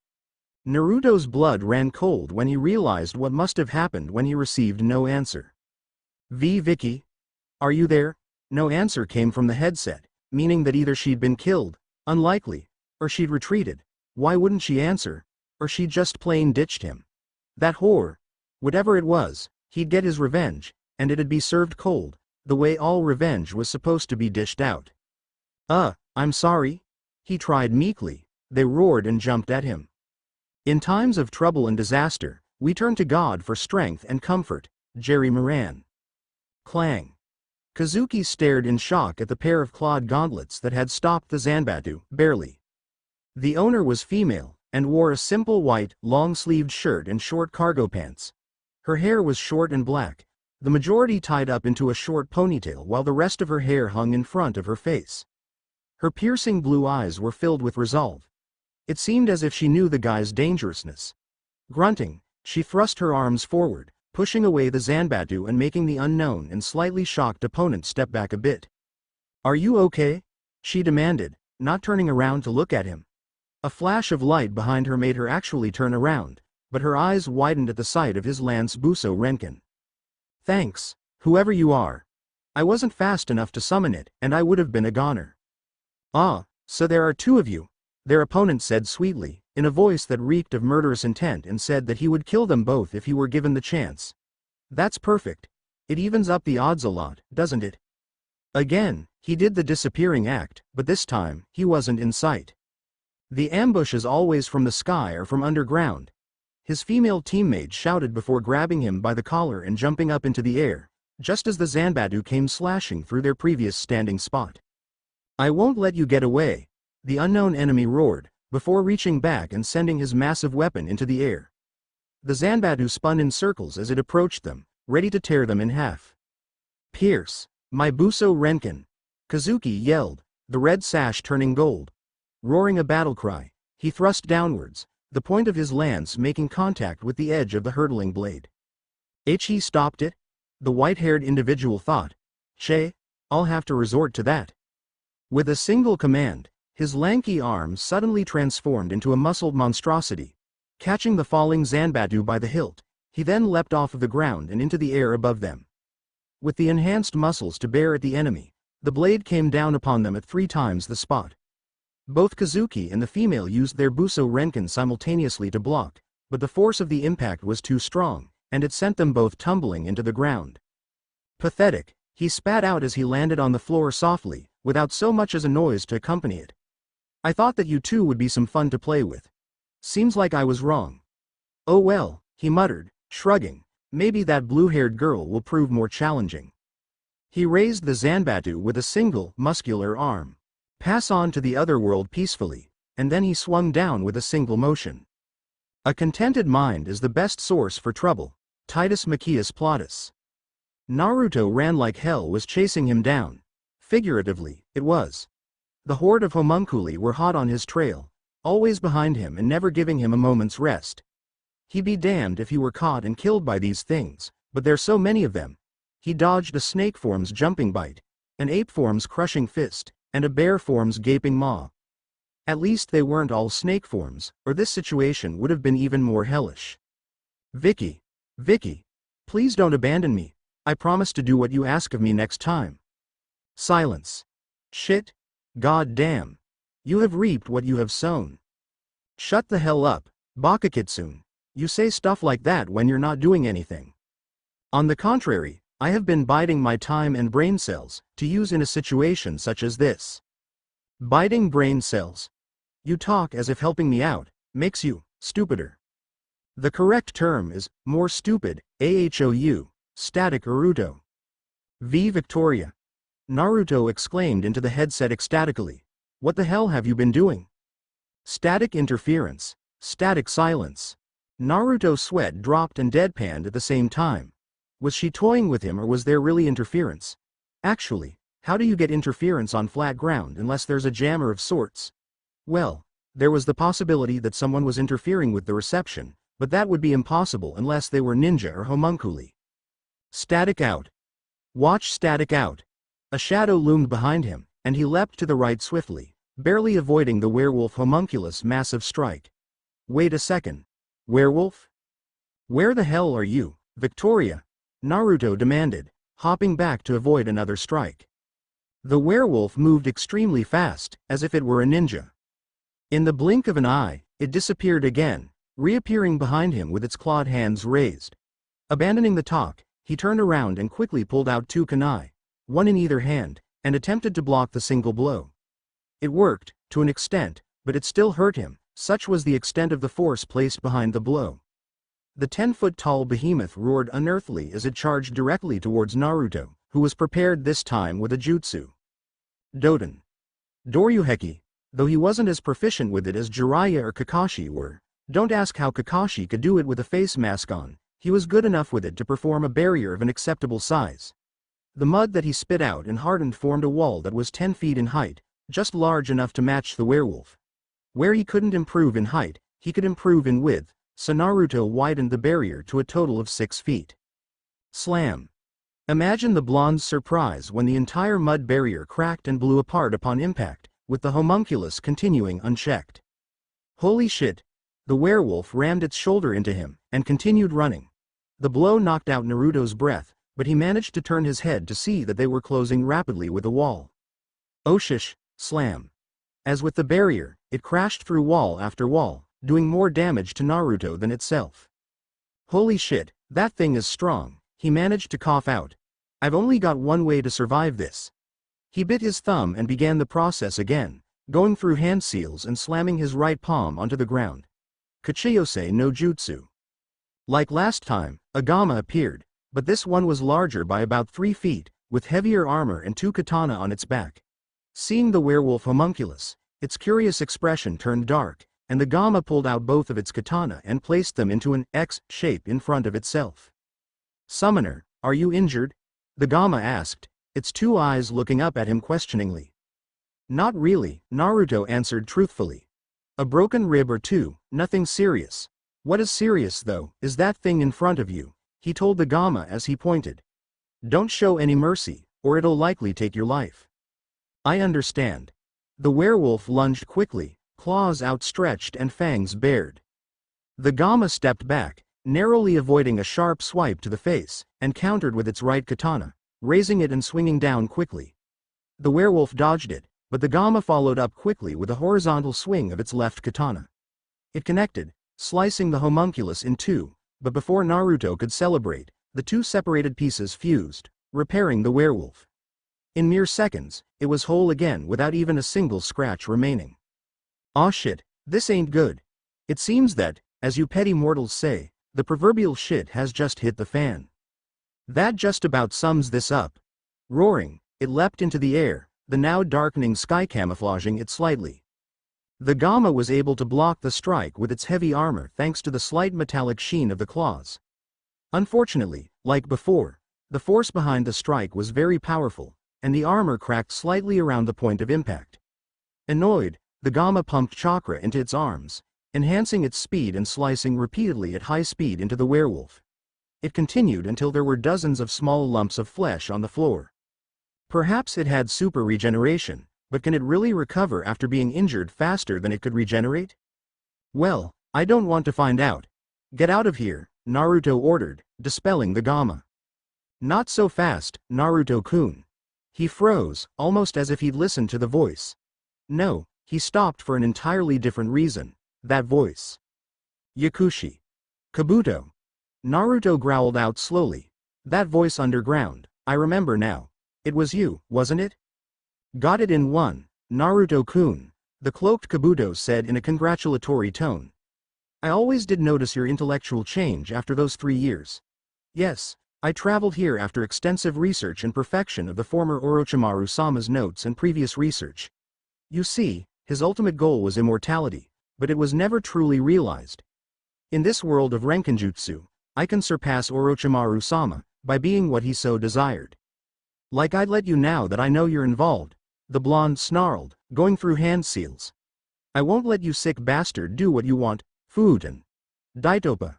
Naruto's blood ran cold when he realized what must have happened when he received no answer. Vicky? Are you there? No answer came from the headset, meaning that either she'd been killed, unlikely, or she'd retreated. Why wouldn't she answer? Or she'd just plain ditched him. That whore. Whatever it was, he'd get his revenge, and it'd be served cold, the way all revenge was supposed to be dished out. I'm sorry? He tried meekly. They roared and jumped at him. In times of trouble and disaster, we turn to God for strength and comfort, Jerry Moran. Clang. Kazuki stared in shock at the pair of clawed gauntlets that had stopped the Zanbatsu, barely. The owner was female, and wore a simple white, long-sleeved shirt and short cargo pants. Her hair was short and black, the majority tied up into a short ponytail while the rest of her hair hung in front of her face. Her piercing blue eyes were filled with resolve. It seemed as if she knew the guy's dangerousness. Grunting, she thrust her arms forward, pushing away the Zanbatsu and making the unknown and slightly shocked opponent step back a bit. Are you okay? She demanded, not turning around to look at him. A flash of light behind her made her actually turn around, but her eyes widened at the sight of his lance Buso Renkin. Thanks, whoever you are. I wasn't fast enough to summon it, and I would have been a goner. So there are two of you, their opponent said sweetly, in a voice that reeked of murderous intent, and said that he would kill them both if he were given the chance. That's perfect. It evens up the odds a lot, doesn't it? Again, he did the disappearing act, but this time, he wasn't in sight. The ambush is always from the sky or from underground. His female teammate shouted before grabbing him by the collar and jumping up into the air, just as the Zanbatsu came slashing through their previous standing spot. I won't let you get away, the unknown enemy roared, before reaching back and sending his massive weapon into the air. The Zanbatsu spun in circles as it approached them, ready to tear them in half. Pierce, my Buso Renkin! Kazuki yelled, the red sash turning gold. Roaring a battle cry, he thrust downwards, the point of his lance making contact with the edge of the hurtling blade. He stopped it? The white-haired individual thought. I'll have to resort to that. With a single command, his lanky arm suddenly transformed into a muscled monstrosity. Catching the falling Zanbatsu by the hilt, he then leapt off of the ground and into the air above them. With the enhanced muscles to bear at the enemy, the blade came down upon them at 3 times the spot. Both Kazuki and the female used their Buso Renkin simultaneously to block, but the force of the impact was too strong, and it sent them both tumbling into the ground. Pathetic, he spat out as he landed on the floor softly, without so much as a noise to accompany it. I thought that you two would be some fun to play with. Seems like I was wrong. Oh well, he muttered, shrugging, maybe that blue-haired girl will prove more challenging. He raised the Zanbatsu with a single, muscular arm. Pass on to the other world peacefully, and then he swung down with a single motion. A contented mind is the best source for trouble, Titus Maccius Plautus. Naruto ran like hell was chasing him down. Figuratively, it was. The horde of homunculi were hot on his trail, always behind him and never giving him a moment's rest. He'd be damned if he were caught and killed by these things, but there's so many of them. He dodged a snake form's jumping bite, an ape form's crushing fist, and a bear form's gaping maw. At least they weren't all snake forms, or this situation would have been even more hellish. Vicky, please don't abandon me. I promise to do what you ask of me next time. Silence. Shit. God damn. You have reaped what you have sown. Shut the hell up, Bakakitsune. You say stuff like that when you're not doing anything. On the contrary, I have been biding my time and brain cells, to use in a situation such as this. Biding brain cells. You talk as if helping me out makes you stupider. The correct term is, more stupid, ahou, static Naruto. V Victoria. Naruto exclaimed into the headset ecstatically. What the hell have you been doing? Static interference. Static silence. Naruto's sweat dropped and deadpanned at the same time. Was she toying with him or was there really interference? Actually, how do you get interference on flat ground unless there's a jammer of sorts? Well, there was the possibility that someone was interfering with the reception, but that would be impossible unless they were ninja or homunculi. Static out. Watch static out. A shadow loomed behind him, and he leapt to the right swiftly, barely avoiding the werewolf homunculus' massive strike. Wait a second. Werewolf? Where the hell are you, Victoria? Naruto demanded, hopping back to avoid another strike. The werewolf moved extremely fast, as if it were a ninja. In the blink of an eye, it disappeared again, reappearing behind him with its clawed hands raised. Abandoning the talk, he turned around and quickly pulled out two kunai, one in either hand, and attempted to block the single blow. It worked, to an extent, but it still hurt him, such was the extent of the force placed behind the blow. The 10-foot-tall behemoth roared unearthly as it charged directly towards Naruto, who was prepared this time with a jutsu. Doden. Doryuheki, though he wasn't as proficient with it as Jiraiya or Kakashi were. Don't ask how Kakashi could do it with a face mask on, he was good enough with it to perform a barrier of an acceptable size. The mud that he spit out and hardened formed a wall that was 10 feet in height, just large enough to match the werewolf. Where he couldn't improve in height, he could improve in width, so Naruto widened the barrier to a total of 6 feet. Slam. Imagine the blonde's surprise when the entire mud barrier cracked and blew apart upon impact, with the homunculus continuing unchecked. Holy shit! The werewolf rammed its shoulder into him, and continued running. The blow knocked out Naruto's breath, but he managed to turn his head to see that they were closing rapidly with a wall. Oshish, slam. As with the barrier, it crashed through wall after wall, doing more damage to Naruto than itself. Holy shit, that thing is strong, he managed to cough out. I've only got one way to survive this. He bit his thumb and began the process again, going through hand seals and slamming his right palm onto the ground. Kachiyose no Jutsu. Like last time, a Gamma appeared, but this one was larger by about 3 feet, with heavier armor and 2 katana on its back. Seeing the werewolf homunculus, its curious expression turned dark, and the Gamma pulled out both of its katana and placed them into an X shape in front of itself. Summoner, are you injured? The Gamma asked, its 2 eyes looking up at him questioningly. Not really, Naruto answered truthfully. A broken rib or 2, nothing serious. What is serious though, is that thing in front of you, he told the Gamma as he pointed. Don't show any mercy, or it'll likely take your life. I understand. The werewolf lunged quickly, claws outstretched and fangs bared. The Gamma stepped back, narrowly avoiding a sharp swipe to the face, and countered with its right katana, raising it and swinging down quickly. The werewolf dodged it, but the Gamma followed up quickly with a horizontal swing of its left katana. It connected, slicing the homunculus in 2, but before Naruto could celebrate, the 2 separated pieces fused, repairing the werewolf. In mere seconds, it was whole again without even a single scratch remaining. Aw shit, this ain't good. It seems that, as you petty mortals say, the proverbial shit has just hit the fan. That just about sums this up. Roaring, it leapt into the air, the now darkening sky camouflaging it slightly. The Gamma was able to block the strike with its heavy armor thanks to the slight metallic sheen of the claws. Unfortunately, like before, the force behind the strike was very powerful, and the armor cracked slightly around the point of impact. Annoyed, the Gamma pumped chakra into its arms, enhancing its speed and slicing repeatedly at high speed into the werewolf. It continued until there were dozens of small lumps of flesh on the floor. Perhaps it had super regeneration, but can it really recover after being injured faster than it could regenerate? Well, I don't want to find out. Get out of here, Naruto ordered, dispelling the Gamma. Not so fast, Naruto-kun. He froze, almost as if he'd listened to the voice. No, he stopped for an entirely different reason, that voice. Yakushi. Kabuto. Naruto growled out slowly. That voice underground, I remember now. It was you, wasn't it? Got it in one, Naruto-kun, the cloaked Kabuto said in a congratulatory tone. I always did notice your intellectual change after those 3 years. Yes, I traveled here after extensive research and perfection of the former Orochimaru-sama's notes and previous research. You see, his ultimate goal was immortality, but it was never truly realized. In this world of Renkinjutsu, I can surpass Orochimaru-sama, by being what he so desired. Like I'd let you now that I know you're involved, the blonde snarled, going through hand seals. I won't let you sick bastard do what you want, food and Daitopa.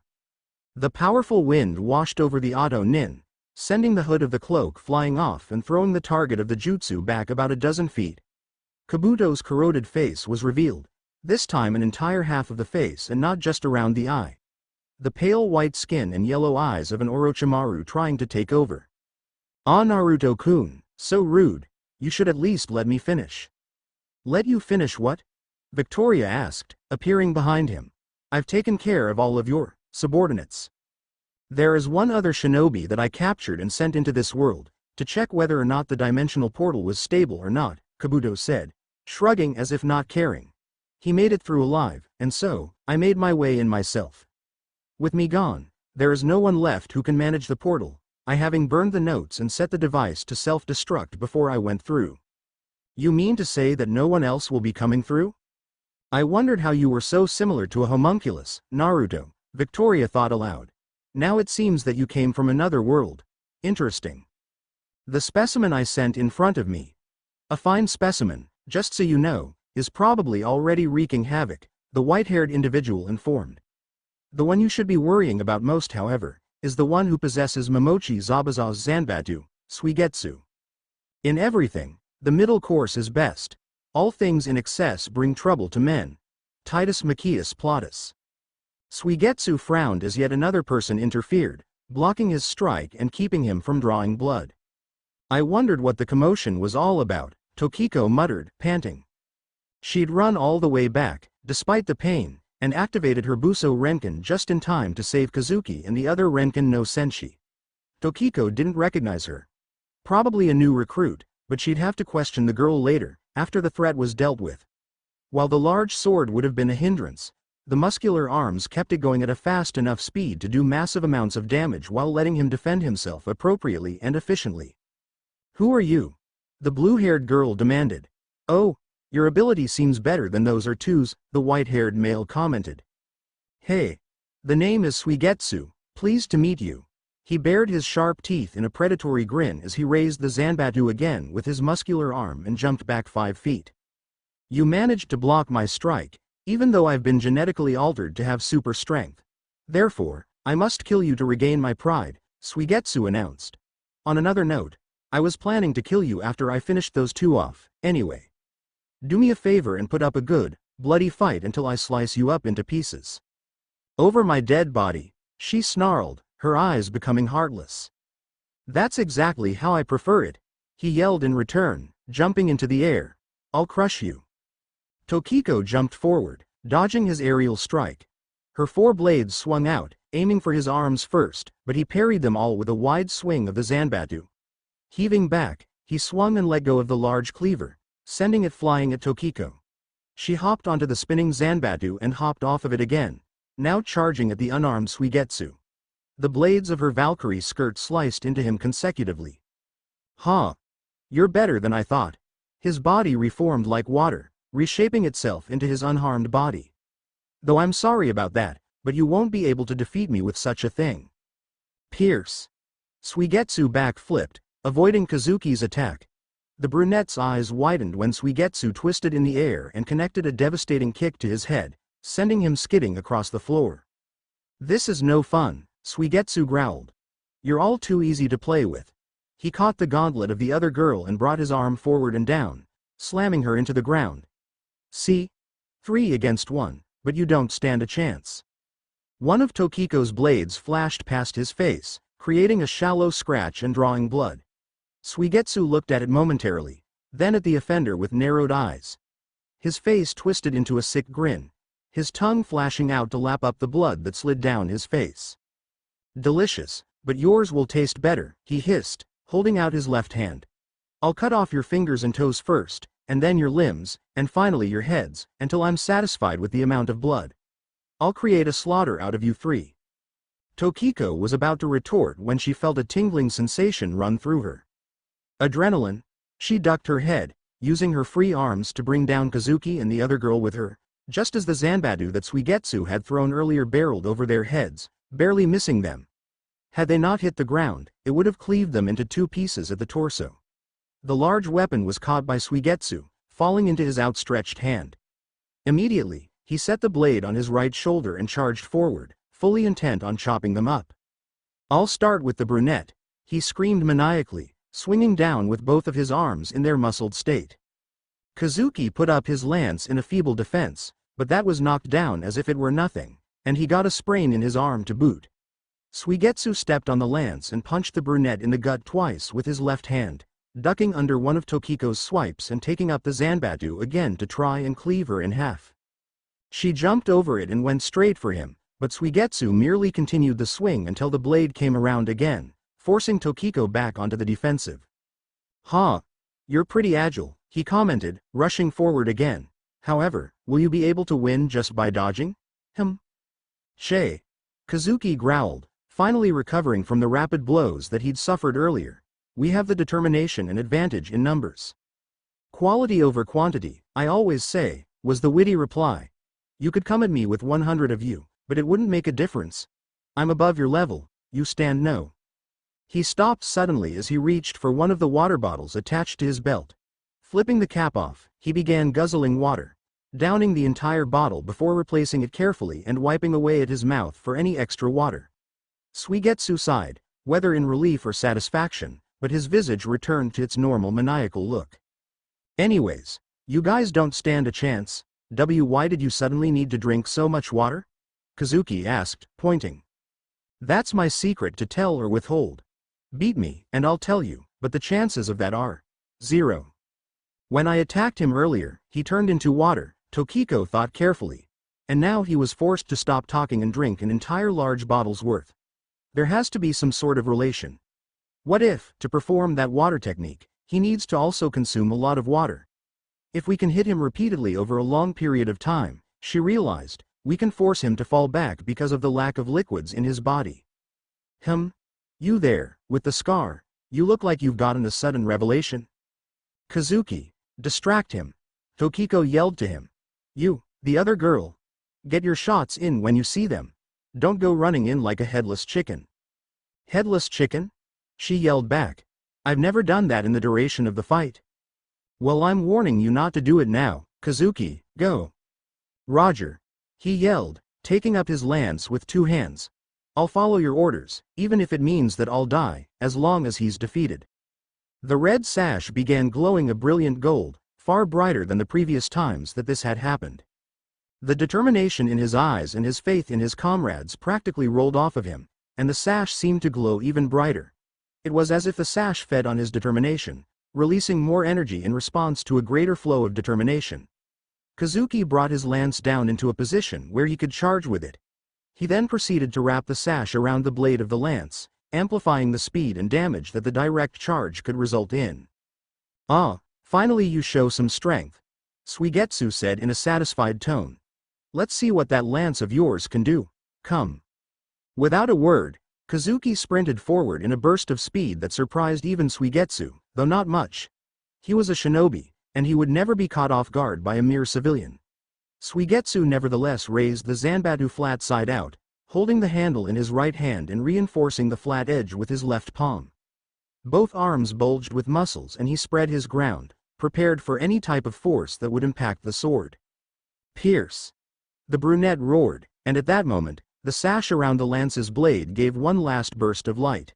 The powerful wind washed over the Auto Nin, sending the hood of the cloak flying off and throwing the target of the jutsu back about a dozen feet. Kabuto's corroded face was revealed, this time an entire half of the face and not just around the eye. The pale white skin and yellow eyes of an Orochimaru trying to take over. Ah, Naruto-kun, so rude, you should at least let me finish. Let you finish what? Victoria asked, appearing behind him. I've taken care of all of your subordinates. There is one other shinobi that I captured and sent into this world, to check whether or not the dimensional portal was stable or not, Kabuto said, shrugging as if not caring. He made it through alive, and so, I made my way in myself. With me gone, there is no one left who can manage the portal, I having burned the notes and set the device to self-destruct before I went through. You mean to say that no one else will be coming through? I wondered how you were so similar to a homunculus, Naruto, Victoria thought aloud. Now it seems that you came from another world. Interesting. The specimen I sent in front of me. A fine specimen, just so you know, is probably already wreaking havoc, the white-haired individual informed. The one you should be worrying about most, however, is the one who possesses Momochi Zabuza's Zanbatsu, Suigetsu. In everything, the middle course is best. All things in excess bring trouble to men. Titus Maccius Plautus. Suigetsu frowned as yet another person interfered, blocking his strike and keeping him from drawing blood. I wondered what the commotion was all about, Tokiko muttered, panting. She'd run all the way back, despite the pain, and activated her Buso Renkin just in time to save Kazuki and the other Renkin no Senshi. Tokiko didn't recognize her. Probably a new recruit, but she'd have to question the girl later, after the threat was dealt with. While the large sword would have been a hindrance, the muscular arms kept it going at a fast enough speed to do massive amounts of damage while letting him defend himself appropriately and efficiently. Who are you? The blue-haired girl demanded. Oh, your ability seems better than those R2's, the white-haired male commented. Hey. The name is Suigetsu, pleased to meet you. He bared his sharp teeth in a predatory grin as he raised the Zanbatsu again with his muscular arm and jumped back 5 feet. You managed to block my strike, even though I've been genetically altered to have super strength. Therefore, I must kill you to regain my pride, Suigetsu announced. On another note, I was planning to kill you after I finished those 2 off, anyway. Do me a favor and put up a good, bloody fight until I slice you up into pieces. Over my dead body, she snarled, her eyes becoming heartless. That's exactly how I prefer it, he yelled in return, jumping into the air. I'll crush you. Tokiko jumped forward, dodging his aerial strike. Her 4 blades swung out, aiming for his arms first, but he parried them all with a wide swing of the Zanbatsu. Heaving back, he swung and let go of the large cleaver, sending it flying at Tokiko. She hopped onto the spinning Zanbatsu and hopped off of it again, now charging at the unarmed Suigetsu. The blades of her Valkyrie skirt sliced into him consecutively. Huh. You're better than I thought. His body reformed like water, reshaping itself into his unharmed body. Though I'm sorry about that, but you won't be able to defeat me with such a thing. Pierce. Suigetsu back-flipped, avoiding Kazuki's attack. The brunette's eyes widened when Suigetsu twisted in the air and connected a devastating kick to his head, sending him skidding across the floor. This is no fun, Suigetsu growled. You're all too easy to play with. He caught the gauntlet of the other girl and brought his arm forward and down, slamming her into the ground. See? 3 against 1, but you don't stand a chance. One of Tokiko's blades flashed past his face, creating a shallow scratch and drawing blood. Suigetsu looked at it momentarily, then at the offender with narrowed eyes. His face twisted into a sick grin, his tongue flashing out to lap up the blood that slid down his face. Delicious, but yours will taste better, he hissed, holding out his left hand. I'll cut off your fingers and toes first, and then your limbs, and finally your heads, until I'm satisfied with the amount of blood. I'll create a slaughter out of you three. Tokiko was about to retort when she felt a tingling sensation run through her. Adrenaline. She ducked her head, using her free arms to bring down Kazuki and the other girl with her, just as the Zanbadu that Suigetsu had thrown earlier barreled over their heads, barely missing them. Had they not hit the ground, it would have cleaved them into two pieces at the torso. The large weapon was caught by Suigetsu, falling into his outstretched hand. Immediately, he set the blade on his right shoulder and charged forward, fully intent on chopping them up. I'll start with the brunette, he screamed maniacally, swinging down with both of his arms in their muscled state. Kazuki put up his lance in a feeble defense, but that was knocked down as if it were nothing, and he got a sprain in his arm to boot. Suigetsu stepped on the lance and punched the brunette in the gut twice with his left hand, ducking under one of Tokiko's swipes and taking up the Zanbadu again to try and cleave her in half. She jumped over it and went straight for him, but Suigetsu merely continued the swing until the blade came around again, forcing Tokiko back onto the defensive. "Huh. You're pretty agile," he commented, rushing forward again. "However, will you be able to win just by dodging?" Shay. Kazuki growled, finally recovering from the rapid blows that he'd suffered earlier. "We have the determination and advantage in numbers." "Quality over quantity, I always say," was the witty reply. "You could come at me with 100 of you, but it wouldn't make a difference. I'm above your level, you stand no." He stopped suddenly as he reached for one of the water bottles attached to his belt. Flipping the cap off, he began guzzling water, downing the entire bottle before replacing it carefully and wiping away at his mouth for any extra water. Suigetsu sighed, whether in relief or satisfaction, but his visage returned to its normal maniacal look. "Anyways, you guys don't stand a chance. Why did you suddenly need to drink so much water?" Kazuki asked, pointing. "That's my secret to tell or withhold. Beat me, and I'll tell you, but the chances of that are 0. When I attacked him earlier, he turned into water," Tokiko thought carefully. "And now he was forced to stop talking and drink an entire large bottle's worth. There has to be some sort of relation. What if, to perform that water technique, he needs to also consume a lot of water? If we can hit him repeatedly over a long period of time," she realized, "we can force him to fall back because of the lack of liquids in his body." You there, with the scar, you look like you've gotten a sudden revelation." "Kazuki, distract him," Tokiko yelled to him. "You, the other girl. Get your shots in when you see them. Don't go running in like a headless chicken." "Headless chicken?" she yelled back. "I've never done that in the duration of the fight." "Well, I'm warning you not to do it now, Kazuki, go." "Roger," he yelled, taking up his lance with two hands. "I'll follow your orders, even if it means that I'll die, as long as he's defeated." The red sash began glowing a brilliant gold, far brighter than the previous times that this had happened. The determination in his eyes and his faith in his comrades practically rolled off of him, and the sash seemed to glow even brighter. It was as if the sash fed on his determination, releasing more energy in response to a greater flow of determination. Kazuki brought his lance down into a position where he could charge with it. He then proceeded to wrap the sash around the blade of the lance, amplifying the speed and damage that the direct charge could result in. "Ah, finally you show some strength," Suigetsu said in a satisfied tone. "Let's see what that lance of yours can do. Come." Without a word, Kazuki sprinted forward in a burst of speed that surprised even Suigetsu, though not much. He was a shinobi, and he would never be caught off guard by a mere civilian. Suigetsu nevertheless raised the Zanbadu flat side out, holding the handle in his right hand and reinforcing the flat edge with his left palm. Both arms bulged with muscles and he spread his ground, prepared for any type of force that would impact the sword. "Pierce!" The brunette roared, and at that moment, the sash around the lance's blade gave one last burst of light.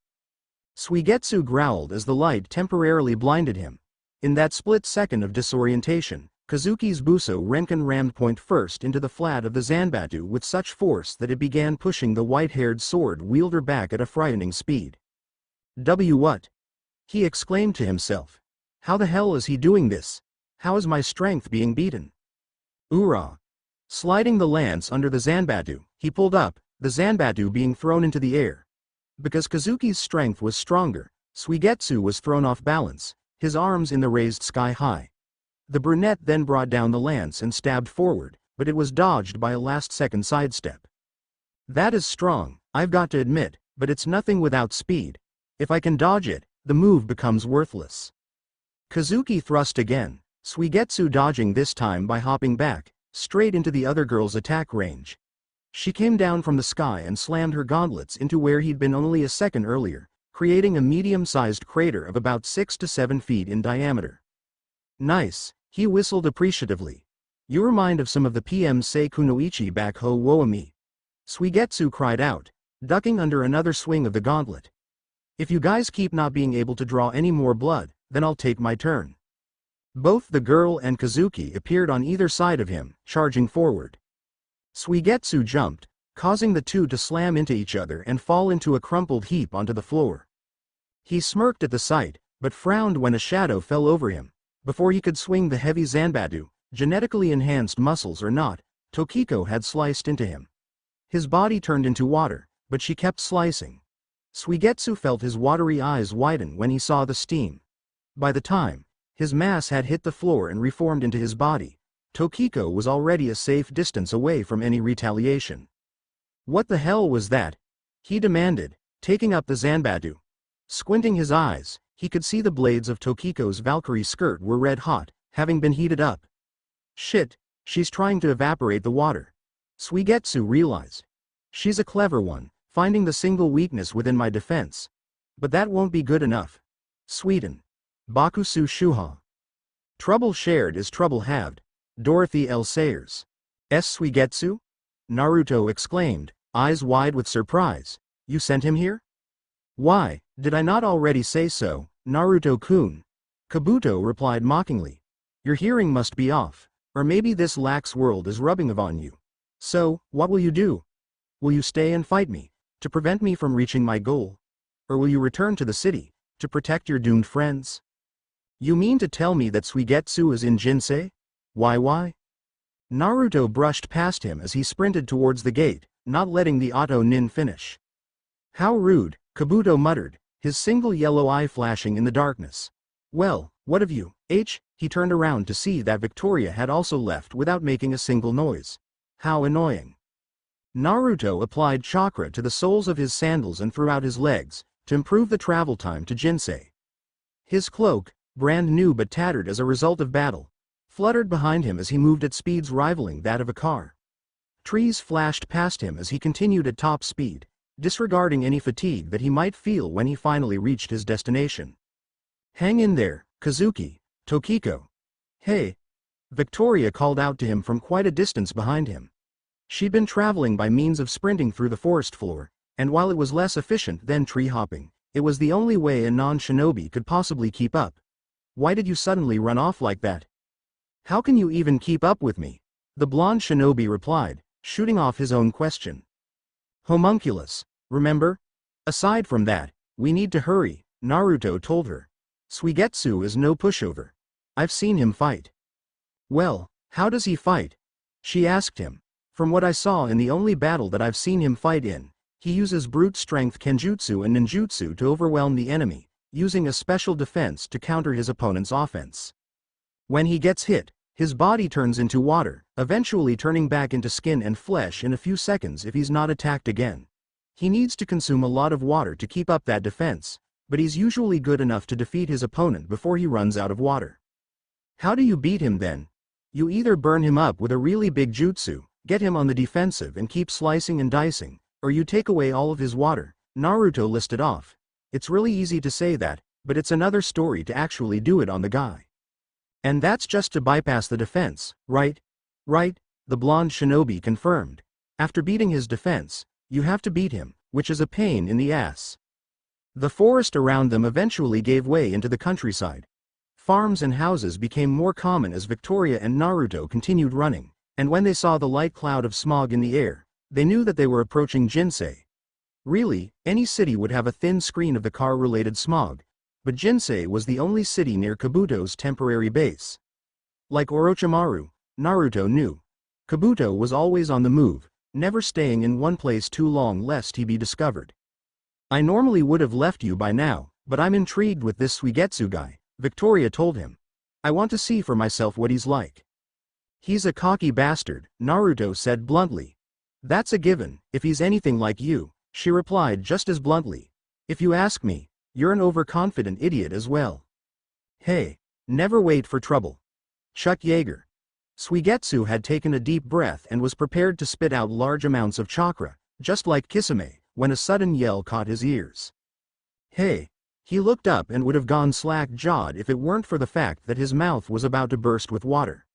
Suigetsu growled as the light temporarily blinded him. In that split second of disorientation, Kazuki's Buso Renkin rammed point first into the flat of the Zanbadu with such force that it began pushing the white-haired sword wielder back at a frightening speed. What? He exclaimed to himself. How the hell is he doing this? How is my strength being beaten? Oorah! Sliding the lance under the Zanbadu, he pulled up, the Zanbadu being thrown into the air. Because Kazuki's strength was stronger, Suigetsu was thrown off balance, his arms in the raised sky high. The brunette then brought down the lance and stabbed forward, but it was dodged by a last-second sidestep. That is strong, I've got to admit, but it's nothing without speed. If I can dodge it, the move becomes worthless. Kazuki thrust again, Suigetsu dodging this time by hopping back, straight into the other girl's attack range. She came down from the sky and slammed her gauntlets into where he'd been only a second earlier, creating a medium-sized crater of about 6 to 7 feet in diameter. Nice, he whistled appreciatively. You remind of some of the PM Seikunoichi back ho woami. Suigetsu cried out, ducking under another swing of the gauntlet. If you guys keep not being able to draw any more blood, then I'll take my turn. Both the girl and Kazuki appeared on either side of him, charging forward. Suigetsu jumped, causing the two to slam into each other and fall into a crumpled heap onto the floor. He smirked at the sight, but frowned when a shadow fell over him. Before he could swing the heavy zanbadu, genetically enhanced muscles or not, Tokiko had sliced into him. His body turned into water, but she kept slicing. Suigetsu felt his watery eyes widen when he saw the steam. By the time his mass had hit the floor and reformed into his body, Tokiko was already a safe distance away from any retaliation. What the hell was that? He demanded, taking up the zanbadu. Squinting his eyes, he could see the blades of Tokiko's Valkyrie skirt were red hot, having been heated up. Shit, she's trying to evaporate the water. Suigetsu realized. She's a clever one, finding the single weakness within my defense. But that won't be good enough. Sweden. Bakusu Shuha. Trouble shared is trouble halved. Dorothy L. Sayers. S. Suigetsu? Naruto exclaimed, eyes wide with surprise. You sent him here? Why, did I not already say so, Naruto-kun? Kabuto replied mockingly. Your hearing must be off, or maybe this lax world is rubbing off on you. So, what will you do? Will you stay and fight me, to prevent me from reaching my goal? Or will you return to the city, to protect your doomed friends? You mean to tell me that Suigetsu is in Jinsei? Why? Naruto brushed past him as he sprinted towards the gate, not letting the auto nin finish. How rude, Kabuto muttered, his single yellow eye flashing in the darkness. Well, what of you, H? He turned around to see that Victoria had also left without making a single noise. How annoying. Naruto applied chakra to the soles of his sandals and throughout his legs, to improve the travel time to Jinsei. His cloak, brand new but tattered as a result of battle, fluttered behind him as he moved at speeds rivaling that of a car. Trees flashed past him as he continued at top speed, disregarding any fatigue that he might feel when he finally reached his destination. Hang in there, Kazuki, Tokiko. Hey! Victoria called out to him from quite a distance behind him. She'd been traveling by means of sprinting through the forest floor, and while it was less efficient than tree hopping, it was the only way a non-shinobi could possibly keep up. Why did you suddenly run off like that? How can you even keep up with me? The blonde shinobi replied, shooting off his own question. Homunculus, remember? Aside from that, we need to hurry, Naruto told her. Suigetsu is no pushover. I've seen him fight. Well, how does he fight? She asked him. From what I saw in the only battle that I've seen him fight in, he uses brute strength kenjutsu and ninjutsu to overwhelm the enemy, using a special defense to counter his opponent's offense. When he gets hit, his body turns into water, eventually turning back into skin and flesh in a few seconds if he's not attacked again. He needs to consume a lot of water to keep up that defense, but he's usually good enough to defeat his opponent before he runs out of water. How do you beat him then? You either burn him up with a really big jutsu, get him on the defensive and keep slicing and dicing, or you take away all of his water, Naruto listed off. It's really easy to say that, but it's another story to actually do it on the guy. And that's just to bypass the defense, right? Right, the blonde shinobi confirmed. After beating his defense, you have to beat him, which is a pain in the ass. The forest around them eventually gave way into the countryside. Farms and houses became more common as Victoria and Naruto continued running, and when they saw the light cloud of smog in the air, they knew that they were approaching Jinsei. Really, any city would have a thin screen of the car-related smog, but Jinsei was the only city near Kabuto's temporary base. Like Orochimaru, Naruto knew. Kabuto was always on the move, never staying in one place too long lest he be discovered. I normally would have left you by now, but I'm intrigued with this Suigetsu guy, Victoria told him. I want to see for myself what he's like. He's a cocky bastard, Naruto said bluntly. That's a given, if he's anything like you, she replied just as bluntly. If you ask me, you're an overconfident idiot as well. Hey, never wait for trouble. Chuck Yeager. Suigetsu had taken a deep breath and was prepared to spit out large amounts of chakra, just like Kisame, when a sudden yell caught his ears. Hey! He looked up and would have gone slack-jawed if it weren't for the fact that his mouth was about to burst with water.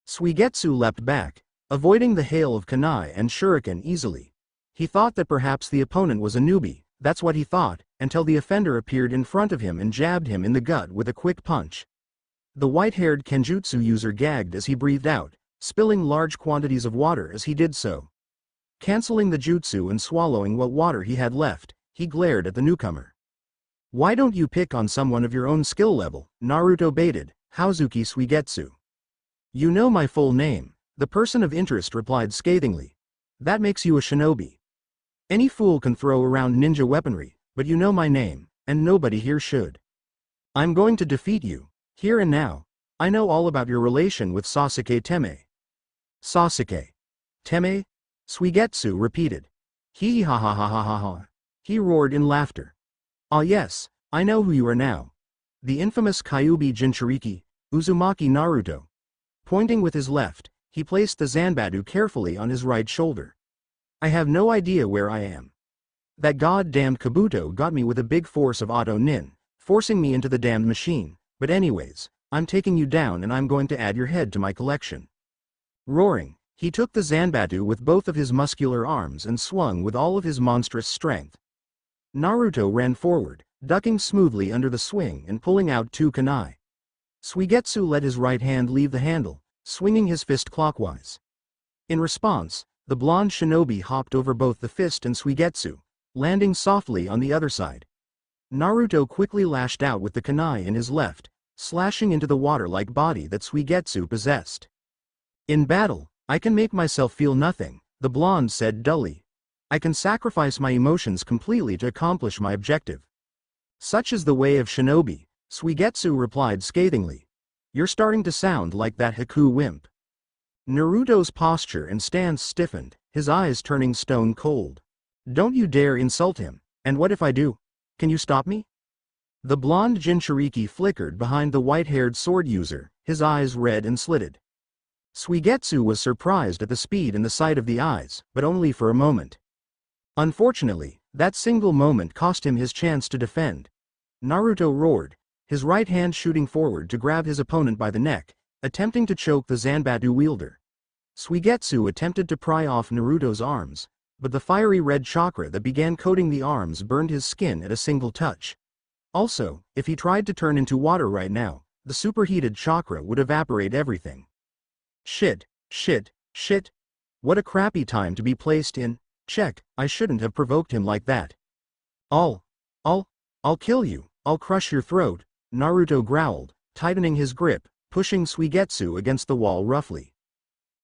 Suigetsu leapt back, avoiding the hail of kunai and shuriken easily. He thought that perhaps the opponent was a newbie, that's what he thought, until the offender appeared in front of him and jabbed him in the gut with a quick punch. The white-haired Kenjutsu user gagged as he breathed out, spilling large quantities of water as he did so. Canceling the jutsu and swallowing what water he had left, he glared at the newcomer. Why don't you pick on someone of your own skill level? Naruto baited, Hazuki Suigetsu. You know my full name, the person of interest replied scathingly. That makes you a shinobi. Any fool can throw around ninja weaponry, but you know my name, and nobody here should. I'm going to defeat you, here and now. I know all about your relation with Sasuke Teme. Sasuke Teme? Suigetsu repeated. Hee ha ha ha ha ha ha. He roared in laughter. Ah yes, I know who you are now. The infamous Kyuubi Jinchuriki, Uzumaki Naruto. Pointing with his left, he placed the Zanbatsu carefully on his right shoulder. I have no idea where I am. That goddamned Kabuto got me with a big force of auto nin, forcing me into the damned machine, but anyways, I'm taking you down and I'm going to add your head to my collection. Roaring, he took the Zanbatsu with both of his muscular arms and swung with all of his monstrous strength. Naruto ran forward, ducking smoothly under the swing and pulling out two kunai. Suigetsu let his right hand leave the handle, swinging his fist clockwise. In response, the blonde shinobi hopped over both the fist and Suigetsu, landing softly on the other side. Naruto quickly lashed out with the kunai in his left, slashing into the water-like body that Suigetsu possessed. In battle, I can make myself feel nothing, the blonde said dully. I can sacrifice my emotions completely to accomplish my objective. Such is the way of shinobi, Suigetsu replied scathingly. You're starting to sound like that Haku wimp. Naruto's posture and stance stiffened, his eyes turning stone cold. Don't you dare insult him, and what if I do? Can you stop me? The blonde Jinchuriki flickered behind the white-haired sword user, his eyes red and slitted. Suigetsu was surprised at the speed and the sight of the eyes, but only for a moment. Unfortunately, that single moment cost him his chance to defend. Naruto roared, his right hand shooting forward to grab his opponent by the neck, attempting to choke the Zanbatsu wielder. Suigetsu attempted to pry off Naruto's arms, but the fiery red chakra that began coating the arms burned his skin at a single touch. Also, if he tried to turn into water right now, the superheated chakra would evaporate everything. Shit, shit, shit. What a crappy time to be placed in. Check, I shouldn't have provoked him like that. I'll kill you, I'll crush your throat, Naruto growled, tightening his grip, pushing Suigetsu against the wall roughly.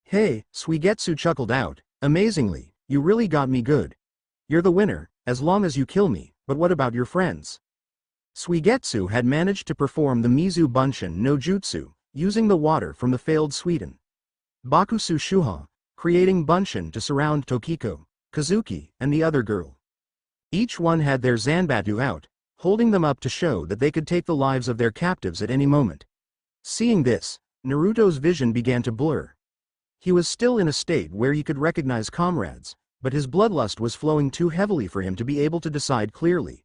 Hey, Suigetsu chuckled out, amazingly, you really got me good. You're the winner, as long as you kill me, but what about your friends? Suigetsu had managed to perform the Mizu Bunshin no Jutsu, using the water from the failed Suiden Bakusu Shuha, creating Bunshin to surround Tokiko, Kazuki, and the other girl. Each one had their Zanbatsu out, holding them up to show that they could take the lives of their captives at any moment. Seeing this, Naruto's vision began to blur. He was still in a state where he could recognize comrades, but his bloodlust was flowing too heavily for him to be able to decide clearly.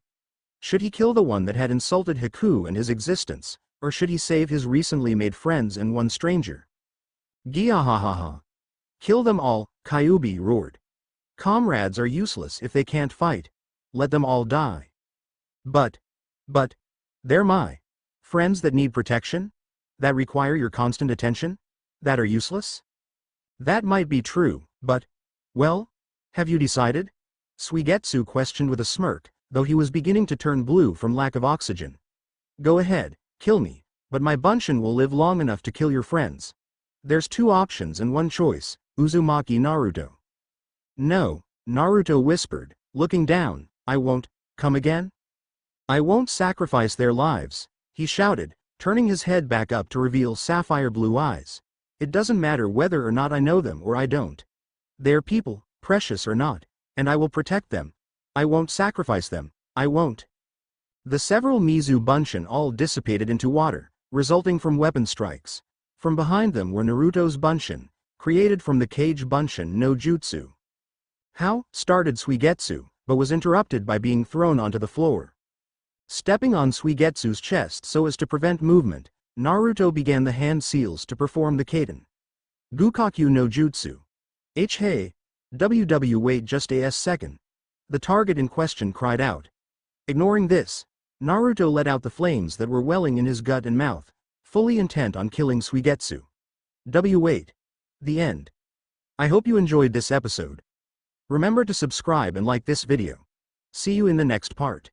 Should he kill the one that had insulted Haku and his existence, or should he save his recently made friends and one stranger? Giahahaha. Kill them all, Kyuubi roared. Comrades are useless if they can't fight. Let them all die. But, they're my friends that need protection? That require your constant attention? That are useless? That might be true, but, well, have you decided? Suigetsu questioned with a smirk, though he was beginning to turn blue from lack of oxygen. Go ahead, kill me, but my Bunshin will live long enough to kill your friends. There's two options and one choice, Uzumaki Naruto. No, Naruto whispered, looking down, I won't, come again? I won't sacrifice their lives, he shouted, turning his head back up to reveal sapphire blue eyes. It doesn't matter whether or not I know them or I don't. They're people, precious or not, and I will protect them. I won't sacrifice them, I won't. The several Mizu Bunshin all dissipated into water, resulting from weapon strikes. From behind them were Naruto's Bunshin, created from the Cage Bunshin no Jutsu. How? Started Suigetsu, but was interrupted by being thrown onto the floor. Stepping on Suigetsu's chest so as to prevent movement, Naruto began the hand seals to perform the Kaden. Gukakyu no Jutsu. Hey. WW wait just a second. The target in question cried out. Ignoring this, Naruto let out the flames that were welling in his gut and mouth, fully intent on killing Suigetsu. W8. The end. I hope you enjoyed this episode. Remember to subscribe and like this video. See you in the next part.